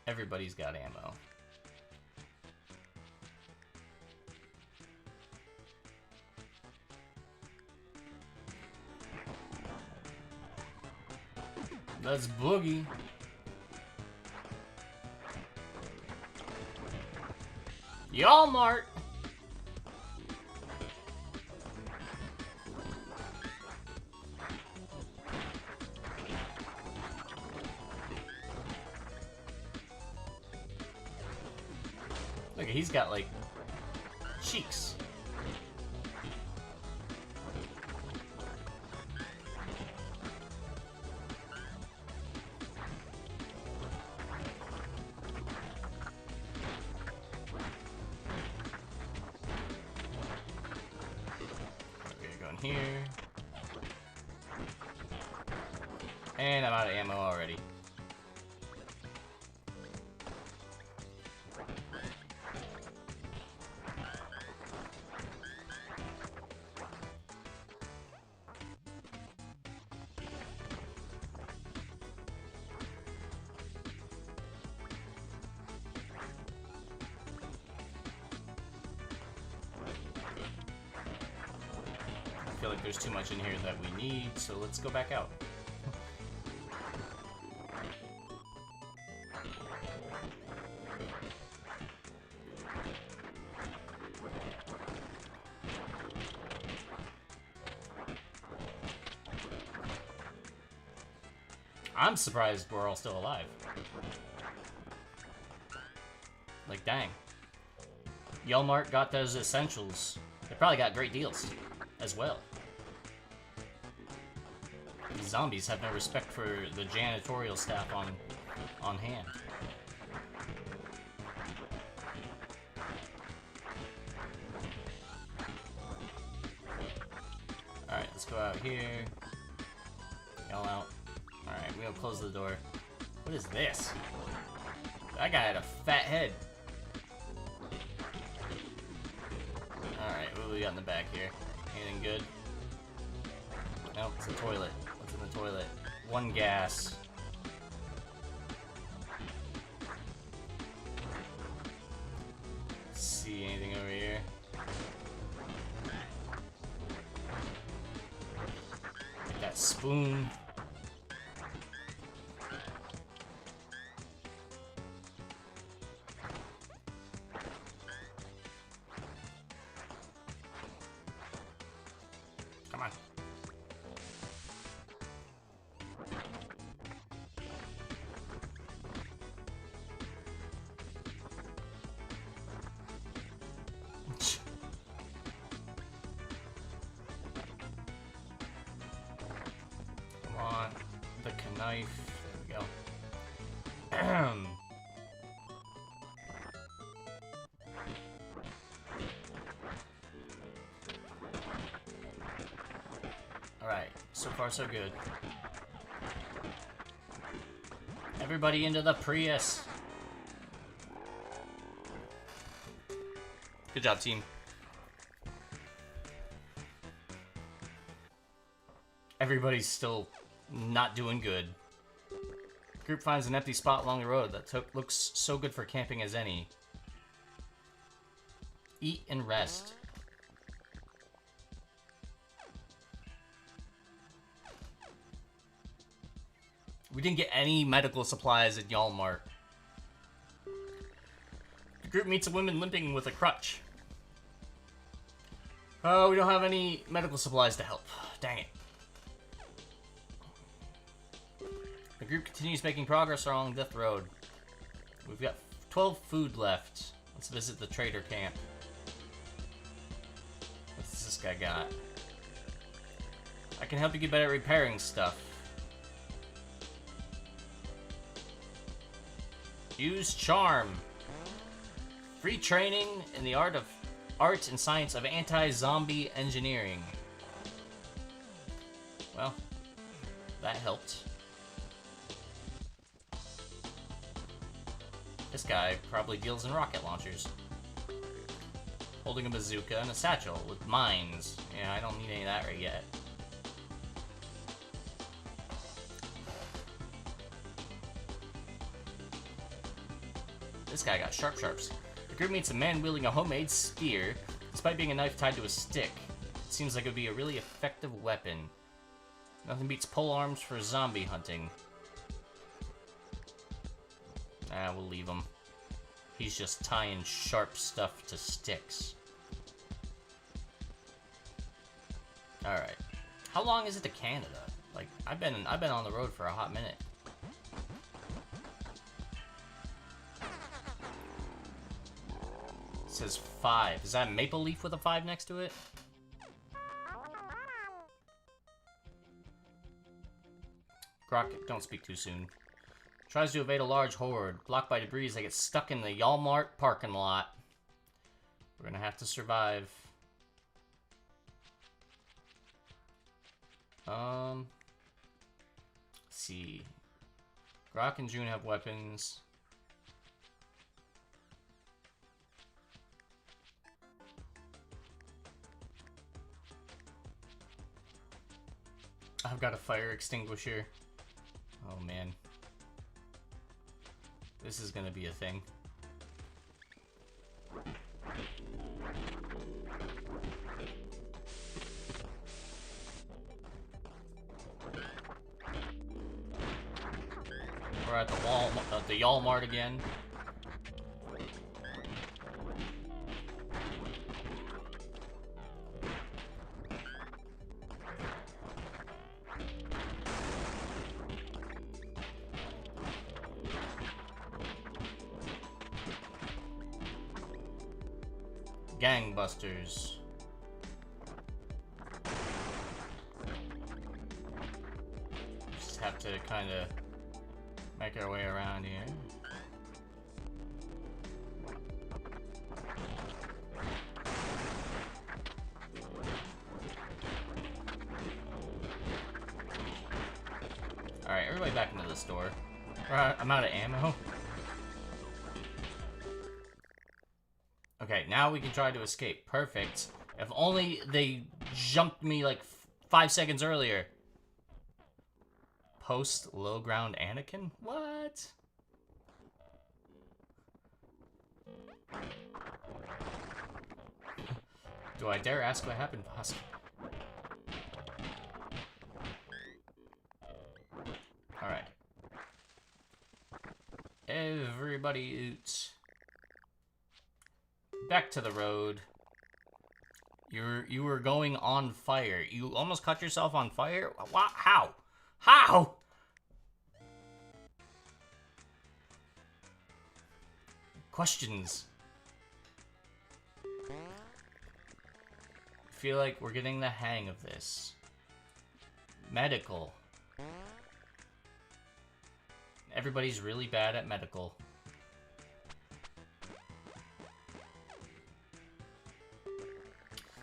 Everybody's got ammo. Let's boogie. Y'all Mart. Look, he's got like cheeks. Here. And I'm out of ammo already. I feel like there's too much in here that we need, so let's go back out. I'm surprised we're all still alive. Like, dang. Yelmart got those essentials. They probably got great deals as well. These zombies have no respect for the janitorial staff on hand. Alright, let's go out here. Y'all out. Alright, we'll close the door. What is this? That guy had a fat head. Alright, what do we got in the back here? Anything good? Nope, it's a toilet. What's in the toilet? One gas. See anything over here? Get that spoon. Come on. Come on. The knife. There we go. Alright, so far so good. Everybody into the Prius. Good job, team. Everybody's still not doing good. Group finds an empty spot along the road that looks so good for camping as any. Eat and rest. We didn't get any medical supplies at Walmart. The group meets a woman limping with a crutch. Oh, we don't have any medical supplies to help. Dang it. The group continues making progress along Death Road. We've got 12 food left. Let's visit the trader camp. What's this guy got? I can help you get better at repairing stuff. Use charm. Free training in the art and science of anti-zombie engineering. Well, that helped. This guy probably deals in rocket launchers. Holding a bazooka and a satchel with mines. Yeah, I don't need any of that right yet. This guy got sharps. The group meets a man wielding a homemade spear, despite being a knife tied to a stick. It seems like it would be a really effective weapon. Nothing beats pole arms for zombie hunting. We'll leave him. He's just tying sharp stuff to sticks. Alright. How long is it to Canada? Like, I've been on the road for a hot minute. It says 5. Is that a maple leaf with a 5 next to it? Crockett, don't speak too soon. Tries to evade a large horde. Blocked by debris, they get stuck in the Walmart parking lot. We're gonna have to survive. Let's see. Grok and June have weapons. I've got a fire extinguisher. Oh man. This is gonna be a thing. We're at the Walmart again. Gangbusters. have to kind of make our way around here. Alright, everybody back into the store. I'm out of ammo. Okay, now we can try to escape. Perfect. If only they jumped me like 5 seconds earlier. Post low ground Anakin? What? Do I dare ask what happened, boss? Alright. Everybody out. Back to the road. You were going on fire. You almost caught yourself on fire? What? How? How? Questions. I feel like we're getting the hang of this. Medical. Everybody's really bad at medical.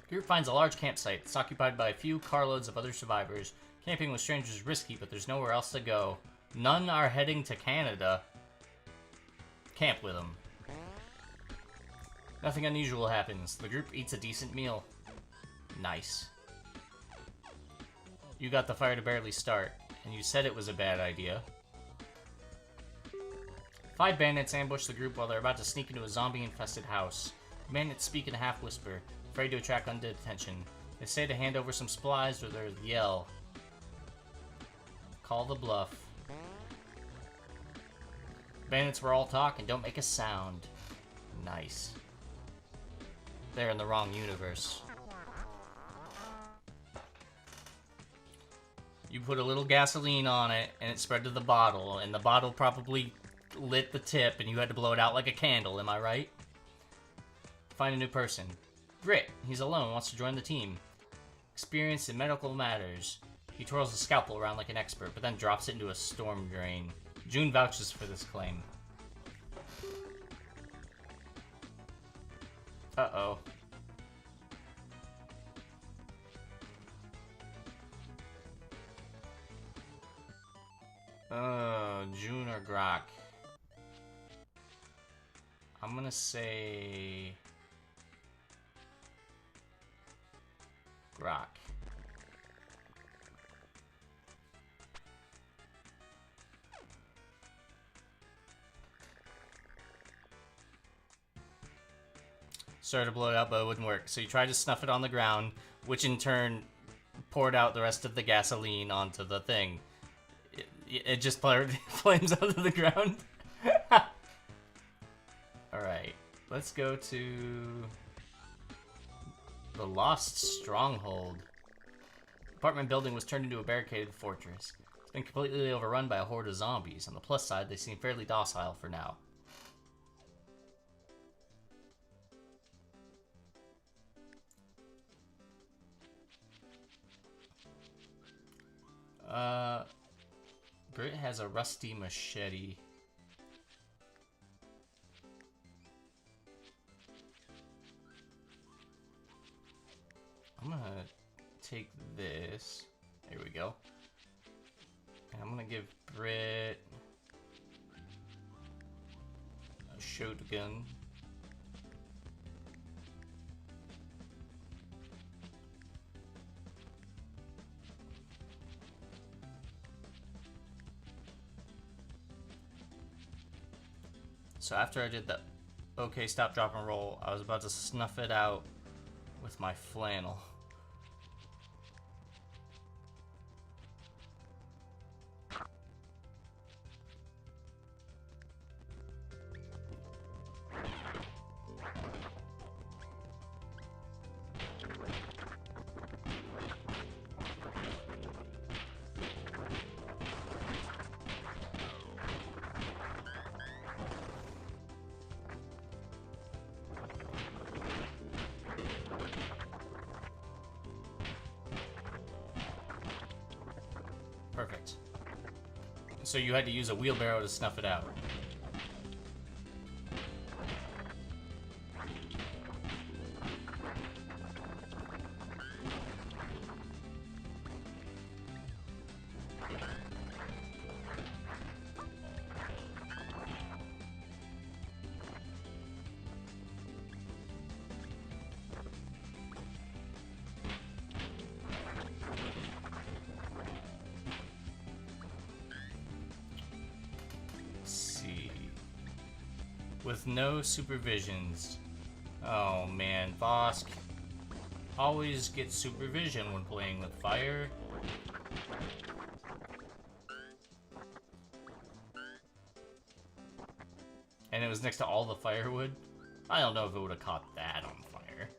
Group finds a large campsite. It's occupied by a few carloads of other survivors. Camping with strangers is risky, but there's nowhere else to go. None are heading to Canada. Camp with them. Nothing unusual happens. The group eats a decent meal. Nice. You got the fire to barely start, and you said it was a bad idea. 5 bandits ambush the group while they're about to sneak into a zombie-infested house. The bandits speak in a half-whisper, afraid to attract undue attention. They say to hand over some supplies or they yell. Call the bluff. Bandits were all talk and don't make a sound. Nice. They're in the wrong universe. You put a little gasoline on it, and it spread to the bottle, and the bottle probably lit the tip, and you had to blow it out like a candle, am I right? Find a new person. Grit. He's alone, wants to join the team. Experienced in medical matters. He twirls a scalpel around like an expert, but then drops it into a storm drain. June vouches for this claim. Uh-oh. June or Grok. I'm gonna say... Grok. Started to blow it out, but it wouldn't work. So you tried to snuff it on the ground, which in turn poured out the rest of the gasoline onto the thing. It just flames onto the ground. Alright, let's go to the Lost Stronghold. The apartment building was turned into a barricaded fortress. It's been completely overrun by a horde of zombies. On the plus side, they seem fairly docile for now. Grit has a rusty machete. I'm gonna take this. There we go. And I'm gonna give Grit a shotgun. So after I did the okay, stop, drop, and roll, I was about to snuff it out with my flannel. Perfect. So you had to use a wheelbarrow to snuff it out. With no supervisions. Oh man, Vosk always gets supervision when playing with fire. And it was next to all the firewood. I don't know if it would have caught that on fire.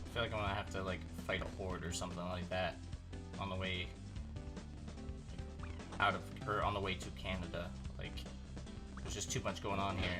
I feel like I'm gonna have to like fight a horde or something like that on the way out of, or on the way to Canada. Like, there's just too much going on here.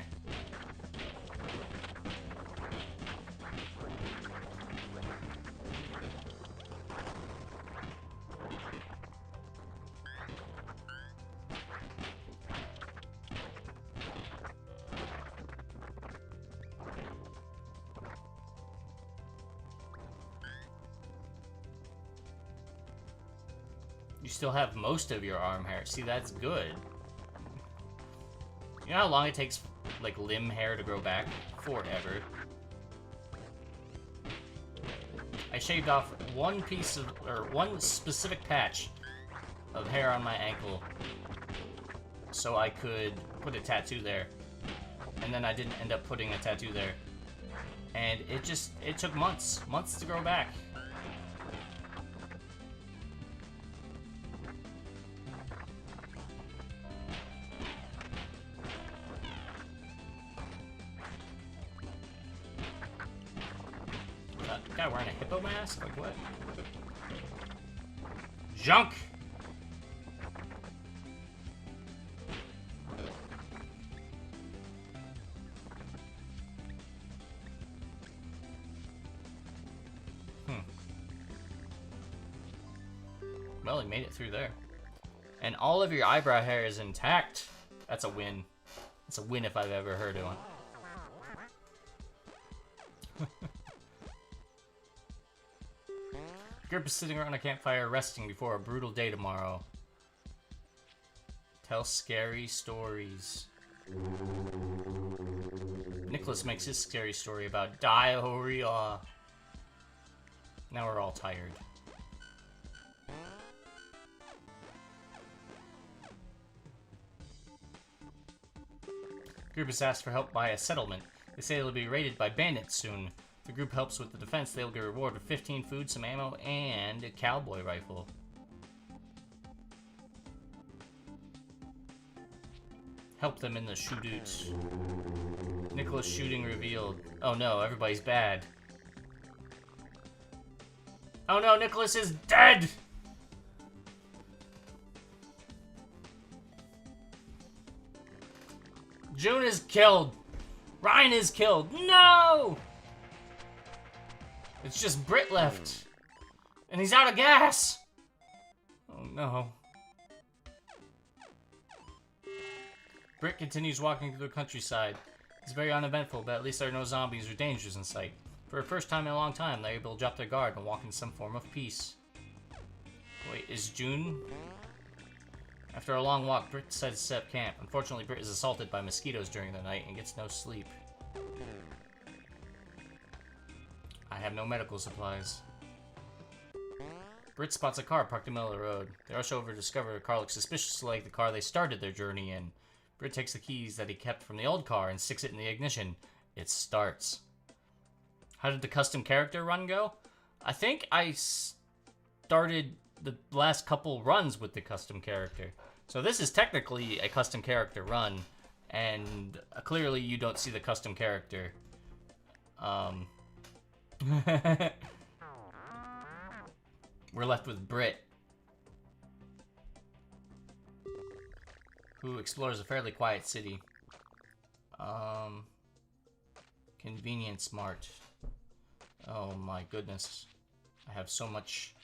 You still have most of your arm hair. See, that's good. You know how long it takes, like, limb hair to grow back? Forever. I shaved off one piece of, or one specific patch of hair on my ankle so I could put a tattoo there. And then I didn't end up putting a tattoo there. And it took months to grow back. Guy wearing a hippo mask? Like what? Junk! Well, he made it through there. And all of your eyebrow hair is intact. That's a win. That's a win if I've ever heard of one. Group is sitting around a campfire resting before a brutal day tomorrow. Tell scary stories. Nicholas makes his scary story about diarrhea. Now we're all tired. Group is asked for help by a settlement. They say they'll be raided by bandits soon. If the group helps with the defense, they'll get rewarded with 15 food, some ammo, and a cowboy rifle. Help them in the shootouts. Nicholas shooting revealed. Oh no, everybody's bad. Oh no, Nicholas is dead! June is killed. Ryan is killed. No! It's just Britt left. And he's out of gas! Oh no. Britt continues walking through the countryside. It's very uneventful, but at least there are no zombies or dangers in sight. For the first time in a long time, they're able to drop their guard and walk in some form of peace. Wait, is June? After a long walk, Britt decides to set up camp. Unfortunately, Britt is assaulted by mosquitoes during the night and gets no sleep. I have no medical supplies. Britt spots a car parked in the middle of the road. They rush over to discover the car looks suspiciously like the car they started their journey in. Britt takes the keys that he kept from the old car and sticks it in the ignition. It starts. How did the custom character run go? I think I started the last couple runs with the custom character. So this is technically a custom character run, and clearly you don't see the custom character. We're left with Britt, who explores a fairly quiet city. Convenient smart. Oh my goodness. I have so much.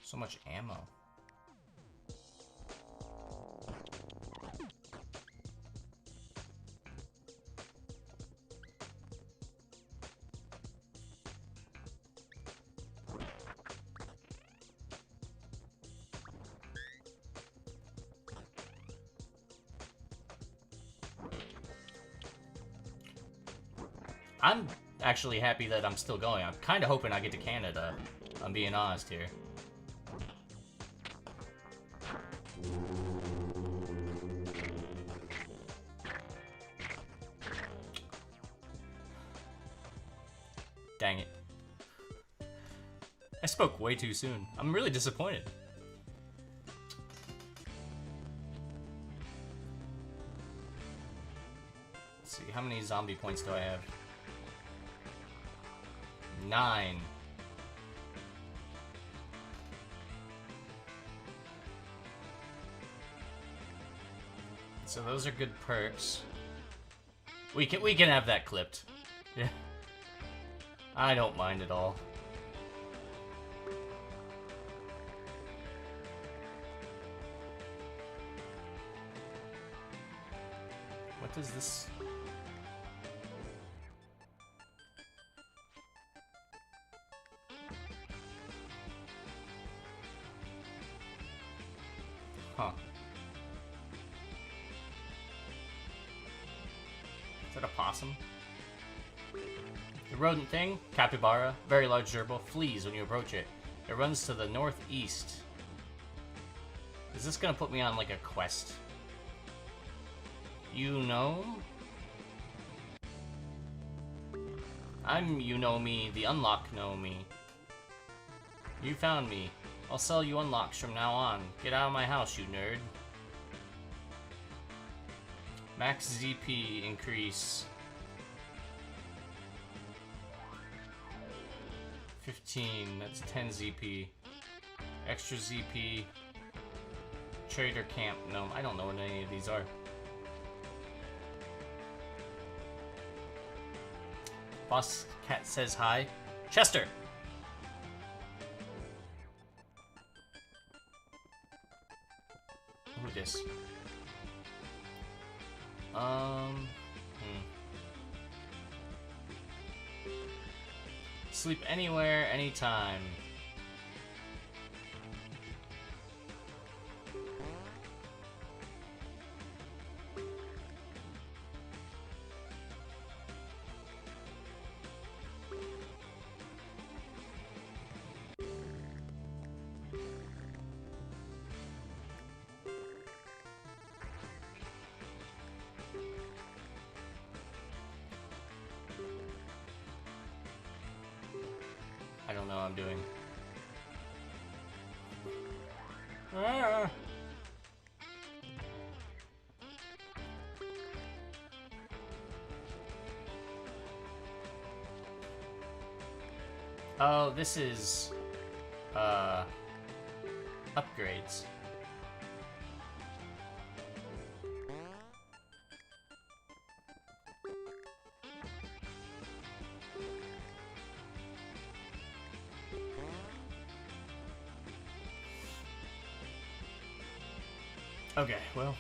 So much ammo. I'm actually happy that I'm still going. I'm kind of hoping I get to Canada. I'm being honest here. Dang it. I spoke way too soon. I'm really disappointed. Let's see, how many zombie points do I have? 9. So those are good perks. We can have that clipped. Yeah. I don't mind at all. What does this? Huh. Is that a possum? The rodent thing, capybara, very large gerbil, flees when you approach it. It runs to the northeast. Is this gonna put me on like a quest? You know? I'm you know me, the unlock know me. You found me. I'll sell you unlocks from now on. Get out of my house, you nerd. Max ZP increase. 15, that's 10 ZP. Extra ZP. Trader camp. No, I don't know what any of these are. Boss cat says hi. Chester! Who this? Sleep anywhere, anytime. I don't know what I'm doing. Ah. Oh, this is upgrades. Okay, well.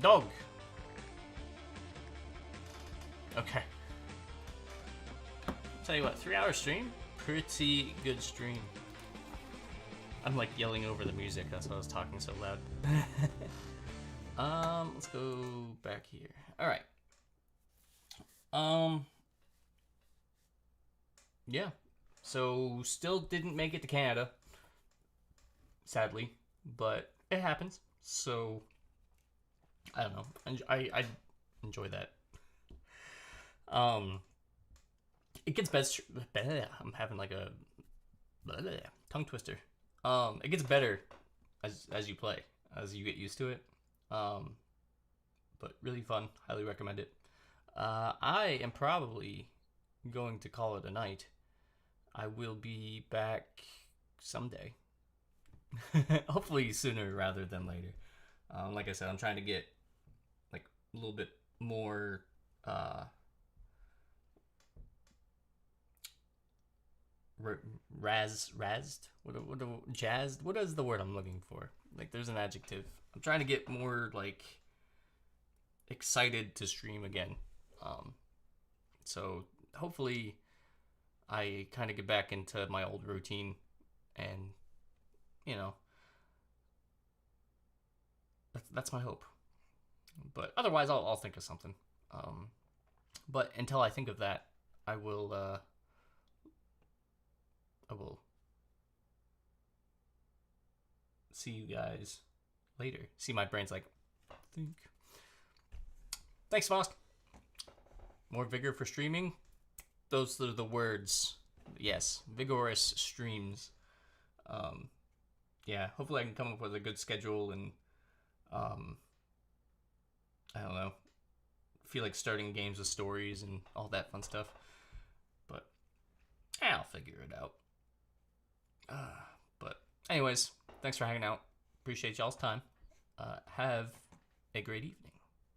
Dog. Okay. Tell you what, 3-hour stream? Pretty good stream. I'm like yelling over the music, that's why I was talking so loud. Let's go back here. Alright. Yeah. So, still didn't make it to Canada. Sadly, but it happens. So I don't know. I enjoy that. It gets better. I'm having like a tongue twister. It gets better as you play, as you get used to it. But really fun. Highly recommend it. I am probably going to call it a night. I will be back someday. Hopefully sooner rather than later. Like I said, I'm trying to get like a little bit more jazzed. What is the word I'm looking for? Like, there's an adjective. I'm trying to get more like excited to stream again. So hopefully I kind of get back into my old routine, and you know, that's my hope. But otherwise, I'll think of something. But until I think of that, I will see you guys later. See, my brain's like, think. Thanks, Fosk. More vigor for streaming. Those are the words. Yes, vigorous streams. Yeah, hopefully I can come up with a good schedule and I don't know, feel like starting games with stories and all that fun stuff. But I'll figure it out. But anyways, thanks for hanging out. Appreciate y'all's time. Have a great evening.